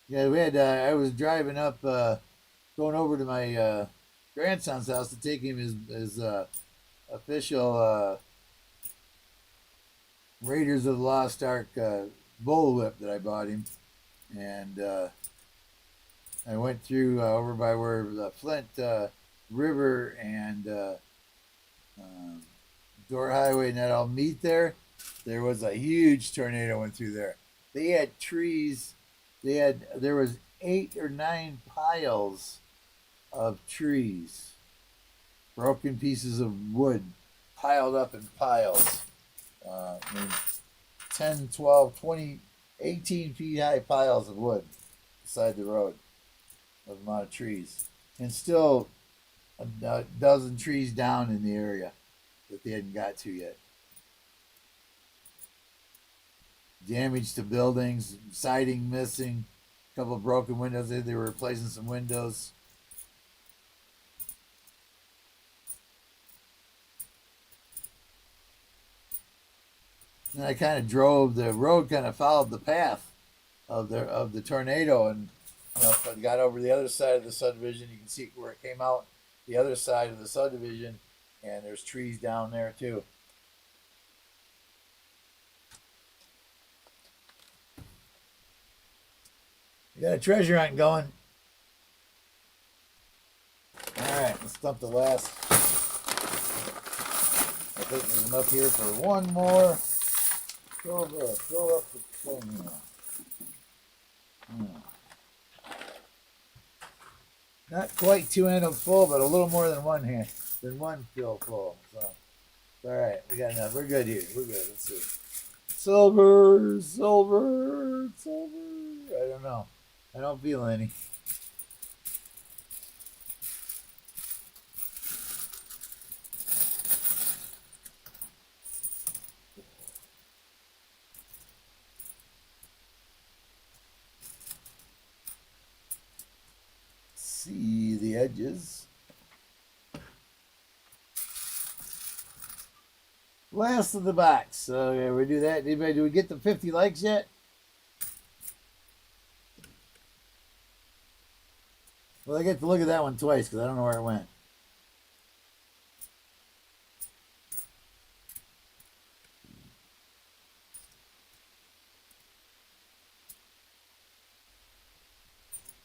[SPEAKER 1] Yeah, we had. I was driving up, going over to my grandson's house to take him his official Raiders of the Lost Ark bullwhip that I bought him, and I went through over by where the Flint River and Door Highway and that all meet there. There was a huge tornado went through there. They had trees. There was 8 or 9 piles of trees, broken pieces of wood piled up in piles. I mean, 10, 12, 20, 18 feet high piles of wood beside the road. of amount of trees, and still a dozen trees down in the area that they hadn't got to yet. Damage to buildings, siding missing, a couple of broken windows. They were replacing some windows. And I kind of drove, the road kind of followed the path of the tornado, and if I got over the other side of the subdivision, you can see where it came out the other side of the subdivision, and there's trees down there too. We got a treasure hunt going. All right, let's dump the last. I think there's enough here for one more. Fill up the thing here. Not quite two handles full, but a little more than one fill full. So, all right, we got enough. We're good here. We're good. Let's see. Silver. I don't know. I don't feel any. See the edges. Last of the box. So yeah, we do that. Anybody, do we get the 50 likes yet? Well, I get to look at that one twice because I don't know where it went.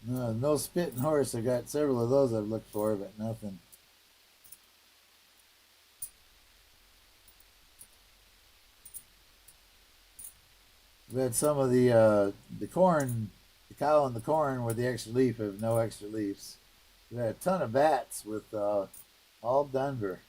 [SPEAKER 1] No spitting horse. I got several of those I've looked for, but nothing. We had some of the corn, the cow and the corn with the extra leaf have no extra leaves. We had a ton of bats with all Denver.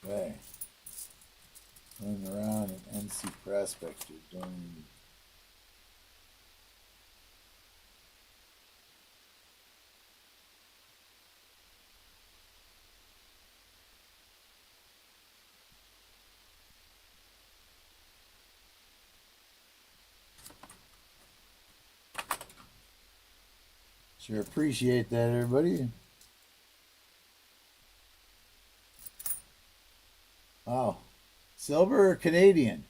[SPEAKER 1] Okay. Going around an NC Prospector. Doing sure appreciate that, everybody. Wow. Silver or Canadian?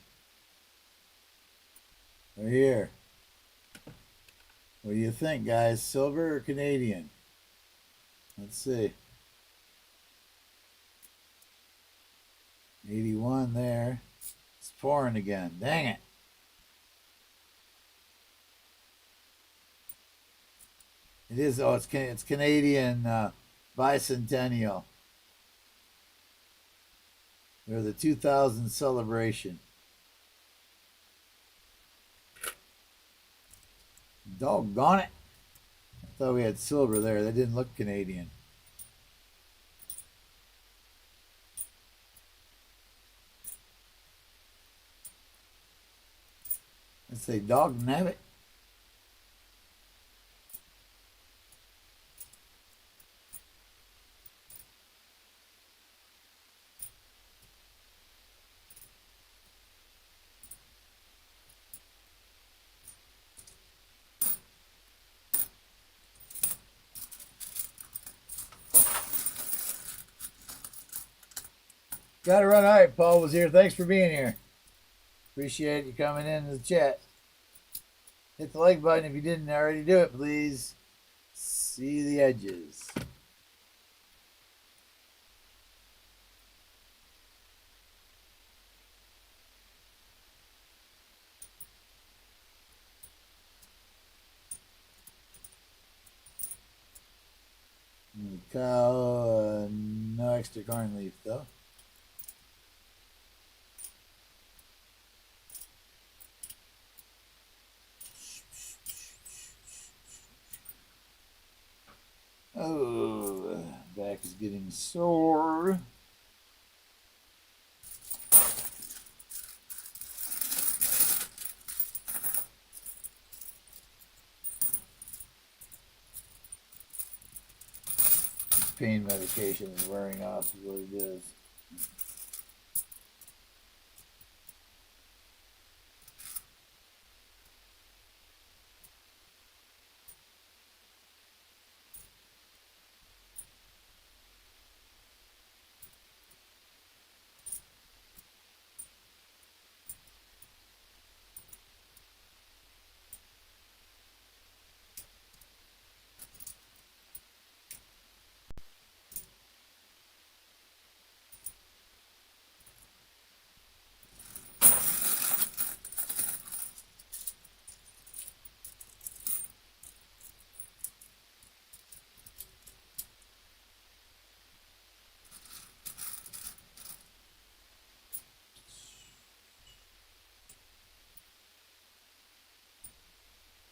[SPEAKER 1] Right here. What do you think, guys? Silver or Canadian? Let's see. 81 there. It's pouring again. Dang it. It is. Oh, it's Canadian bicentennial. They're the 2000 celebration. Doggone it. I thought we had silver there. That didn't look Canadian. Let's say dog nabbit. Got to run. All right, Paul was here. Thanks for being here. Appreciate you coming in the chat. Hit the like button if you didn't already do it, please. See the edges. Cow, no extra corn leaf though. Oh, back is getting sore. Pain medication is wearing off is what it is.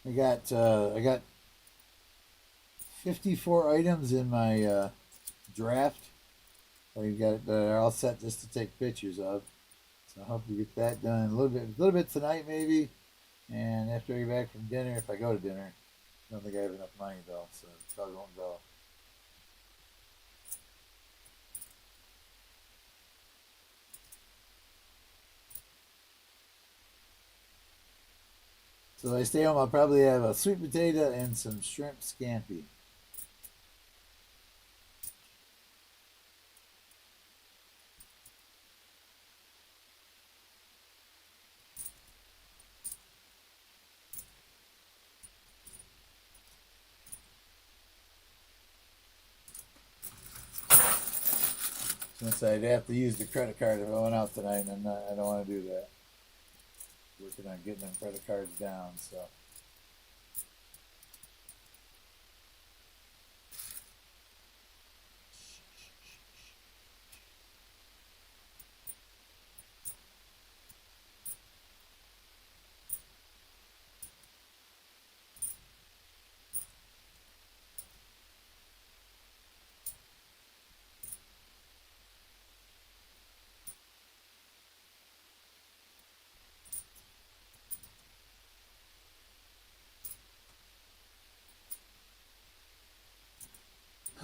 [SPEAKER 1] I got 54 items in my draft. I got that are all set just to take pictures of. So I hope to get that done a little bit tonight maybe. And after I get back from dinner, if I go to dinner, I don't think I have enough money though, so I probably won't go. So I stay home. I'll probably have a sweet potato and some shrimp scampi. Since I'd have to use the credit card if I went out tonight, and I don't want to do that. Working on getting them credit cards down, so.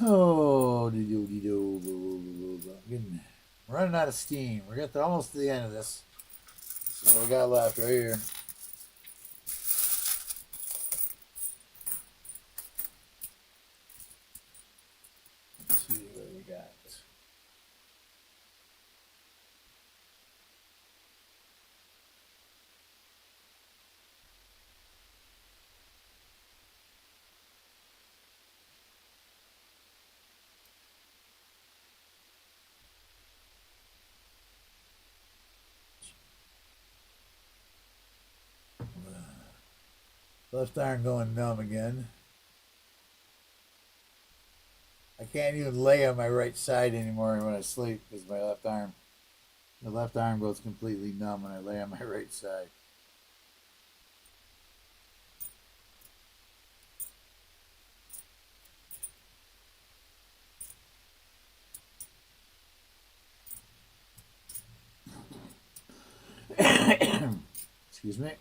[SPEAKER 1] Oh, getting running out of steam. We're almost to the end of this. So what we got left right here. Let's see what we got. Left arm going numb again. I can't even lay on my right side anymore when I sleep because the left arm goes completely numb when I lay on my right side. Excuse me.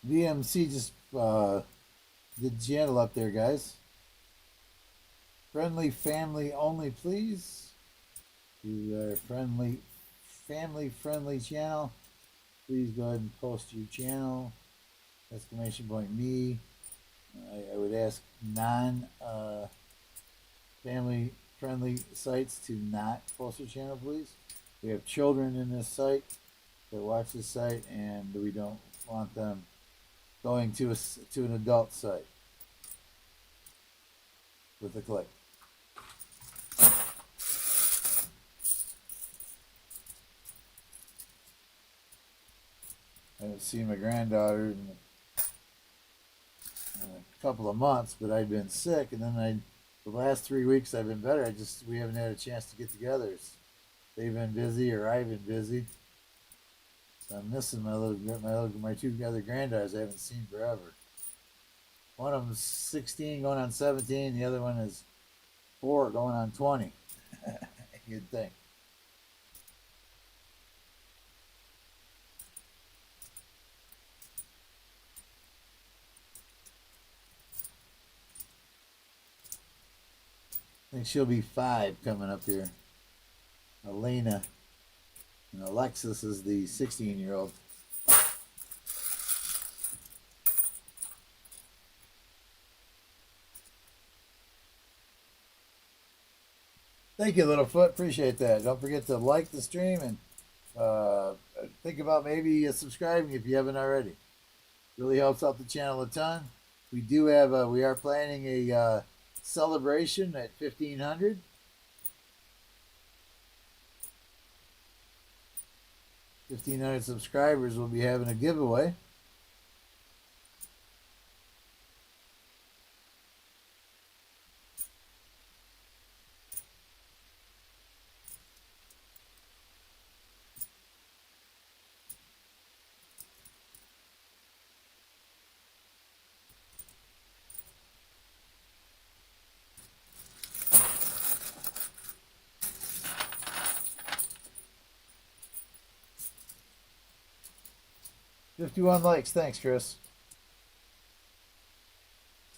[SPEAKER 1] VMC just did channel up there, guys. Friendly family only, please. To our family friendly channel. Please go ahead and post your channel. Exclamation point me. I would ask non family friendly sites to not post your channel, please. We have children in this site, that watch the site, and we don't want them going to an adult site with a click. I haven't seen my granddaughter in a couple of months, but I've been sick, and then the last 3 weeks I've been better. We haven't had a chance to get together. They've been busy, or I've been busy. So I'm missing my two other granddaughters I haven't seen forever. One of them's 16, going on 17. The other one is 4, going on 20. You'd think. I think she'll be 5 coming up here. Elena. And Alexis is the 16-year-old. Thank you, Littlefoot. Appreciate that. Don't forget to like the stream and think about maybe subscribing if you haven't already. Really helps out the channel a ton. We are planning a celebration at 1,500. 1,500 subscribers, we'll be having a giveaway. $51 likes. Thanks, Chris.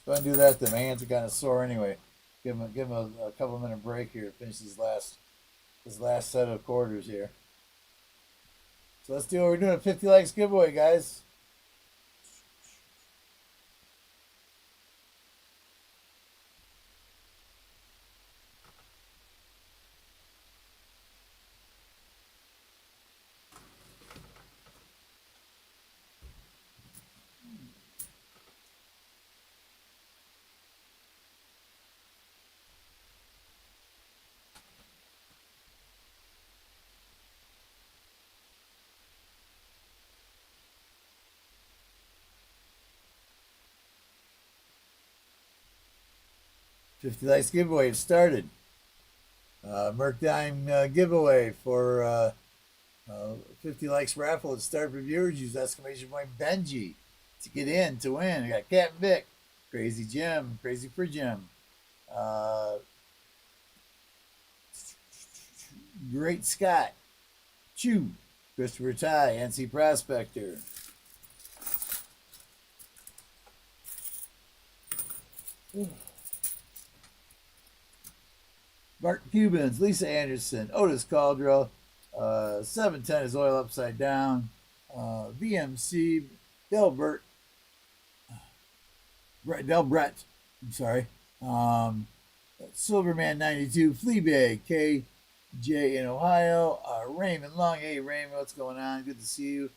[SPEAKER 1] Go ahead and do that then. My hands are kind of sore anyway. Give him a couple minute break here to finish his last set of quarters here. So let's do it. We're doing a 50 likes giveaway, guys. $50 likes giveaway. It started. Mercdime giveaway for 50 likes raffle at start for viewers. Use exclamation point Benji to get in to win. I got Captain Vic, Crazy Jim, Crazy for Jim, Great Scott, Chew, Christopher Ty, NC Prospector. Mark Cubans, Lisa Anderson, Otis Caldwell, 710 is Oil Upside Down, VMC, Delbert, Delbrett, I'm sorry, Silverman 92, Fleabag, KJ in Ohio, Raymond Long, hey Raymond, what's going on? Good to see you.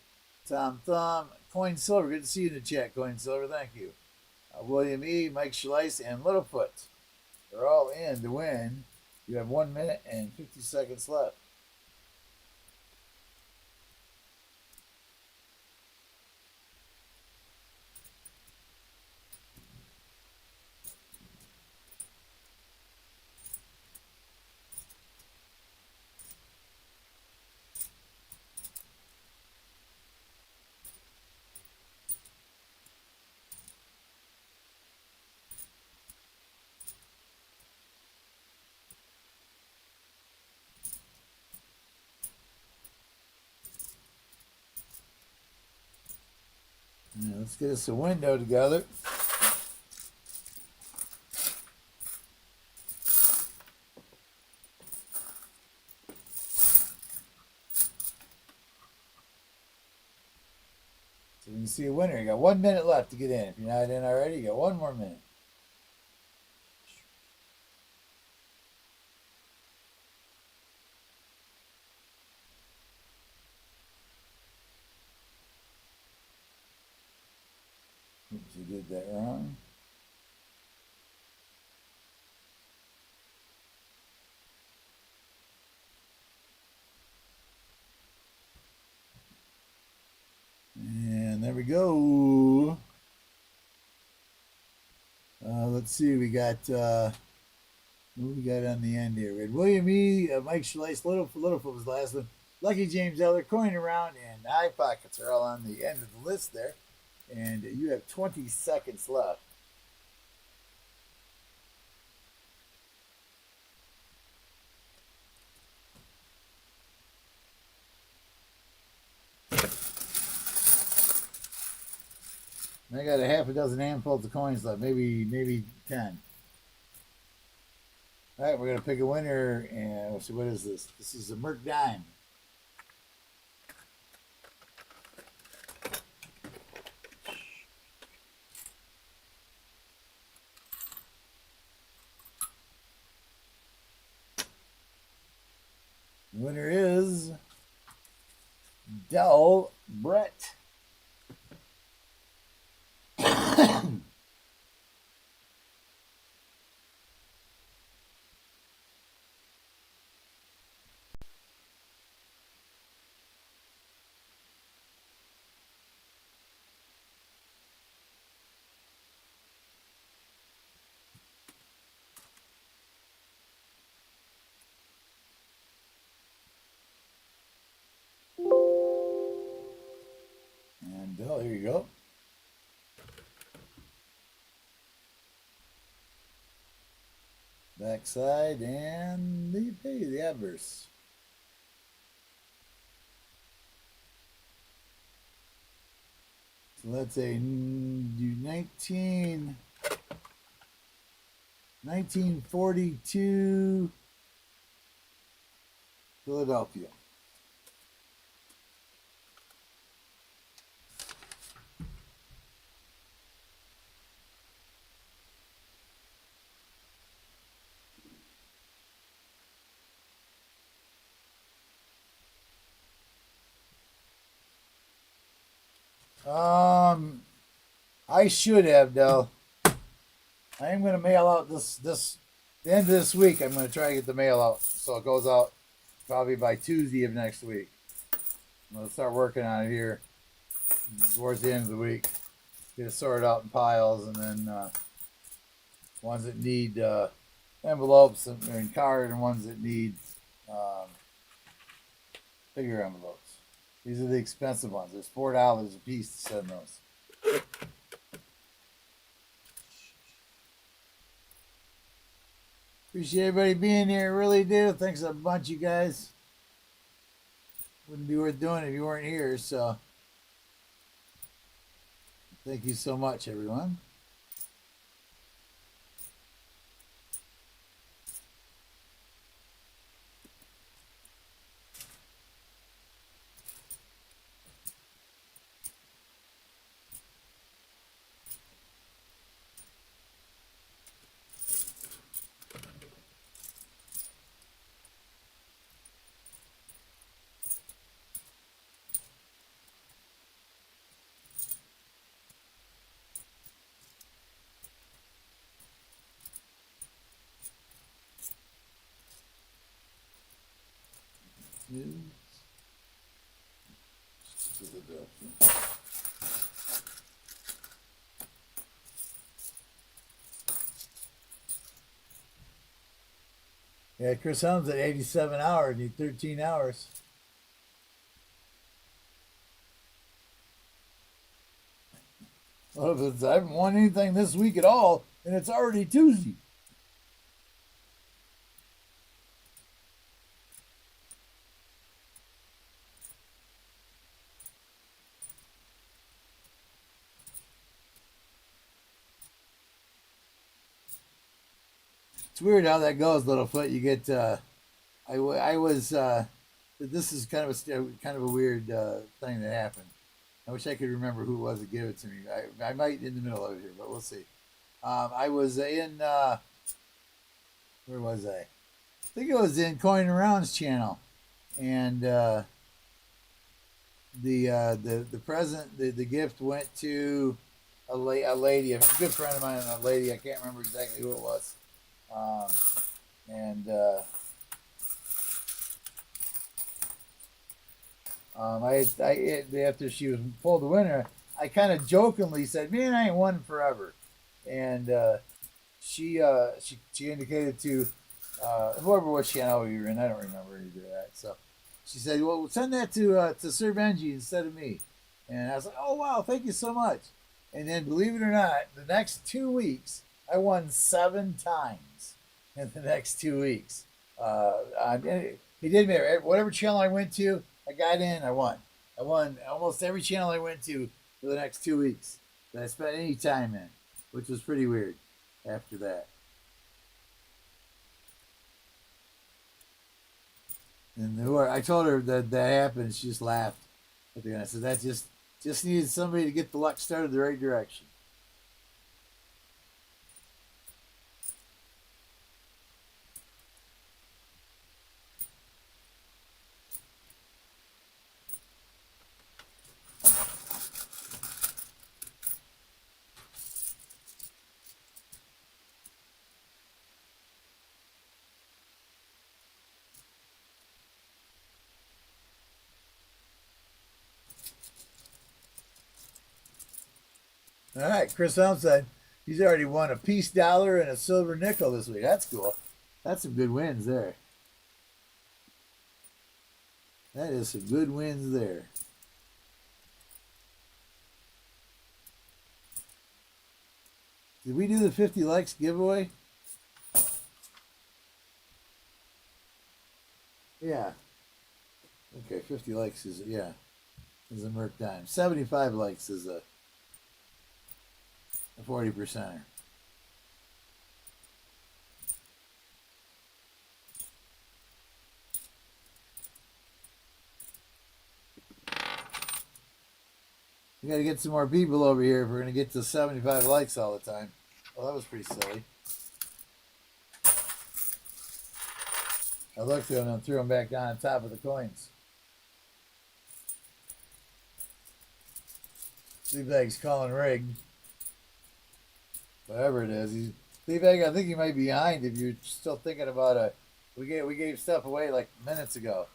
[SPEAKER 1] Tom Thumb, Coin Silver, good to see you in the chat, Coin Silver, thank you. William E., Mike Schleiss, and Littlefoot. They're all in to win. You have 1 minute and 50 seconds left. Let's get us a window together. So you can see a winner. You got 1 minute left to get in. If you're not in already, you got 1 more minute. did that wrong. And there we go. Let's see. We got what we got on the end here. We had William E. Mike Schleiss, Littlefoot was the last one. Lucky James Eller, Coin Around, and Eye Pockets are all on the end of the list there. And you have 20 seconds left. I got a half a dozen handfuls of coins left, maybe 10. All right, we're gonna pick a winner, and we'll see what is this. This is a Merc Dime. The winner is Del Brett. And Bill, here you go. Backside and the adverse. So let's say 1942 Philadelphia. I should have, though. I am going to mail out the end of this week. I'm going to try to get the mail out, so it goes out probably by Tuesday of next week. I'm going to start working on it here towards the end of the week. Get it sorted out in piles, and then ones that need envelopes and card, and ones that need bigger envelopes. These are the expensive ones. There's $4 a piece to send those. Appreciate everybody being here. Really do. Thanks a bunch, you guys. Wouldn't be worth doing if you weren't here. So thank you so much, everyone. Yeah, Chris Helms at 87 hours. Need 13 hours. Well, if I haven't won anything this week at all, and it's already Tuesday. It's weird how that goes, Littlefoot. You get, this is kind of a weird thing that happened. I wish I could remember who it was that gave it to me. I might in the middle of it here, but we'll see. I was in, where was I? I think it was in Coin Around's channel, and the present, the gift went to a lady, a good friend of mine, a lady. I can't remember exactly who it was. Um, and after she was pulled the winner, I kind of jokingly said, "Man, I ain't won forever," and she indicated to whoever was channel we were in. I don't remember either of that. So she said, "Well, send that to Sir Benji instead of me." And I was like, "Oh wow, thank you so much." And then, believe it or not, the next 2 weeks, I won 7 times in the next 2 weeks. It didn't matter. Whatever channel I went to, I got in. I won. I won almost every channel I went to for the next 2 weeks that I spent any time in, which was pretty weird. After that, and I told her that happened. She just laughed at the end. I said that just needed somebody to get the luck started the right direction. All right, Chris Helm said he's already won a peace dollar and a silver nickel this week. That's cool. That's some good wins there. That is some good wins there. Did we do the 50 likes giveaway? Yeah. Okay, 50 likes is a Merc dime. 75 likes is a 40%er. We got to get some more people over here if we're going to get to 75 likes all the time. Well, that was pretty silly. I looked at them and threw them back down on top of the coins. Fleabag's calling rigged. Whatever it is, Fleabag. I think you might be behind if you're still thinking about a. We gave stuff away like minutes ago.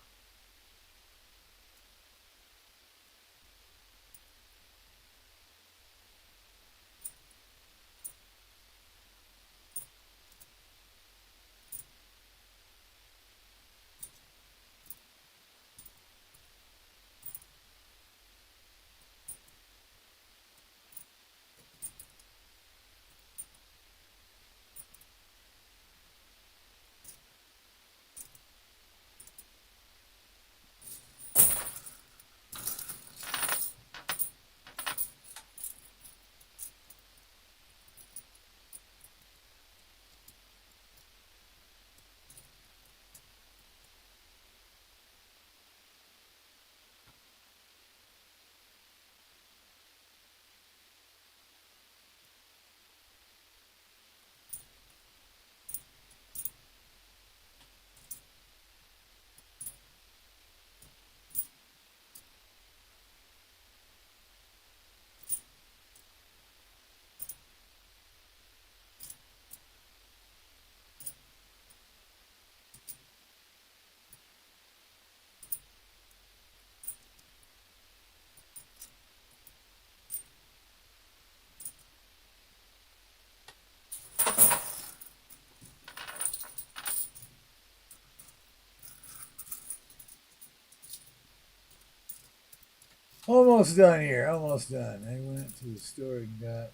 [SPEAKER 1] Almost done here. Almost done. I went to the store and got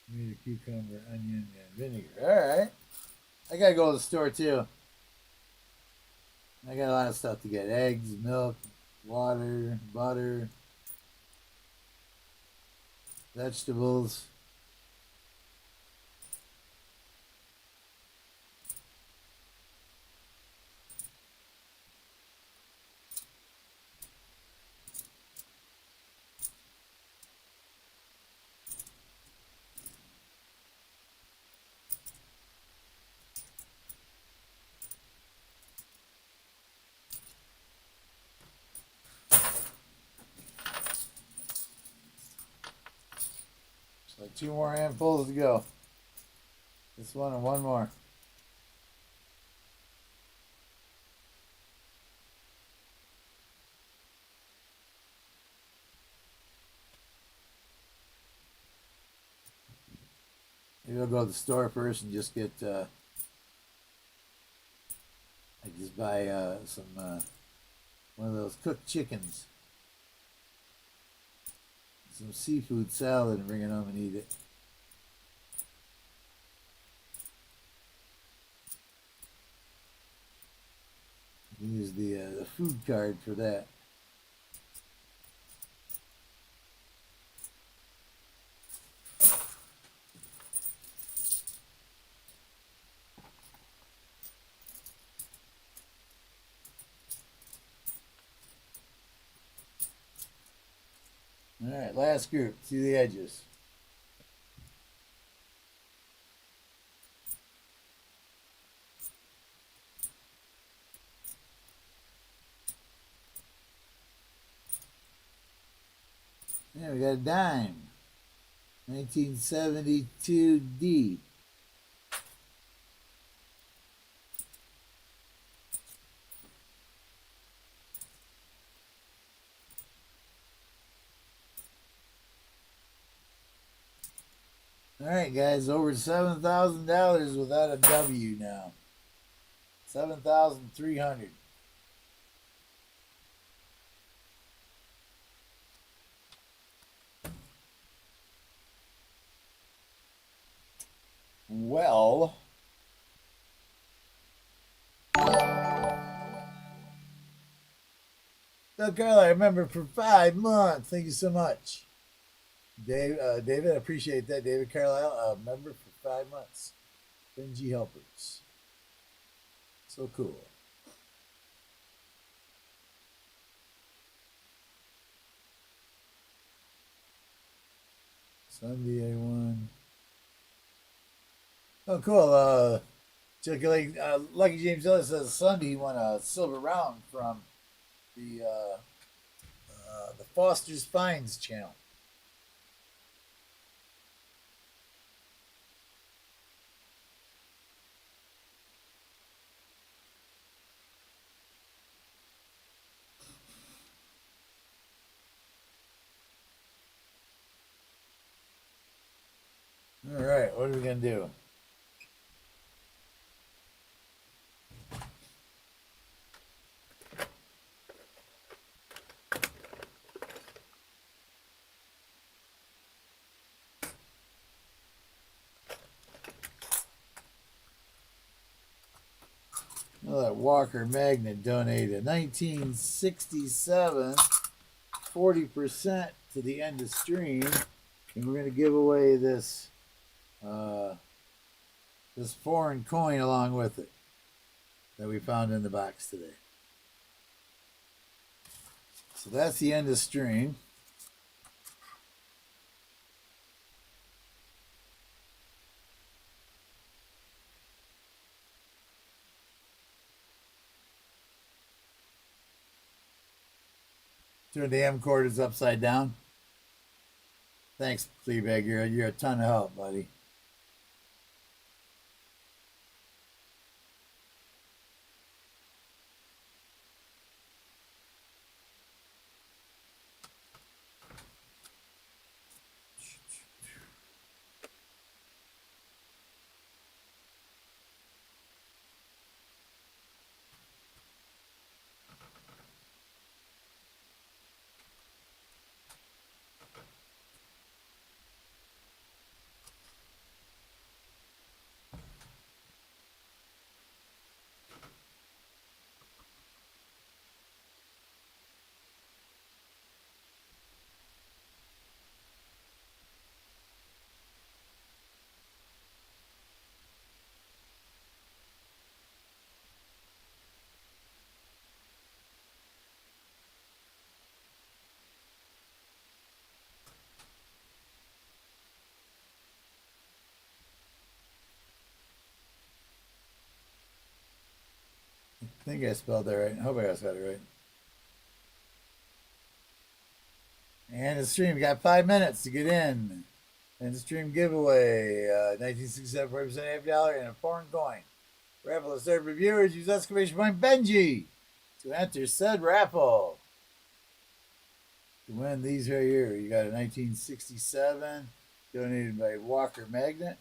[SPEAKER 1] me a cucumber, onion, and vinegar. All right. I gotta go to the store too. I got a lot of stuff to get: eggs, milk, water, butter, vegetables. 2 more handfuls to go. This one and one more. Maybe I'll go to the store first and just get. I just buy some one of those cooked chickens, some seafood salad, and bring it home and eat it. You can use the food card for that. All right, last group. See the edges. Yeah, we got a dime. 1972D. All right, guys, over $7,000 without a W now. 7,300. Well, Doug Carla, I remember for 5 months. Thank you so much. David, I appreciate that. David Carlisle, a member for 5 months. Benji helpers. So cool. Sunday I won. Oh, cool. Lucky James Ellis says Sunday he won a silver round from the Foster's Finds channel. All right, what are we gonna do? Oh, that Walker Magnet donated 1967, 40% to the end of stream, and we're gonna give away this this foreign coin along with it that we found in the box today. So that's the end of stream. Turn the M cord is upside down. Thanks, Fleabag. You're a ton of help, buddy. I think I spelled that right. I hope I got it right. And the stream, we got 5 minutes to get in. And the stream giveaway, 1967 40% $50 and a foreign coin. Raffle to serve reviewers. Use exclamation point Benji to enter said raffle. To win these right here, you got a 1967 donated by Walker Magnet.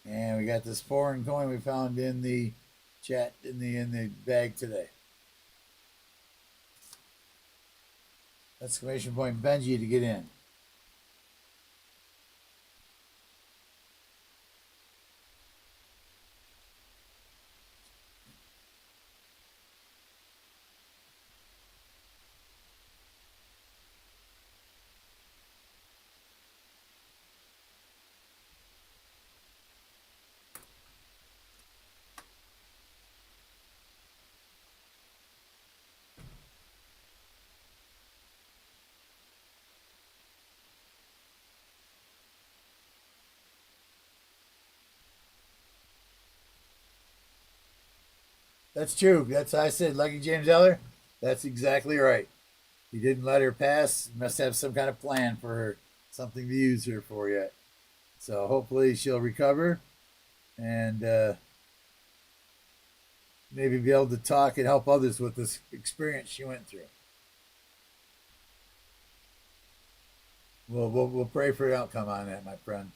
[SPEAKER 1] And we got this foreign coin we found in the chat in the bag today. Exclamation point Benji to get in. That's true. That's I said, Lucky James Eller. That's exactly right. He didn't let her pass. Must have some kind of plan for her, something to use her for yet. So hopefully she'll recover and maybe be able to talk and help others with this experience she went through. We'll pray for an outcome on that, my friend.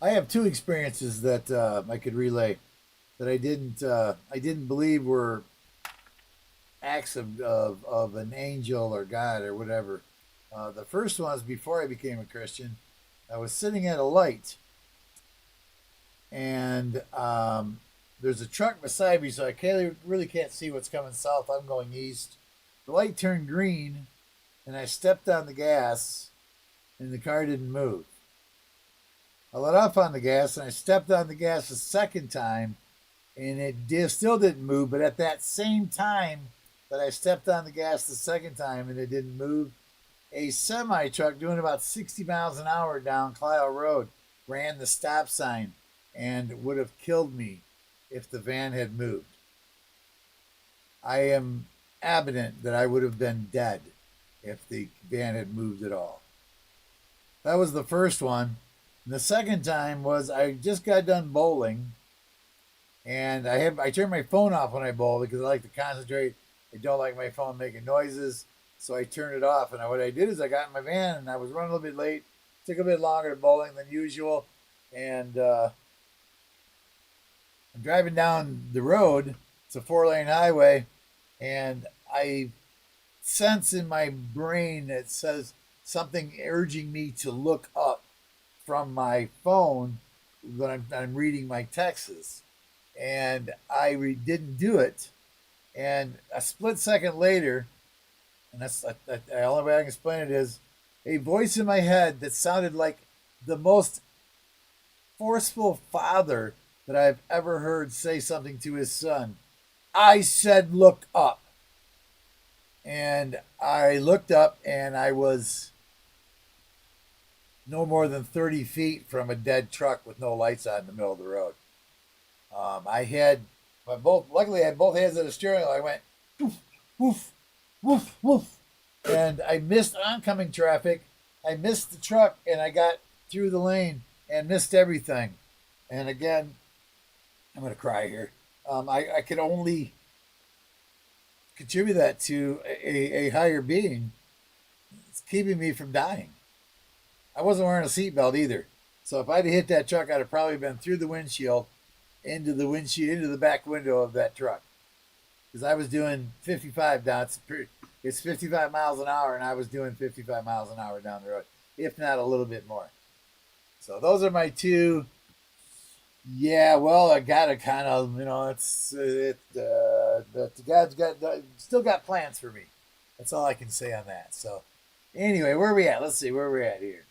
[SPEAKER 1] I have two experiences that I could relay that I didn't believe were acts of an angel or God or whatever. The first one was before I became a Christian. I was sitting at a light, and there's a truck beside me, so I really can't see what's coming south. I'm going east. The light turned green, and I stepped on the gas, and the car didn't move. I let off on the gas, and I stepped on the gas a second time, and it still didn't move. But at that same time that I stepped on the gas the second time and it didn't move, a semi truck doing about 60 miles an hour down Clio Road ran the stop sign and would have killed me if the van had moved. I am evident that I would have been dead if the van had moved at all. That was the first one. And the second time was I just got done bowling, and I turn my phone off when I bowl because I like to concentrate. I don't like my phone making noises, so I turned it off. And what I did is I got in my van, and I was running a little bit late. Took a bit longer to bowling than usual, and I'm driving down the road. It's a 4-lane highway, and I sense in my brain that says something urging me to look up from my phone when I'm reading my texts, and I didn't do it. And a split second later, and that's the only way I can explain it is a voice in my head that sounded like the most forceful father that I've ever heard say something to his son. I said, "Look up," and I looked up, and I was no more than 30 feet from a dead truck with no lights on in the middle of the road. Luckily I had both hands on the steering wheel. I went woof, woof, woof, woof. And I missed oncoming traffic. I missed the truck, and I got through the lane and missed everything. And again, I'm going to cry here. I could only contribute that to a higher being. It's keeping me from dying. I wasn't wearing a seatbelt either. So if I'd hit that truck, I'd have probably been through the windshield, into the back window of that truck. Because I was doing 55 down. It's 55 miles an hour, and I was doing 55 miles an hour down the road, if not a little bit more. So those are my two. Yeah, well, I gotta kind of, God's still got plans for me. That's all I can say on that. So anyway, where are we at? Let's see where we're at here.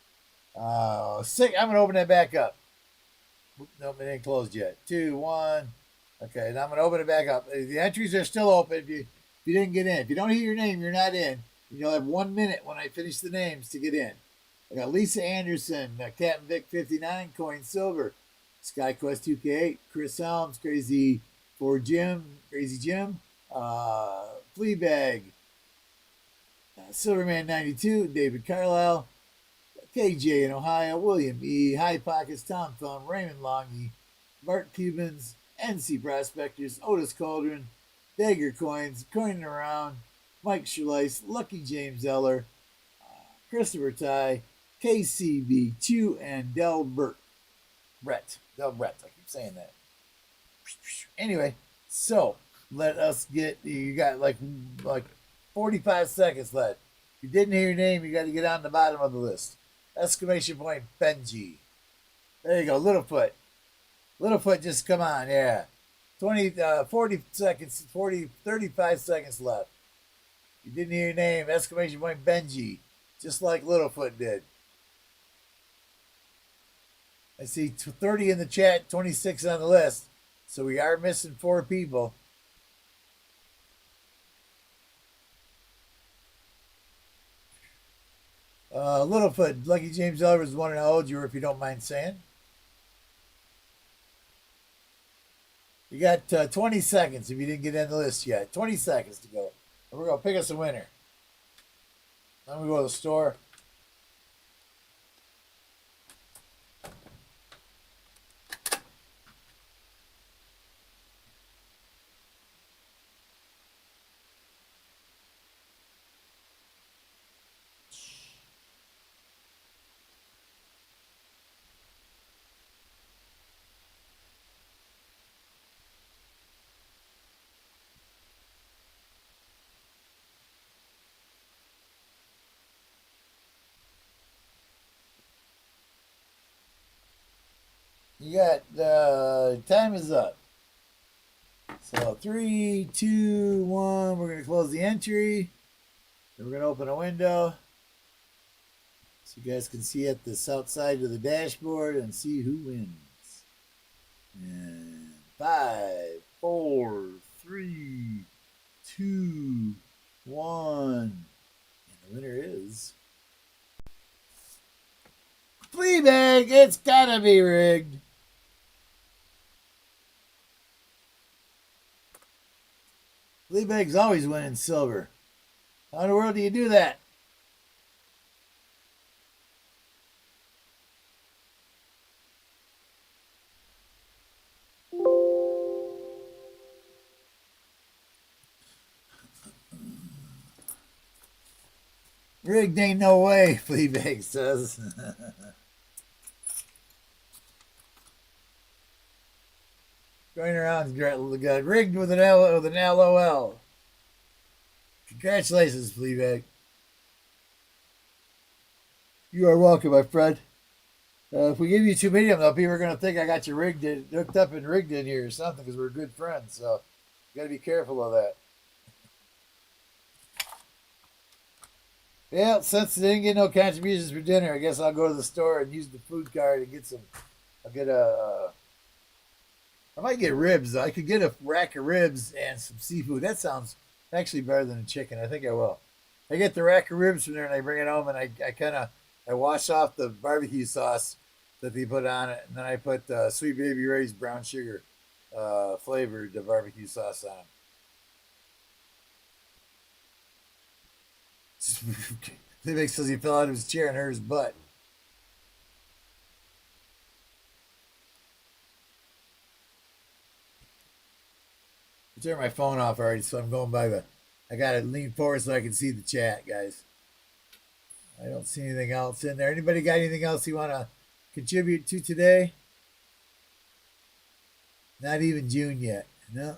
[SPEAKER 1] I'm gonna open that back up. Nope, it ain't closed yet. 2, 1. Okay, now I'm going to open it back up. The entries are still open. If you didn't get in, if you don't hear your name, you're not in. You'll have 1 minute when I finish the names to get in. I got Lisa Anderson, Captain Vic 59, Coin Silver, SkyQuest 2K8, Chris Helms, Crazy for Jim, Crazy Jim, Fleabag, Silverman 92, David Carlisle, KJ in Ohio, William E, High Pockets, Tom Thumb, Raymond Longy, Bart Cubans, NC Prospectors, Otis Cauldron, Dagger Coins, Coining Around, Mike Schleiss, Lucky James Eller, Christopher Ty, KCB, Chew, and Del Brett. Del Brett. I keep saying that. Anyway, so let us get. You got like 45 seconds left. If you didn't hear your name, you got to get on the bottom of the list. Exclamation point Benji. There you go, Littlefoot. Littlefoot, just come on, yeah. 40 seconds, 35 seconds left. You didn't hear your name, exclamation point Benji, just like Littlefoot did. I see 30 in the chat, 26 on the list. So we are missing 4 people. Littlefoot, Lucky James Elver is wondering how old you were, if you don't mind saying. You got 20 seconds if you didn't get in the list yet. 20 seconds to go. And we're going to pick us a winner. Then we go to the store. You got, time is up. So 3, 2, 1. We're going to close the entry. Then we're going to open a window. So you guys can see at the south side of the dashboard and see who wins. And 5, 4, 3, 2, 1. And the winner is Fleabag. It's gotta be rigged. Fleabag's always winning silver. How in the world do you do that? Rigged ain't no way, Fleabag says. Going around got rigged with an LOL. Congratulations, Fleabag. You are welcome, my friend. If we give you too many of them, people are going to think I got you hooked up and rigged in here or something because we're good friends. So you got to be careful of that. Yeah, since they didn't get no contributions for dinner, I guess I'll go to the store and use the food card and get some. I'll get I might get ribs. I could get a rack of ribs and some seafood. That sounds actually better than a chicken. I think I will. I get the rack of ribs from there and I bring it home and I wash off the barbecue sauce that they put on it, and then I put Sweet Baby Ray's brown sugar flavored barbecue sauce on it. They says he fell out of his chair and hurt his butt. I turned my phone off already, so I'm going by I gotta lean forward so I can see the chat, guys. I don't see anything else in there. Anybody got anything else you want to contribute to today? Not even June yet. No.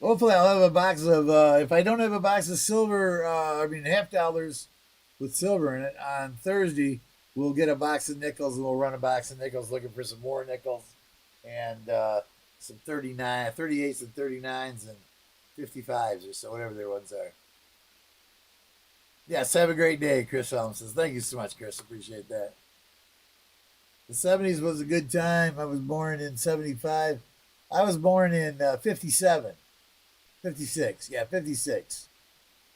[SPEAKER 1] Hopefully I'll have a box of, if I don't have a box of silver, $half with silver in it on Thursday, we'll get a box of nickels and we'll run a box of nickels looking for some more nickels and some 38s and 39s and 55s or so, whatever their ones are. Yes, have a great day, Chris Helm says. Thank you so much, Chris. Appreciate that. The 70s was a good time. I was born in 75. I was born in 57, 56. Yeah, 56.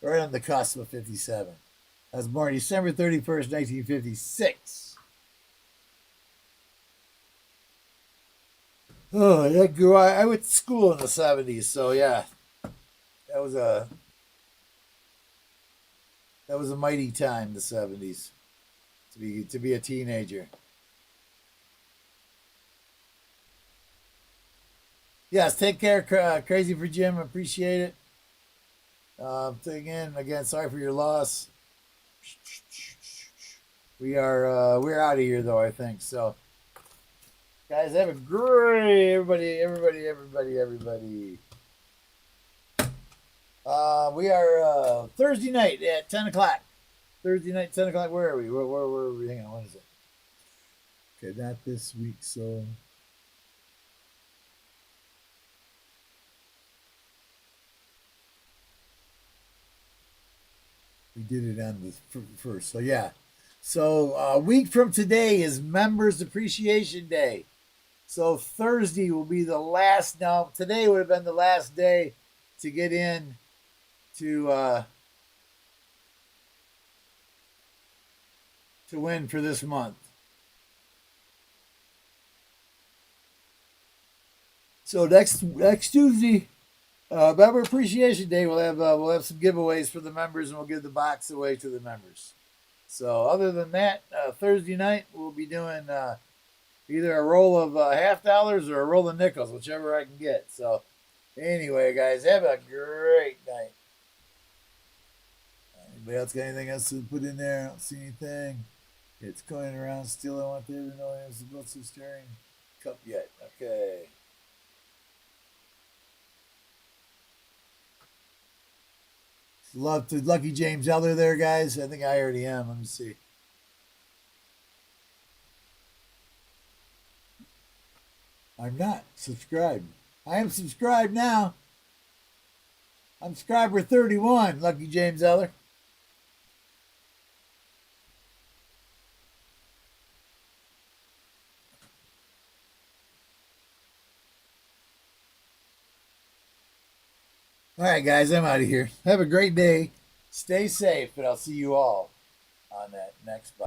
[SPEAKER 1] Right on the cusp of 57. I was born December 31st, 1956. Oh, that grew. I went to school in the 70s, so yeah, that was a that was a mighty time, the 70s, to be a teenager. Yes, take care, Crazy for Jim. Appreciate it. Again, sorry for your loss. We're out of here though. I think so. Guys, have a great everybody. We are Thursday night at 10 o'clock. Thursday night, 10 o'clock. Where are we? Where are we? Hang on, what is it? Okay, not this week. So we did it on the first. So yeah. So a week from today is Members Appreciation Day. So Thursday will be the last. Now today would have been the last day to get in to win for this month. So next Tuesday, Member Appreciation Day, we'll have some giveaways for the members, and we'll give the box away to the members. So other than that, Thursday night we'll be doing either a roll of $half or a roll of nickels, whichever I can get. So anyway, guys, have a great night. Anybody else got anything else to put in there? I don't see anything. It's going around still. I want them to know it's about to stirring cup yet. Okay. Love to Lucky James Elder there, guys. I think I already am. Let me see. I'm not subscribed. I am subscribed now. I'm subscriber 31, Lucky James Elder. All right, guys, I'm out of here. Have a great day. Stay safe, and I'll see you all on that next.